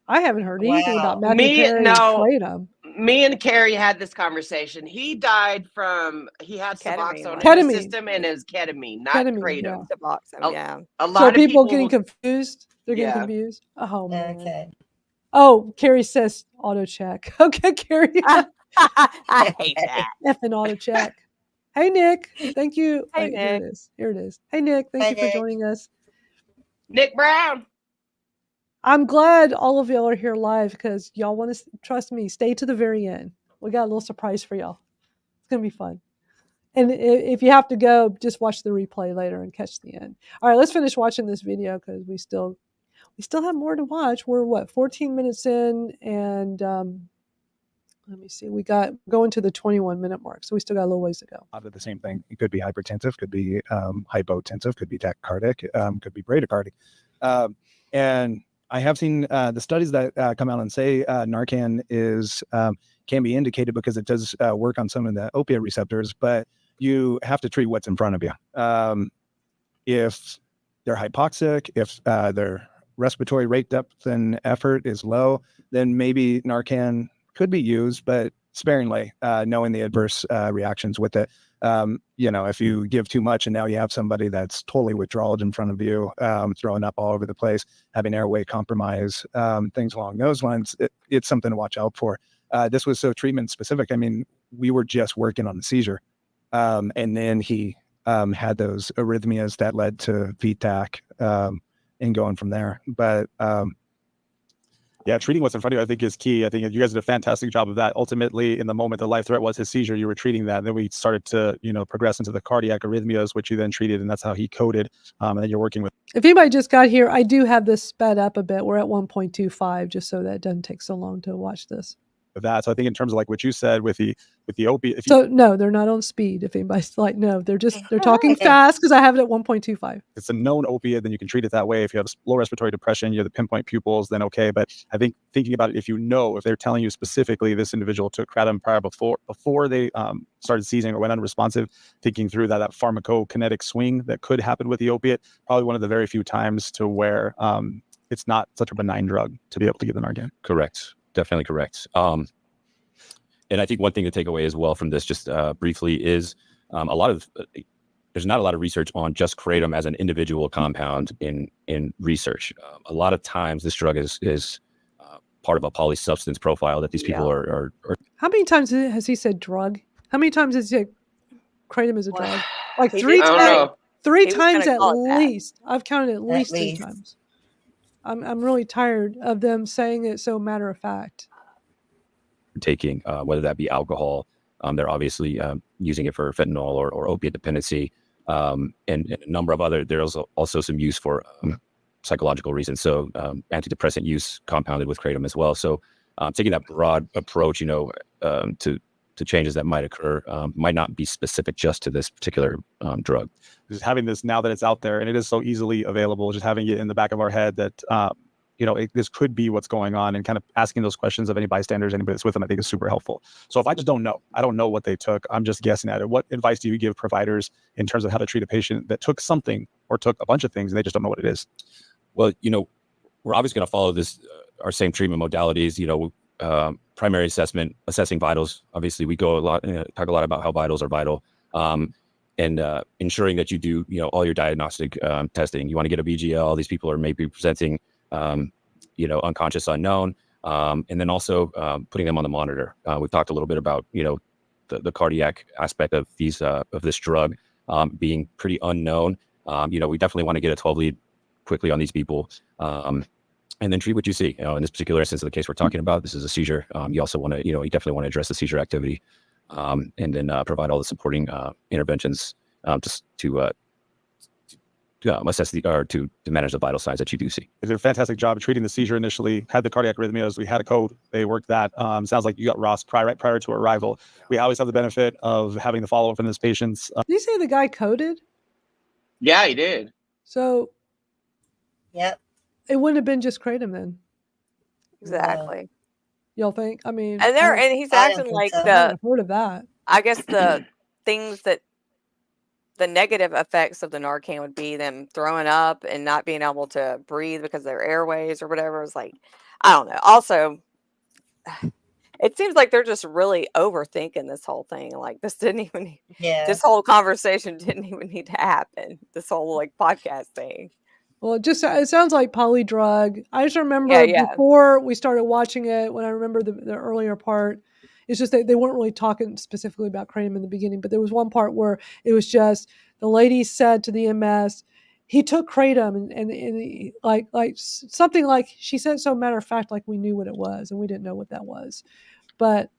I haven't heard anything about Matthew Perry and Kratom. Me and Carrie had this conversation. He died he had Suboxone in his system and his ketamine, not Kratom. Suboxone, yeah. A lot of people getting confused. They're getting confused. Oh man. Okay. Oh, Carrie says auto check. Okay, Carrie. I hate that. Effing auto check. Hey, Nick. Thank you. Hey, Nick. Here it is. Hey, Nick. Thank you for joining us. Nick Brown. I'm glad all of y'all are here live because y'all want to, trust me, stay to the very end. We got a little surprise for y'all. It's going to be fun. And if you have to go, just watch the replay later and catch the end. All right, let's finish watching this video because we still have more to watch. We're 14 minutes in, and let me see. We got going to the 21-minute mark, so we still got a little ways to go. Out of the same thing. It could be hypertensive, could be hypotensive, could be tachycardic, could be bradycardic. And I have seen the studies that come out and say Narcan is can be indicated because it does work on some of the opiate receptors, but you have to treat what's in front of you. If they're hypoxic, if their respiratory rate depth and effort is low, then maybe Narcan could be used, but sparingly, knowing the adverse reactions with it. If you give too much and now you have somebody that's totally withdrawal in front of you, throwing up all over the place, having airway compromise, things along those lines, it's something to watch out for. This was so treatment specific. I mean, we were just working on the seizure. And then he had those arrhythmias that led to VTAC and going from there. But yeah, treating what's in front of you, I think, is key. I think you guys did a fantastic job of that. Ultimately, in the moment the life threat was his seizure, you were treating that. Then we started to, progress into the cardiac arrhythmias, which you then treated, and that's how he coded. And then you're working with. If anybody just got here, I do have this sped up a bit. We're at 1.25, just so that it doesn't take so long to watch this. That. So I think in terms of like what you said with the opiate. No, they're not on speed. If anybody's like, no, they're talking fast because I have it at 1.25. It's a known opiate, then you can treat it that way. If you have low respiratory depression, you have the pinpoint pupils, then okay. But I think thinking about it, if they're telling you specifically this individual took kratom prior before they started seizing or went unresponsive, thinking through that pharmacokinetic swing that could happen with the opiate, probably one of the very few times to where it's not such a benign drug to be able to give them Narcan. Correct. Definitely correct. And I think one thing to take away as well from this, just briefly, is there's not a lot of research on just kratom as an individual compound in research. A lot of times, this drug is part of a polysubstance profile that these people are. How many times has he said drug? How many times has he said kratom is a drug? Like 3 times. 3 times at least. I've counted at least 3 times. I'm really tired of them saying it so matter of fact. Taking whether that be alcohol, they're obviously using it for fentanyl or opiate dependency, and a number of other. There's also some use for psychological reasons. So antidepressant use compounded with kratom as well. So taking that broad approach, to changes that might occur might not be specific just to this particular drug. Just having this now that it's out there and it is so easily available, just having it in the back of our head that this could be what's going on, and kind of asking those questions of any bystanders, anybody that's with them, I think is super helpful. So if I just don't know, I don't know what they took, I'm just guessing at it. What advice do you give providers in terms of how to treat a patient that took something or took a bunch of things and they just don't know what it is? Well, we're obviously going to follow our same treatment modalities, primary assessment, assessing vitals. Obviously, we talk a lot about how vitals are vital, and ensuring that you do, all your diagnostic testing. You want to get a VGL. These people are maybe presenting, unconscious, unknown, and then also putting them on the monitor. We've talked a little bit about, the cardiac aspect of this drug being pretty unknown. We definitely want to get a 12 lead quickly on these people. And then treat what you see. In this particular instance of the case we're talking about, this is a seizure. You also want to, you definitely want to address the seizure activity, and then provide all the supporting interventions just to assess to manage the vital signs that you do see. You did a fantastic job of treating the seizure initially. Had the cardiac arrhythmias. We had a code. They worked that. Sounds like you got Ross prior to arrival. We always have the benefit of having the follow up from these patients. Did you say the guy coded? Yeah, he did. So. Yep. It wouldn't have been just kratom then. Exactly. Y'all think? I mean, and he's acting like I've heard of that. I guess the things that the negative effects of the Narcan would be them throwing up and not being able to breathe because of their airways or whatever. It's like, I don't know. Also, it seems like they're just really overthinking this whole thing. Like this this whole conversation didn't even need to happen. This whole podcast thing. Well, it sounds like polydrug. I just remember before we started watching it, when I remember the earlier part, it's just that they weren't really talking specifically about kratom in the beginning, but there was one part where it was just the lady said to the MS, he took kratom and he, like something like she said, so matter of fact, like we knew what it was and we didn't know what that was. But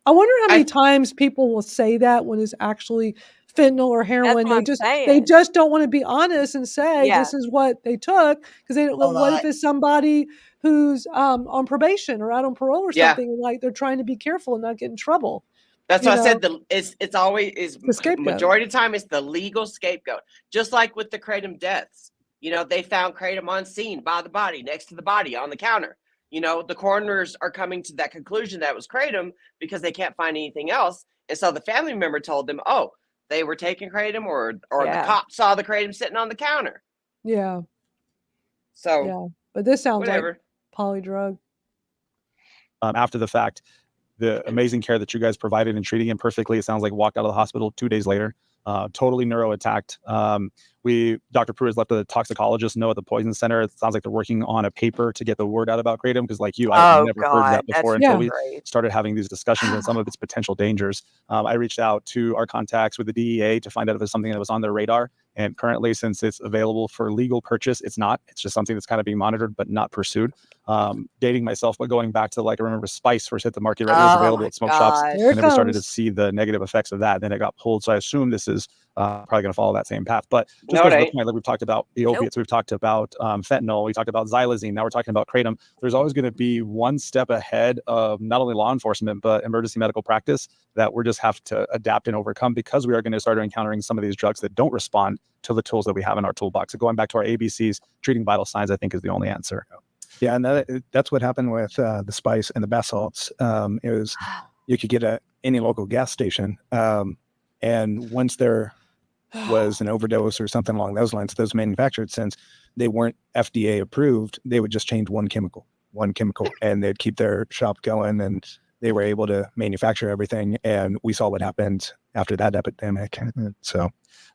I wonder how many times people will say that when it's actually fentanyl or heroin. They just don't want to be honest and say this is what they took, because they don't. What if it's somebody who's on probation or out on parole or something, and like they're trying to be careful and not get in trouble? That's why I said it's always the scapegoat. Majority of the time it's the legal scapegoat, just like with the kratom deaths. They found kratom on scene by the body, next to the body on the counter. The coroners are coming to that conclusion that it was kratom because they can't find anything else. And so the family member told them, oh, they were taking kratom, or the cop saw the kratom sitting on the counter. Yeah. So yeah, but this sounds whatever. like polydrug. After the fact, the amazing care that you guys provided in treating him perfectly, it sounds like walked out of the hospital 2 days later, totally neuro attacked. Dr. Pruitt has left a toxicologist know at the Poison Center. It sounds like they're working on a paper to get the word out about kratom, because like you, I've never heard that before until we started having these discussions and some of its potential dangers. I reached out to our contacts with the DEA to find out if there's something that was on their radar. And currently, since it's available for legal purchase, it's not. It's just something that's kind of being monitored but not pursued. Dating myself, but going back to I remember Spice first hit the market, right? It was available at smoke shops. And then we started to see the negative effects of that. Then it got pulled. So I assume this is probably going to follow that same path. But just goes to the point, like we've talked about the opiates, we've talked about fentanyl, we talked about xylazine, now we're talking about kratom. There's always going to be one step ahead of not only law enforcement, but emergency medical practice that we just have to adapt and overcome, because we are going to start encountering some of these drugs that don't respond to the tools that we have in our toolbox. So going back to our ABCs, treating vital signs, I think is the only answer. Yeah, and that's what happened with the Spice and the bath salts. It was, you could get at any local gas station, and once there was an overdose or something along those lines, those manufactured, since they weren't FDA approved, they would just change one chemical, and they'd keep their shop going, and they were able to manufacture everything. And we saw what happened after that epidemic. So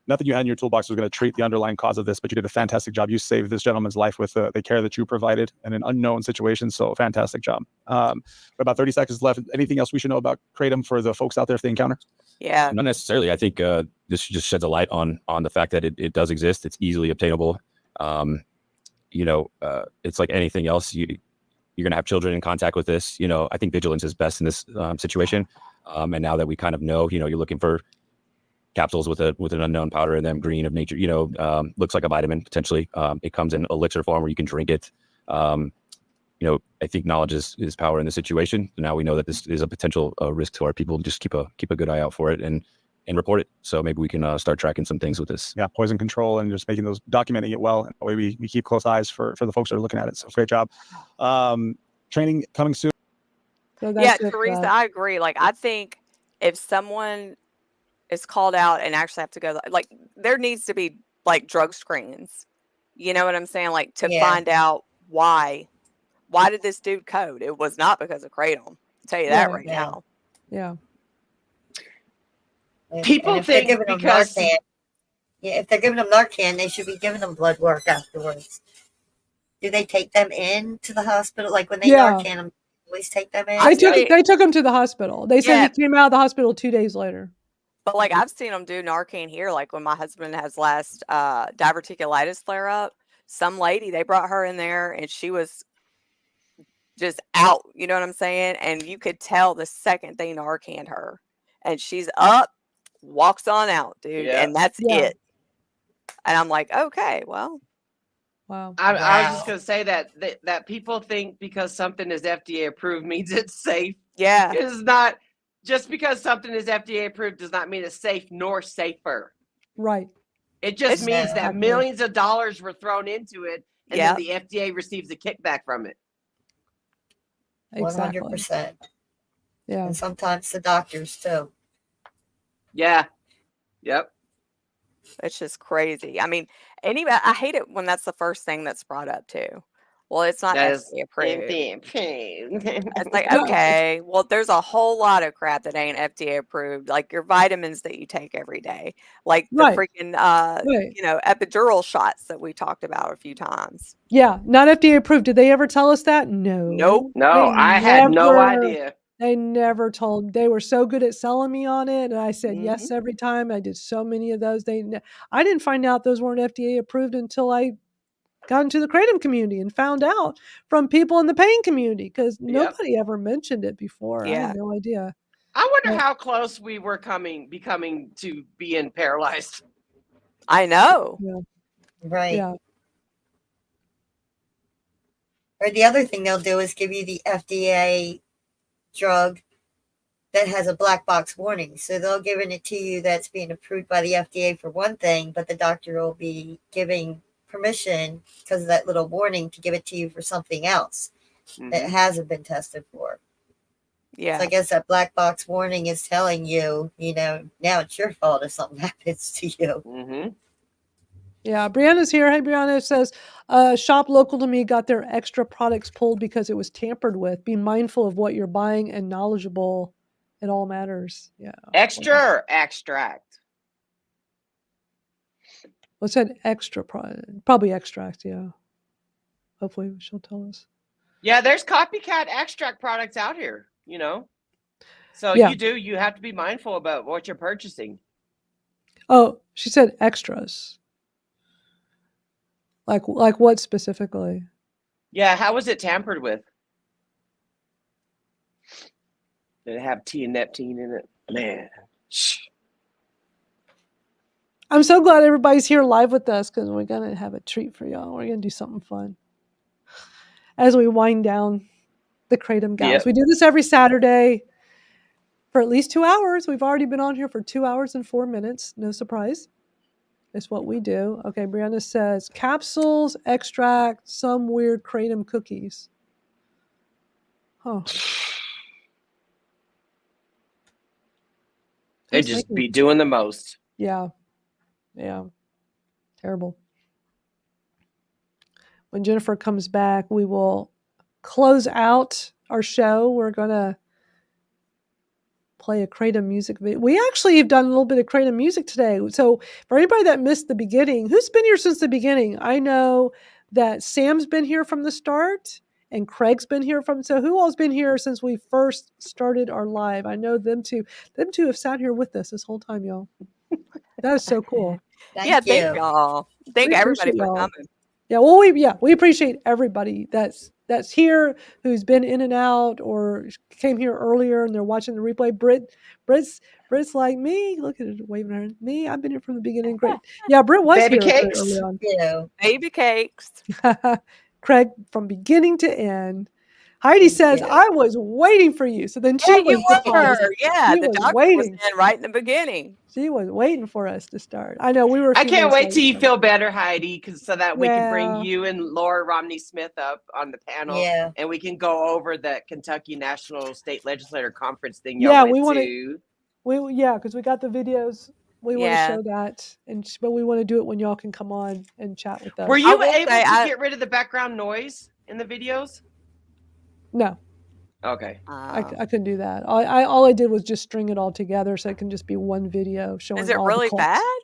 nothing you had in your toolbox was going to treat the underlying cause of this, but you did a fantastic job. You saved this gentleman's life with the care that you provided in an unknown situation. So fantastic job. About 30 seconds left. Anything else we should know about kratom for the folks out there if they encounter? Yeah. Not necessarily. I think this just sheds a light on the fact that it does exist. It's easily obtainable. It's like anything else. You're going to have children in contact with this. I think vigilance is best in this situation. And now that we kind of know, you're looking for capsules with an unknown powder in them, green of nature, looks like a vitamin potentially. It comes in elixir form where you can drink it. I think knowledge is power in this situation. Now we know that this is a potential risk to our people. Just keep a good eye out for it and report it. So maybe we can start tracking some things with this. Yeah, poison control and just documenting it well. And that way we keep close eyes for the folks that are looking at it. So great job. Training coming soon. So Yeah, Teresa, I agree. Like, I think if someone is called out and actually have to go, like, there needs to be like drug screens. You know what I'm saying? Like, to find out why did this dude code? It was not because of kratom. I'll tell you that right now. Yeah. People think because if they're giving them Narcan, they should be giving them blood work afterwards. Do they take them in to the hospital? Like when they Narcan them, always take them in? They took him to the hospital. They said he came out of the hospital 2 days later. But like I've seen them do Narcan here. Like when my husband has last diverticulitis flare up, some lady, they brought her in there and she was just out. You know what I'm saying? And you could tell the second they Narcaned her, and she's up, walks on out, dude. Yeah. And that's it. And I'm like, okay, well. Wow. I was just going to say that people think because something is FDA approved means it's safe. Yeah. It is not. Just because something is FDA approved does not mean it's safe nor safer. Right. It just means that millions of dollars were thrown into it, and then the FDA receives a kickback from it. Exactly. 100%. Yeah. And sometimes the doctors too. Yeah. Yep. It's just crazy. I mean, I hate it when that's the first thing that's brought up too. Well, it's not FDA approved. It's like, okay, well, there's a whole lot of crap that ain't FDA approved, like your vitamins that you take every day, like the freaking, epidural shots that we talked about a few times. Yeah, not FDA approved. Did they ever tell us that? No. Nope. No, I had no idea. They never told. They were so good at selling me on it, and I said yes every time. I did so many of those. I didn't find out those weren't FDA approved until I got into the kratom community and found out from people in the pain community, because nobody ever mentioned it before. I had no idea. I wonder how close we were becoming to being paralyzed. I know. Yeah. Right. Yeah. Or the other thing they'll do is give you the FDA drug that has a black box warning. So they'll giving it to you that's being approved by the FDA for one thing, but the doctor will be giving permission because of that little warning to give it to you for something else that hasn't been tested for. Yeah. So I guess that black box warning is telling you, now it's your fault if something happens to you. Yeah, Brianna's here. Hey, Brianna. It says, shop local to me got their extra products pulled because it was tampered with. Be mindful of what you're buying and knowledgeable. It all matters. Yeah. Extra or extract? What's that extra product? Probably extract, yeah. Hopefully she'll tell us. Yeah, there's copycat extract products out here, So Yeah. you have to be mindful about what you're purchasing. Oh, she said extras. Like what specifically? Yeah, how was it tampered with? Did it have tianeptine in it? Man. I'm so glad everybody's here live with us because we're going to have a treat for y'all. We're going to do something fun as we wind down the Kratom Gals. Yep. We do this every Saturday for at least 2 hours. We've already been on here for 2 hours and 4 minutes. No surprise. It's what we do. Okay, Brianna says capsules, extract, some weird Kratom cookies. Huh. They just be doing the most. Yeah. Yeah. Terrible. When Jennifer comes back, we will close out our show. We're going to play a Kratom music video. We actually have done a little bit of Kratom music today. So for anybody that missed the beginning, who's been here since the beginning? I know that Sam's been here from the start and Craig's been here so who all's been here since we first started our live? I know them two have sat here with us this whole time, y'all. That is so cool. Thank y'all. Thank everybody for coming. Yeah, well, we appreciate everybody that's here who's been in and out or came here earlier and they're watching the replay. Britt's like me. Look at it, waving her. Me, I've been here from the beginning. Great. Yeah, Britt was Baby here cakes. early on. Yeah. Baby cakes. Craig from beginning to end. Heidi says, I was waiting for you. So then she you were. Yeah, the doctor was in right in the beginning. She was waiting for us to start. I know we were. I can't wait till you feel better, Heidi, so that we can bring Yeah. you and Laura Romney Smith up on the panel, and we can go over that Kentucky National State Legislator Conference thing. Yeah, we we want wanna- to. because we got the videos. We want to show that, but we want to do it when y'all can come on and chat with us. Were you able to get rid of the background noise in the videos? No. Okay. I couldn't do that. All I did was just string it all together so it can just be one video showing. Is it all really the clips. bad?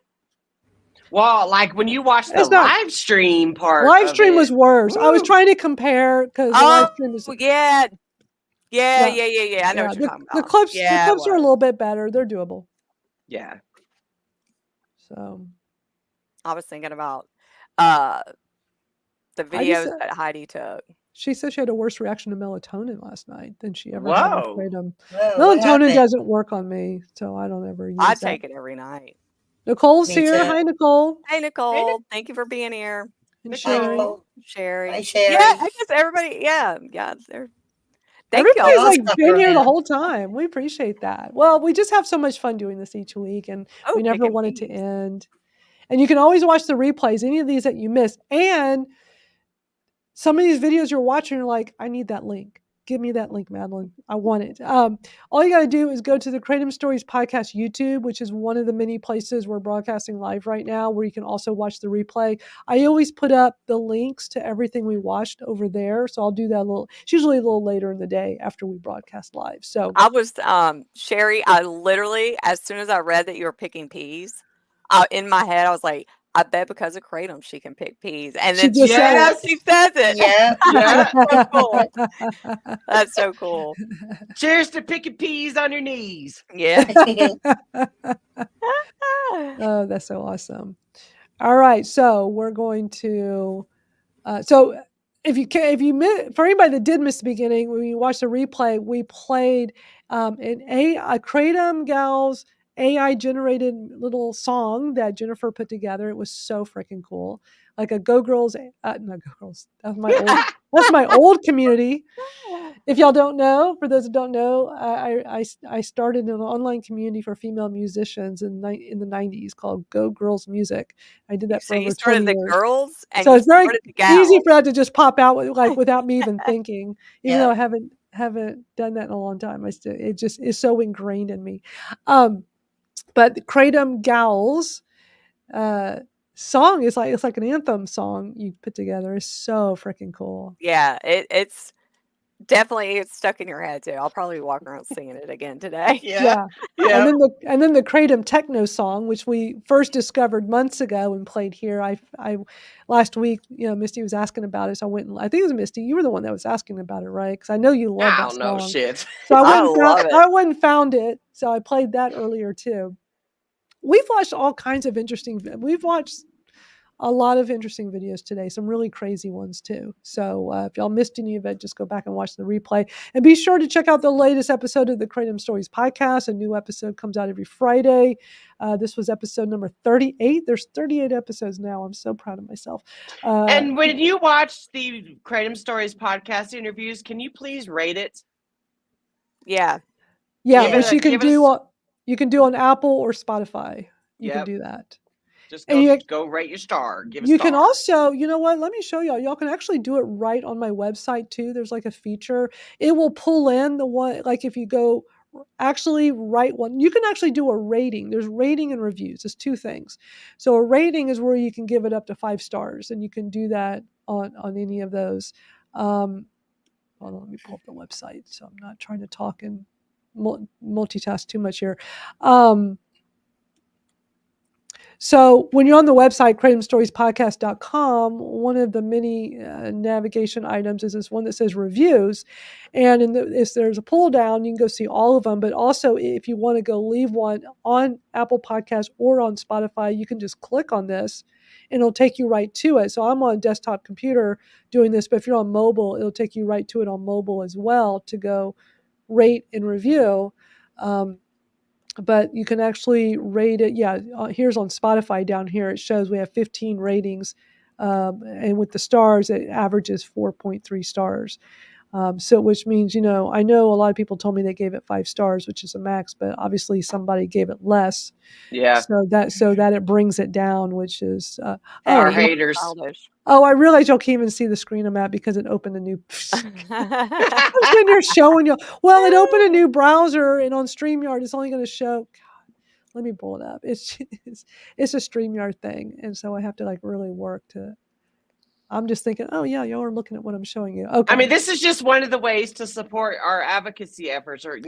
Well, like when you watch the It's not- live stream part. Live of stream it, was worse. I was trying to compare because the live stream is. Yeah. I know Yeah, what you're talking about. The clips Yeah, are a little bit better. They're doable. Yeah. So I was thinking about the Heidi videos said- that Heidi took. she said she had a worse reaction to melatonin last night than she ever Whoa. had with Kratom. Whoa, what Melatonin happened? doesn't work on me, so I don't ever use I that. take it every night. Nicole's Me here. too. Hi, Nicole. Hey, Nicole. Thank you for being here. And Hi, Sherry. Nicole. Sherry. Hi, Sherry. Yeah, I guess everybody. Yeah. They're. Thank Everybody's y'all. like been here the whole time. We appreciate that. Well, we just have so much fun doing this each week, and we never picking want it to end. And you can always watch the replays, any of these that you missed. And some of these videos you're watching, you're like, I need that link. Give me that link, Madalyn. I want it. All you got to do is go to the Kratom Stories Podcast YouTube, which is one of the many places we're broadcasting live right now, where you can also watch the replay. I always put up the links to everything we watched over there. So I'll do that it's usually a little later in the day after we broadcast live. So I was Sherry. I literally, as soon as I read that you were picking peas, in my head I was like, I bet because of Kratom she can pick peas, and She then just said it. she says it. Yeah. That's so cool. That's so cool. Cheers to picking peas on your knees. Yeah. Oh, that's so awesome. All right. So we're going to, so if you miss, for anybody that did miss the beginning, when you watch the replay, we played a Kratom Gals AI generated little song that Jennifer put together. It was so freaking cool. like a Go Girls, not Go Girls. That's my old community. If y'all don't know, for those that don't know, I started an online community for female musicians in the 90s called Go Girls Music. I did that for over 20 years. The girls, and so you it's very started the gals. easy for that to just pop out without me even thinking, even though I haven't done that in a long time. It just is so ingrained in me. But the Kratom Gals song is it's like an anthem song you put together. It's so freaking cool. Yeah, it's definitely stuck in your head too. I'll probably walk around singing it again today. Yeah. And then the Kratom techno song, which we first discovered months ago and played here. I last week, Misty was asking about it, so I went and I think it was Misty. You were the one that was asking about it, right? Because I know you love that song. I don't know shit. So I went and found it. So I played that earlier too. We've watched all kinds of we've watched a lot of interesting videos today, some really crazy ones too. So if y'all missed any of it, just go back and watch the replay. And be sure to check out the latest episode of the Kratom Stories podcast. A new episode comes out every Friday. This was episode number 38. There's 38 episodes now. I'm so proud of myself. And when you watch the Kratom Stories podcast interviews, can you please rate it? Yeah. Yeah, which you can do on Apple or Spotify. You can do that. Just go rate your star. Give a you star. Can also, you know what? Let me show y'all. Y'all can actually do it right on my website too. There's like a feature. It will pull in the one, like if you go actually write one, you can actually do a rating. There's rating and reviews. There's two things. So a rating is where you can give it up to 5 stars, and you can do that on any of those. Hold on, let me pull up the website. So I'm not trying to talk and multitask too much here. So when you're on the website, kratomstoriespodcast.com, one of the many navigation items is this one that says reviews. And if there's a pull down, you can go see all of them. But also, if you want to go leave one on Apple Podcasts or on Spotify, you can just click on this and it'll take you right to it. So I'm on a desktop computer doing this, but if you're on mobile, it'll take you right to it on mobile as well to go rate and review. But you can actually rate it. Yeah, here's on Spotify down here. It shows we have 15 ratings. And with the stars, it averages 4.3 stars. So which means, I know a lot of people told me they gave it 5 stars, which is a max, but obviously somebody gave it less. Yeah. So that it brings it down, which is our haters. Oh, I realize y'all can't even see the screen I'm at because it opened a new. When you're showing you, well, it opened a new browser, and on StreamYard, it's only going to show. God, let me pull it up. It's a StreamYard thing, and so I have to really work to. I'm just thinking, oh yeah, y'all are looking at what I'm showing you. Okay. I mean, this is just one of the ways to support our advocacy efforts, or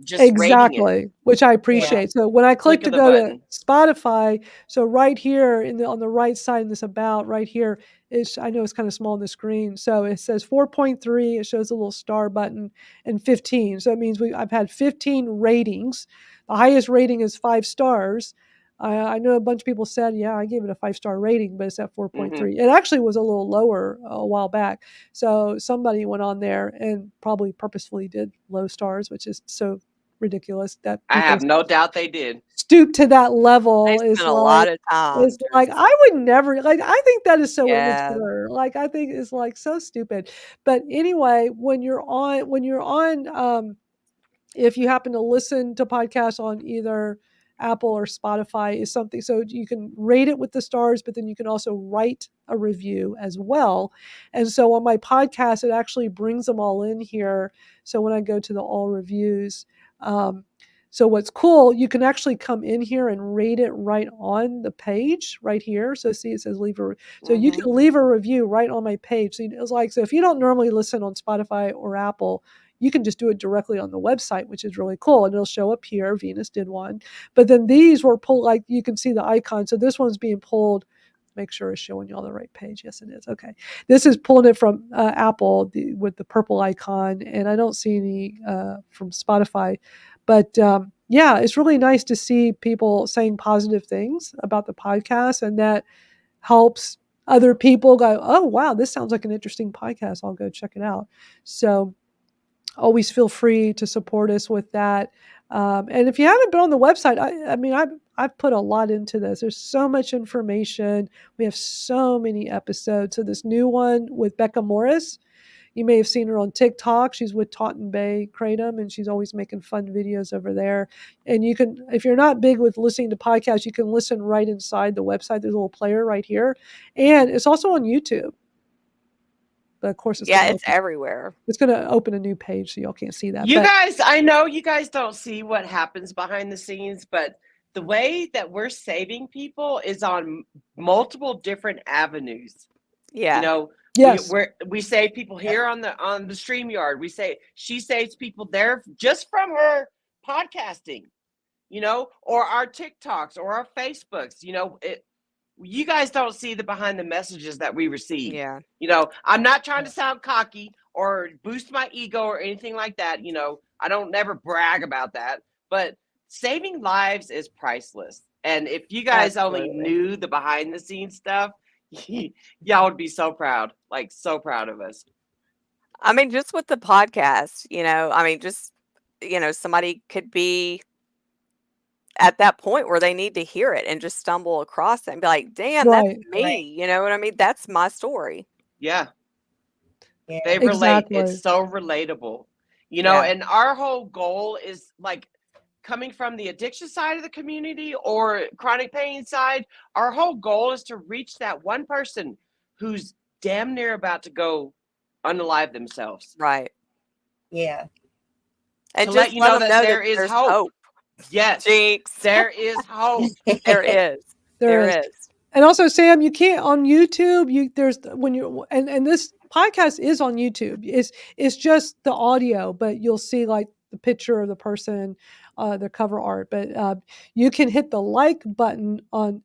just exactly, which I appreciate. Yeah. So when I click to go to Spotify, so right here on the right side in this about right here is, I know it's kind of small on the screen, so it says 4.3. It shows a little star button and 15. So it means I've had 15 ratings. The highest rating is 5 stars. I know a bunch of people said, yeah, I gave it a 5-star rating, but it's at 4.3. Mm-hmm. It actually was a little lower a while back. So somebody went on there and probably purposefully did low stars, which is so ridiculous that I have no doubt they did stoop to that level. They spent a lot of time. It's I would never I think that is so immature. I think it's so stupid. But anyway, when you're on if you happen to listen to podcasts on either Apple or Spotify is something, so you can rate it with the stars, but then you can also write a review as well. And so on my podcast, it actually brings them all in here. So when I go to the all reviews, so what's cool, you can actually come in here and rate it right on the page right here. So see, it says leave a, so you can leave a review right on my page. So it's so if you don't normally listen on Spotify or Apple, you can just do it directly on the website, which is really cool. And it'll show up here. Venus did one. But then these were pulled, you can see the icon. So this one's being pulled. Make sure it's showing you on the right page. Yes, it is. Okay. This is pulling it from Apple with the purple icon. And I don't see any from Spotify. But yeah, it's really nice to see people saying positive things about the podcast. And that helps other people go, oh, wow, this sounds like an interesting podcast. I'll go check it out. So always feel free to support us with that. And if you haven't been on the website, I've put a lot into this. There's so much information. We have so many episodes. So this new one with Becca Morris, you may have seen her on TikTok. She's with Taunton Bay Kratom, and she's always making fun videos over there. And you can, if you're not big with listening to podcasts, you can listen right inside the website. There's a little player right here. And it's also on YouTube. But of course, it's everywhere. It's going to open a new page, so y'all can't see that. You guys, I know you guys don't see what happens behind the scenes, but the way that we're saving people is on multiple different avenues. Yeah. You know, yes. we save people here on the StreamYard. She saves people there just from her podcasting, you know, or our TikToks or our Facebooks. You know, you guys don't see the behind the messages that we receive. Yeah. You know, I'm not trying to sound cocky or boost my ego or anything like that. You know, I don't never brag about that, but saving lives is priceless. And if you guys only knew the behind the scenes stuff, y'all would be so proud, like so proud of us. I mean, just with the podcast, you know, I mean, just, you know, somebody could be at that point where they need to hear it and just stumble across it and be like, damn, that's me. You know what I mean? That's my story. Yeah. They relate. It's so relatable, you know, and our whole goal is like coming from the addiction side of the community or chronic pain side. Our whole goal is to reach that one person who's damn near about to go unalive themselves. Right. Yeah. And to let you know that there is hope. Yes. Jinx. There is hope. There is. There is. And also, Sam, you can't on YouTube. And this podcast is on YouTube. It's just the audio, but you'll see like the picture of the person, the cover art. But you can hit the like button on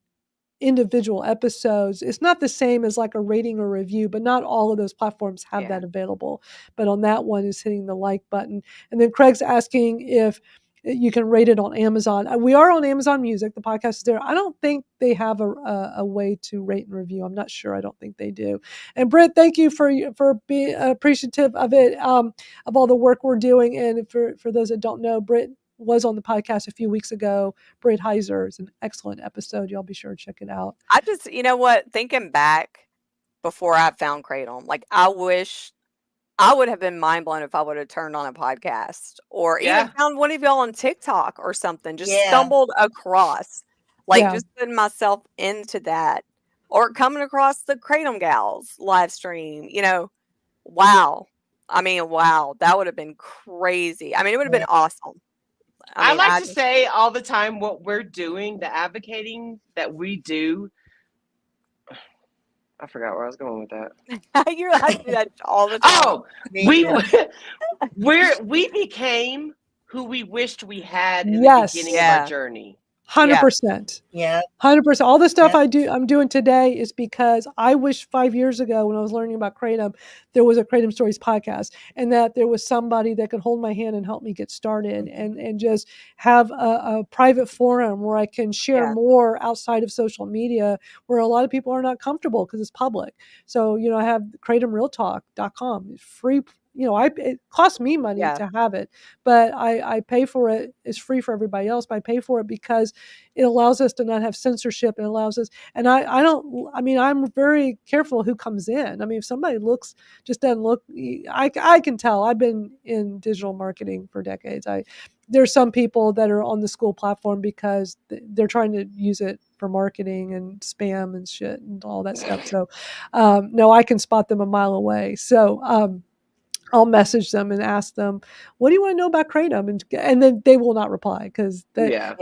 individual episodes. It's not the same as like a rating or review, but not all of those platforms have that available. But on that one is hitting the like button. And then Craig's asking if you can rate it on Amazon. We are on Amazon Music. The podcast is there. I don't think they have a way to rate and review. I'm not sure. I don't think they do. And Britt, thank you for being appreciative of it, of all the work we're doing. And for those that don't know, Britt was on the podcast a few weeks ago. Britt Heiser is an excellent episode. Y'all be sure to check it out. I just, you know what, thinking back before I found Kratom, like I wish I would have been mind blown if I would have turned on a podcast or even found one of y'all on TikTok or something, just stumbled across, just putting myself into that or coming across the Kratom Gals live stream, you know, wow. I mean, wow, that would have been crazy. I mean, it would have been awesome. I like to say all the time what we're doing, the advocating that we do. I forgot where I was going with that. I do that all the time. Oh, we became who we wished we had in the beginning of our journey. 100%. Yeah. 100%. All the stuff I'm doing today is because I wish 5 years ago when I was learning about Kratom, there was a Kratom Stories podcast and that there was somebody that could hold my hand and help me get started and just have a private forum where I can share more outside of social media where a lot of people are not comfortable because it's public. So, you know, I have kratomrealtalk.com. It's free. You know, it costs me money to have it, but I pay for it. It's free for everybody else, but I pay for it because it allows us to not have censorship. It allows us, and I'm very careful who comes in. I mean, if somebody doesn't look, I can tell. I've been in digital marketing for decades. There's some people that are on the school platform because they're trying to use it for marketing and spam and shit and all that stuff. So, no, I can spot them a mile away. So, I'll message them and ask them, what do you want to know about Kratom? And then they will not reply because they're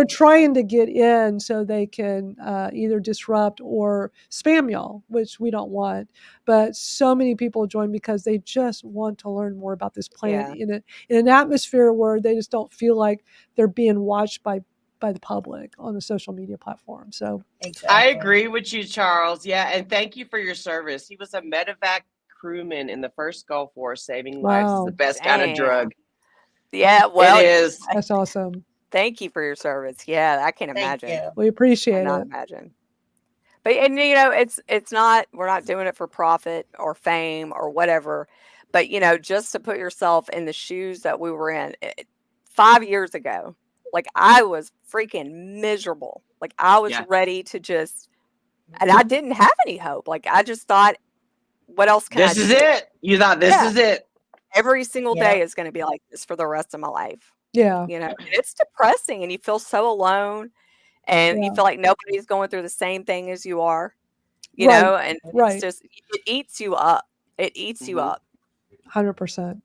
trying to get in so they can either disrupt or spam y'all, which we don't want. But so many people join because they just want to learn more about this plant in an atmosphere where they just don't feel like they're being watched by the public on the social media platform. So I agree with you, Charles. Yeah. And thank you for your service. He was a medevac crewman in the first Gulf War, saving lives. Is the best kind of drug. Yeah, well, it is. That's awesome. Thank you for your service. Yeah, I can't imagine. We appreciate it. Not imagine. But and you know, it's not. We're not doing it for profit or fame or whatever. But you know, just to put yourself in the shoes that we were in 5 years ago, Like I was freaking miserable. Like I was ready to just, and I didn't have any hope. Like I just thought, what else can I do? This is it. You thought this is it. Every single day is going to be like this for the rest of my life. Yeah. You know, and it's depressing and you feel so alone and you feel like nobody's going through the same thing as you are, you know, and it's just, it eats you up. It eats you up. 100%.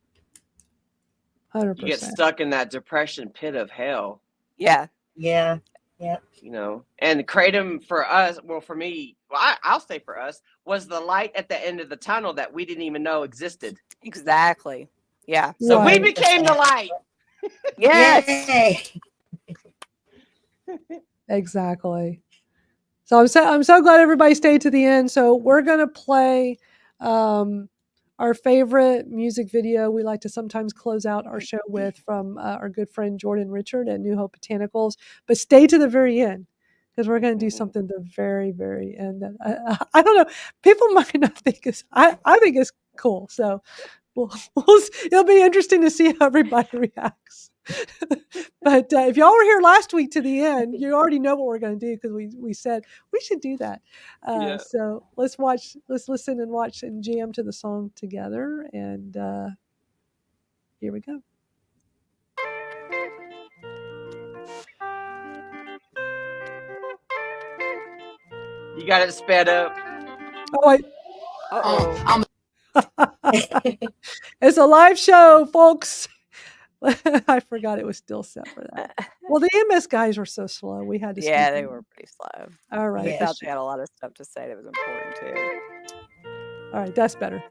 100%. You get stuck in that depression pit of hell. Yeah. Yeah. Yeah. You know, and Kratom for us, well, for me, well, I'll say for us, was the light at the end of the tunnel that we didn't even know existed. Exactly. Yeah. So we became the light. Yes. Exactly. So I'm so glad everybody stayed to the end. So we're gonna play our favorite music video we like to sometimes close out our show with from our good friend Jordan Richard at New Hope Botanicals. But stay to the very end because we're going to do something at the very, very end. That I don't know. People might not think I think it's cool. So it'll be interesting to see how everybody reacts. But if y'all were here last week to the end, you already know what we're going to do because we said we should do that. So let's listen and watch and jam to the song together. And here we go. You got it sped up. Oh, wait. It's a live show, folks. I forgot it was still set for that. Well, the MS guys were so slow. We had to. Yeah, they were pretty slow. All right. I thought they had a lot of stuff to say that was important too. All right, that's better.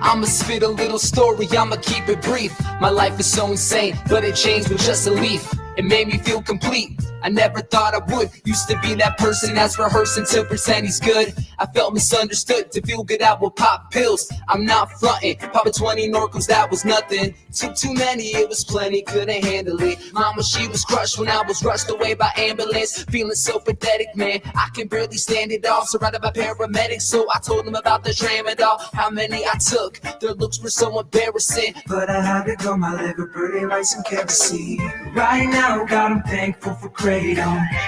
I'ma spit a little story, I'ma keep it brief. My life is so insane, but it changed with just a leaf. It made me feel complete. I never thought I would. Used to be that person that's rehearsing to pretend he's good. I felt misunderstood. To feel good, I will pop pills. I'm not fronting. Popping 20 Norcos, that was nothing. Took too many, it was plenty. Couldn't handle it. Mama, she was crushed when I was rushed away by ambulance. Feeling so pathetic, man. I can barely stand it off. Surrounded by paramedics, so I told them about the tramadol. How many I took. Their looks were so embarrassing. But I had to go, my liver burning like some kerosene. Right now, God, I'm thankful for Kratom.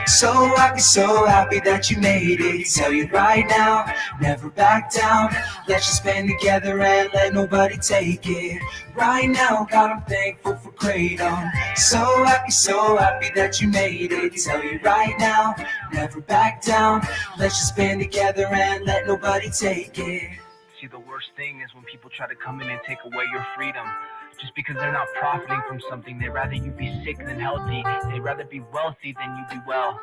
So happy that you made it. Tell you right now, never back down. Let's just band together and let nobody take it. Right now, God, I'm thankful for Kratom. So happy that you made it. Tell you right now, never back down. Let's just band together and let nobody take it. See, the worst thing is when people try to come in and take away your freedom. Just because they're not profiting from something, they'd rather you be sick than healthy. They'd rather be wealthy than you be well.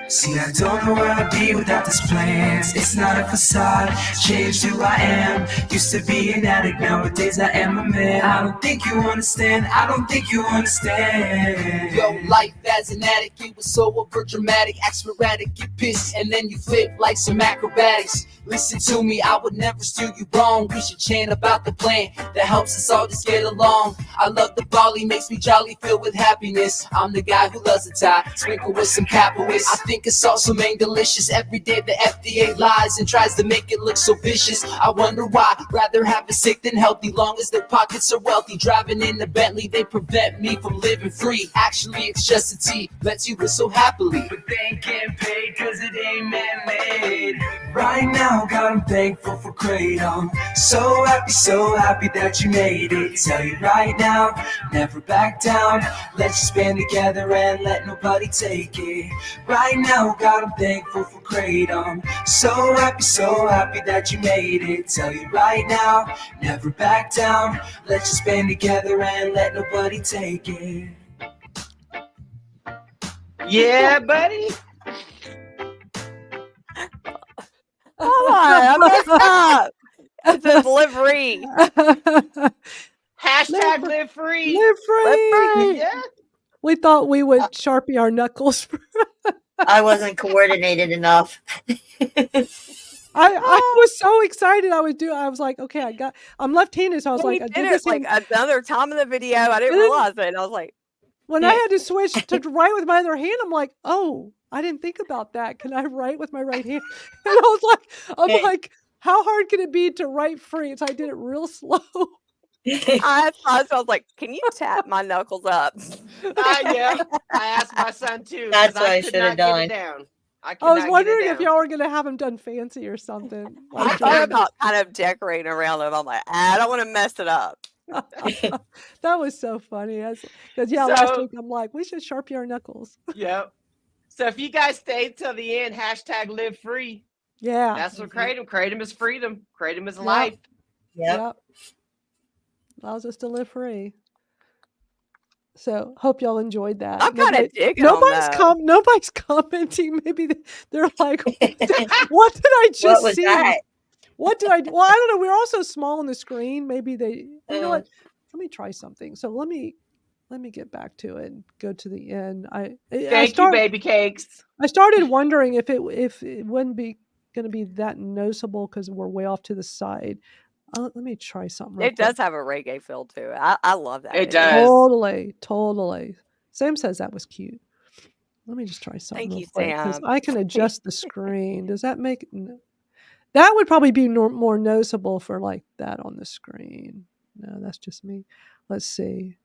See, I don't know where I'd be without this plans. It's not a facade, changed who I am. Used to be an addict, nowadays I am a man. I don't think you understand, I don't think you understand. Yo, life as an addict, it was so over dramatic. Act sporadic, get pissed, and then you flip like some acrobatics. Listen to me, I would never steer you wrong. We should chant about the plan that helps us all just get along. I love the volley, makes me jolly, filled with happiness. I'm the guy who loves the tie, sprinkle with some capitalists. I think it's also made delicious. Every day the FDA lies and tries to make it look so vicious. I wonder why, rather have it sick than healthy. Long as their pockets are wealthy, driving in the Bentley, they prevent me from living free. Actually, it's just a tea, lets you live so happily. But they ain't getting paid cause it ain't man-made. Right now, God, I'm thankful for Kratom. So happy that you made it. Tell you right now, never back down. Let's just band together and let nobody take it. Right now, God, I'm thankful for Kratom. So happy that you made it. Tell you right now, never back down. Let's just band together and let nobody take it. Yeah, buddy. Come on, I messed up. It's live free. Hashtag live free. Live free. Yeah. We thought we would Sharpie our knuckles. I wasn't coordinated enough. I was so excited. I was like, okay, I'm left-handed, so I was like, I did it like another time in the video. I didn't realize it. And I was like, When I had to switch to write with my other hand, I'm like, oh, I didn't think about that. Can I write with my right hand? And I'm like, how hard can it be to write free? So I did it real slow. I was like, can you tap my knuckles up? Yeah, I asked my son too. That's what I I could should have not get it done. down. I was wondering if y'all were going to have them done fancy or something. I thought about kind of decorating around it. I'm like, I don't want to mess it up. That was so funny. Because last week I'm like, we should sharpie our knuckles. Yep. So if you guys stayed till the end, #live free. Yeah. That's what Kratom. Kratom is freedom. Kratom is life. Yep. Allows us to live free. So hope y'all enjoyed that. I'm kind of digging nobody's commenting. Maybe they're like, what did I just see? That? What did I do? Well, I don't know. We're all so small on the screen. Maybe you know what? Let me try something. So let me get back to it and go to the end. Thank you, baby cakes. I started wondering if it wouldn't be going to be that noticeable because we're way off to the side. Let me try something. It does have a reggae feel to it. I love that. It does. Totally. Sam says that was cute. Let me just try something. Thank you, because Sam. I can adjust the screen. Does that make it? That would probably be more noticeable for like that on the screen. No, that's just me. Let's see.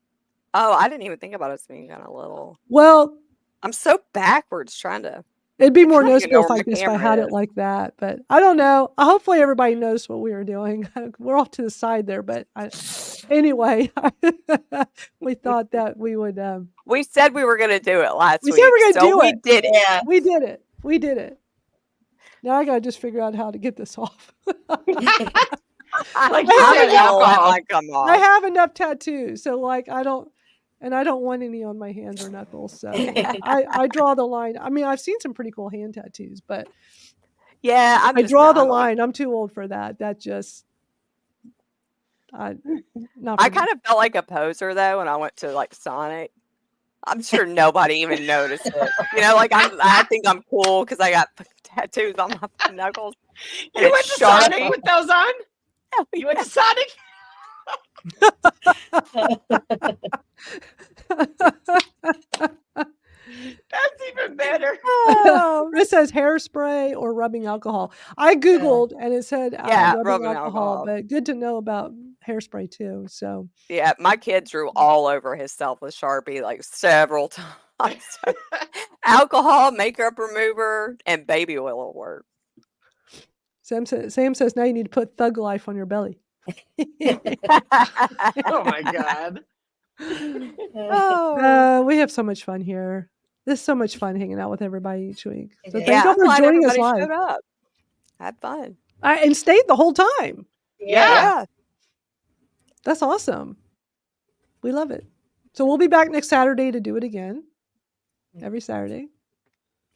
Oh, I didn't even think about it being kind of little. Well, I'm so backwards trying to. It'd be more noticeable where if my I had camera it like that, but I don't know. Hopefully everybody knows what we were doing. We're off to the side there, but anyway, we thought that we would. We said we were going to do it last week. We said we were going to do we it. Did it. Yeah. We did it. We did it. Now I got to just figure out how to get this off. Like I have enough tattoos, so like I don't want any on my hands or knuckles. So I draw the line. I mean, I've seen some pretty cool hand tattoos, but yeah, I draw the line. I'm too old for that. That just I kind of felt like a poser though when I went to like Sonic. I'm sure nobody even noticed it. You know, like I think I'm cool because I got tattoos on my knuckles. You went to Sonic with those on? You went to Sonic? That's even better. It says hairspray or rubbing alcohol. I Googled and it said rubbing alcohol, but good to know about hairspray too. So yeah, my kid drew all over himself with Sharpie like several times. Alcohol, makeup remover, and baby oil will work. Sam says now you need to put Thug Life on your belly. Oh my God. We have so much fun here. This is so much fun hanging out with everybody each week. So thank I'm you for glad joining us everybody live. showed up. Had fun. And stayed the whole time. Yeah. That's awesome. We love it. So we'll be back next Saturday to do it again. Every Saturday.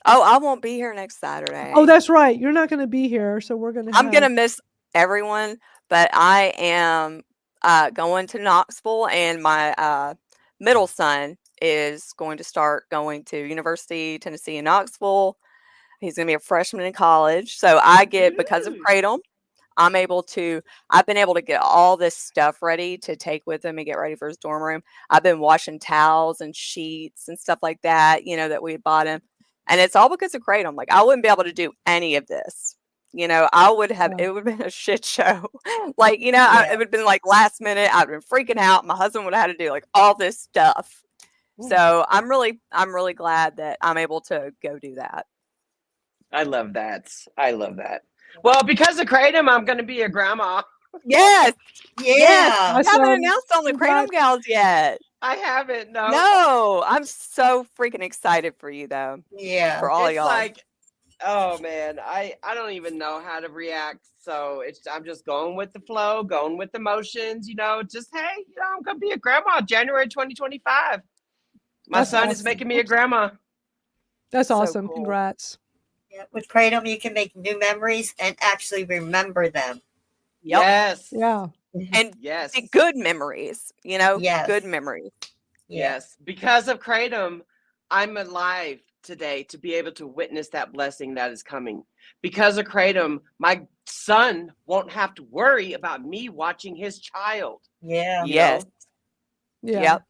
Oh, I won't be here next Saturday. Oh, that's right. You're not going to be here, so we're going to. I'm going to miss everyone, but I am going to Knoxville, and my middle son is going to start going to University Tennessee in Knoxville. He's going to be a freshman in college, so I get because of Kratom. I've been able to get all this stuff ready to take with him and get ready for his dorm room. I've been washing towels and sheets and stuff like that, that we had bought him. And it's all because of Kratom. Like, I wouldn't be able to do any of this. It would have been a shit show. Like, it would have been like last minute. I'd been freaking out. My husband would have had to do like all this stuff. So I'm really glad that I'm able to go do that. I love that. Well, because of Kratom, I'm going to be a grandma. Yes. Yeah. I haven't announced on the Kratom Gals yet. I haven't. No. I'm so freaking excited for you, though. Yeah. For all y'all. It's like, oh man, I don't even know how to react. So I'm just going with the flow, going with emotions. Just hey, I'm going to be a grandma January 2025. My son is making me a grandma. That's So awesome. cool. Congrats. Yeah, with Kratom, you can make new memories and actually remember them. Yep. Yes. Yeah. And yes, good memories. Yes. Good memories. Yes. Because of Kratom, I'm alive today to be able to witness that blessing that is coming. Because of Kratom, my son won't have to worry about me watching his child. Yeah. Yes. Yeah. Yep.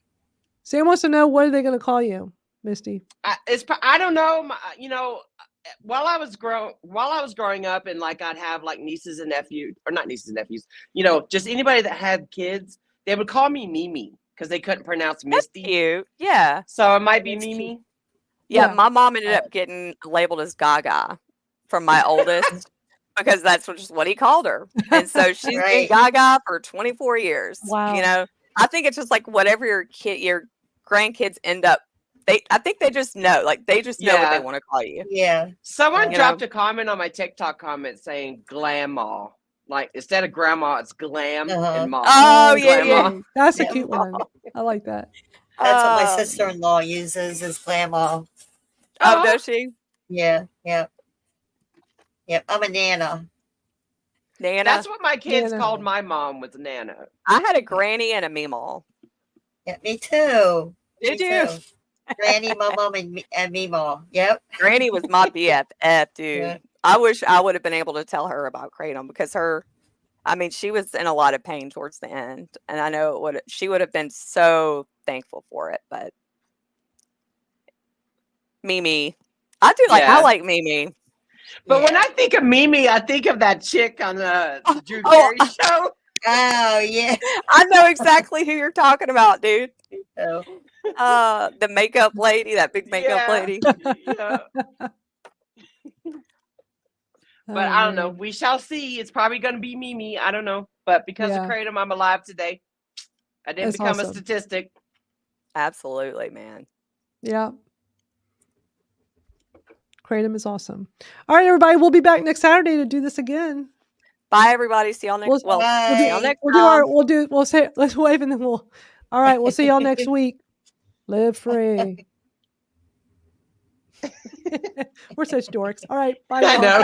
Sam wants to know, what are they going to call you, Misty? I don't know. While I was growing up, and like I'd have like nieces and nephews, or not nieces and nephews, just anybody that had kids, they would call me Mimi because they couldn't pronounce Misty. That's cute. Yeah. So it might be Mimi. Yeah, my mom ended up getting labeled as Gaga from my oldest because that's just what he called her. And so she's been Gaga for 24 years. Wow. I think it's just like whatever your grandkids end up, I think they just know. Like they just know what they want to call you. Yeah. Someone dropped a comment on my TikTok comment saying "glamma." Like instead of grandma, it's glam and mom. Oh yeah. That's a cute one. I like that. That's what my sister-in-law uses is grandma. Oh, does she? Yeah. I'm a Nana. Nana. That's what my kids called my mom, was Nana. I had a granny and a meemaw. Yeah, me too. Did you? Too. Granny, my mom, and meemaw. Yep. Granny was my BFF, dude. Yeah. I wish I would have been able to tell her about Kratom because she was in a lot of pain towards the end, and I know she would have been so thankful for it. But Mimi, I like Mimi. But when I think of Mimi, I think of that chick on the Drew Carey show. Oh yeah, I know exactly who you're talking about, dude. The makeup lady, that big makeup lady. Yeah. But I don't know. We shall see. It's probably going to be Mimi. I don't know. But because of Kratom, I'm alive today. I didn't become a statistic. Absolutely, man. Yeah. Kratom is awesome. All right, everybody. We'll be back next Saturday to do this again. Bye, everybody. See y'all next. See y'all next. We'll say, let's wave, and then all right. We'll see y'all next week. Live free. We're such dorks. All right. Bye. I know.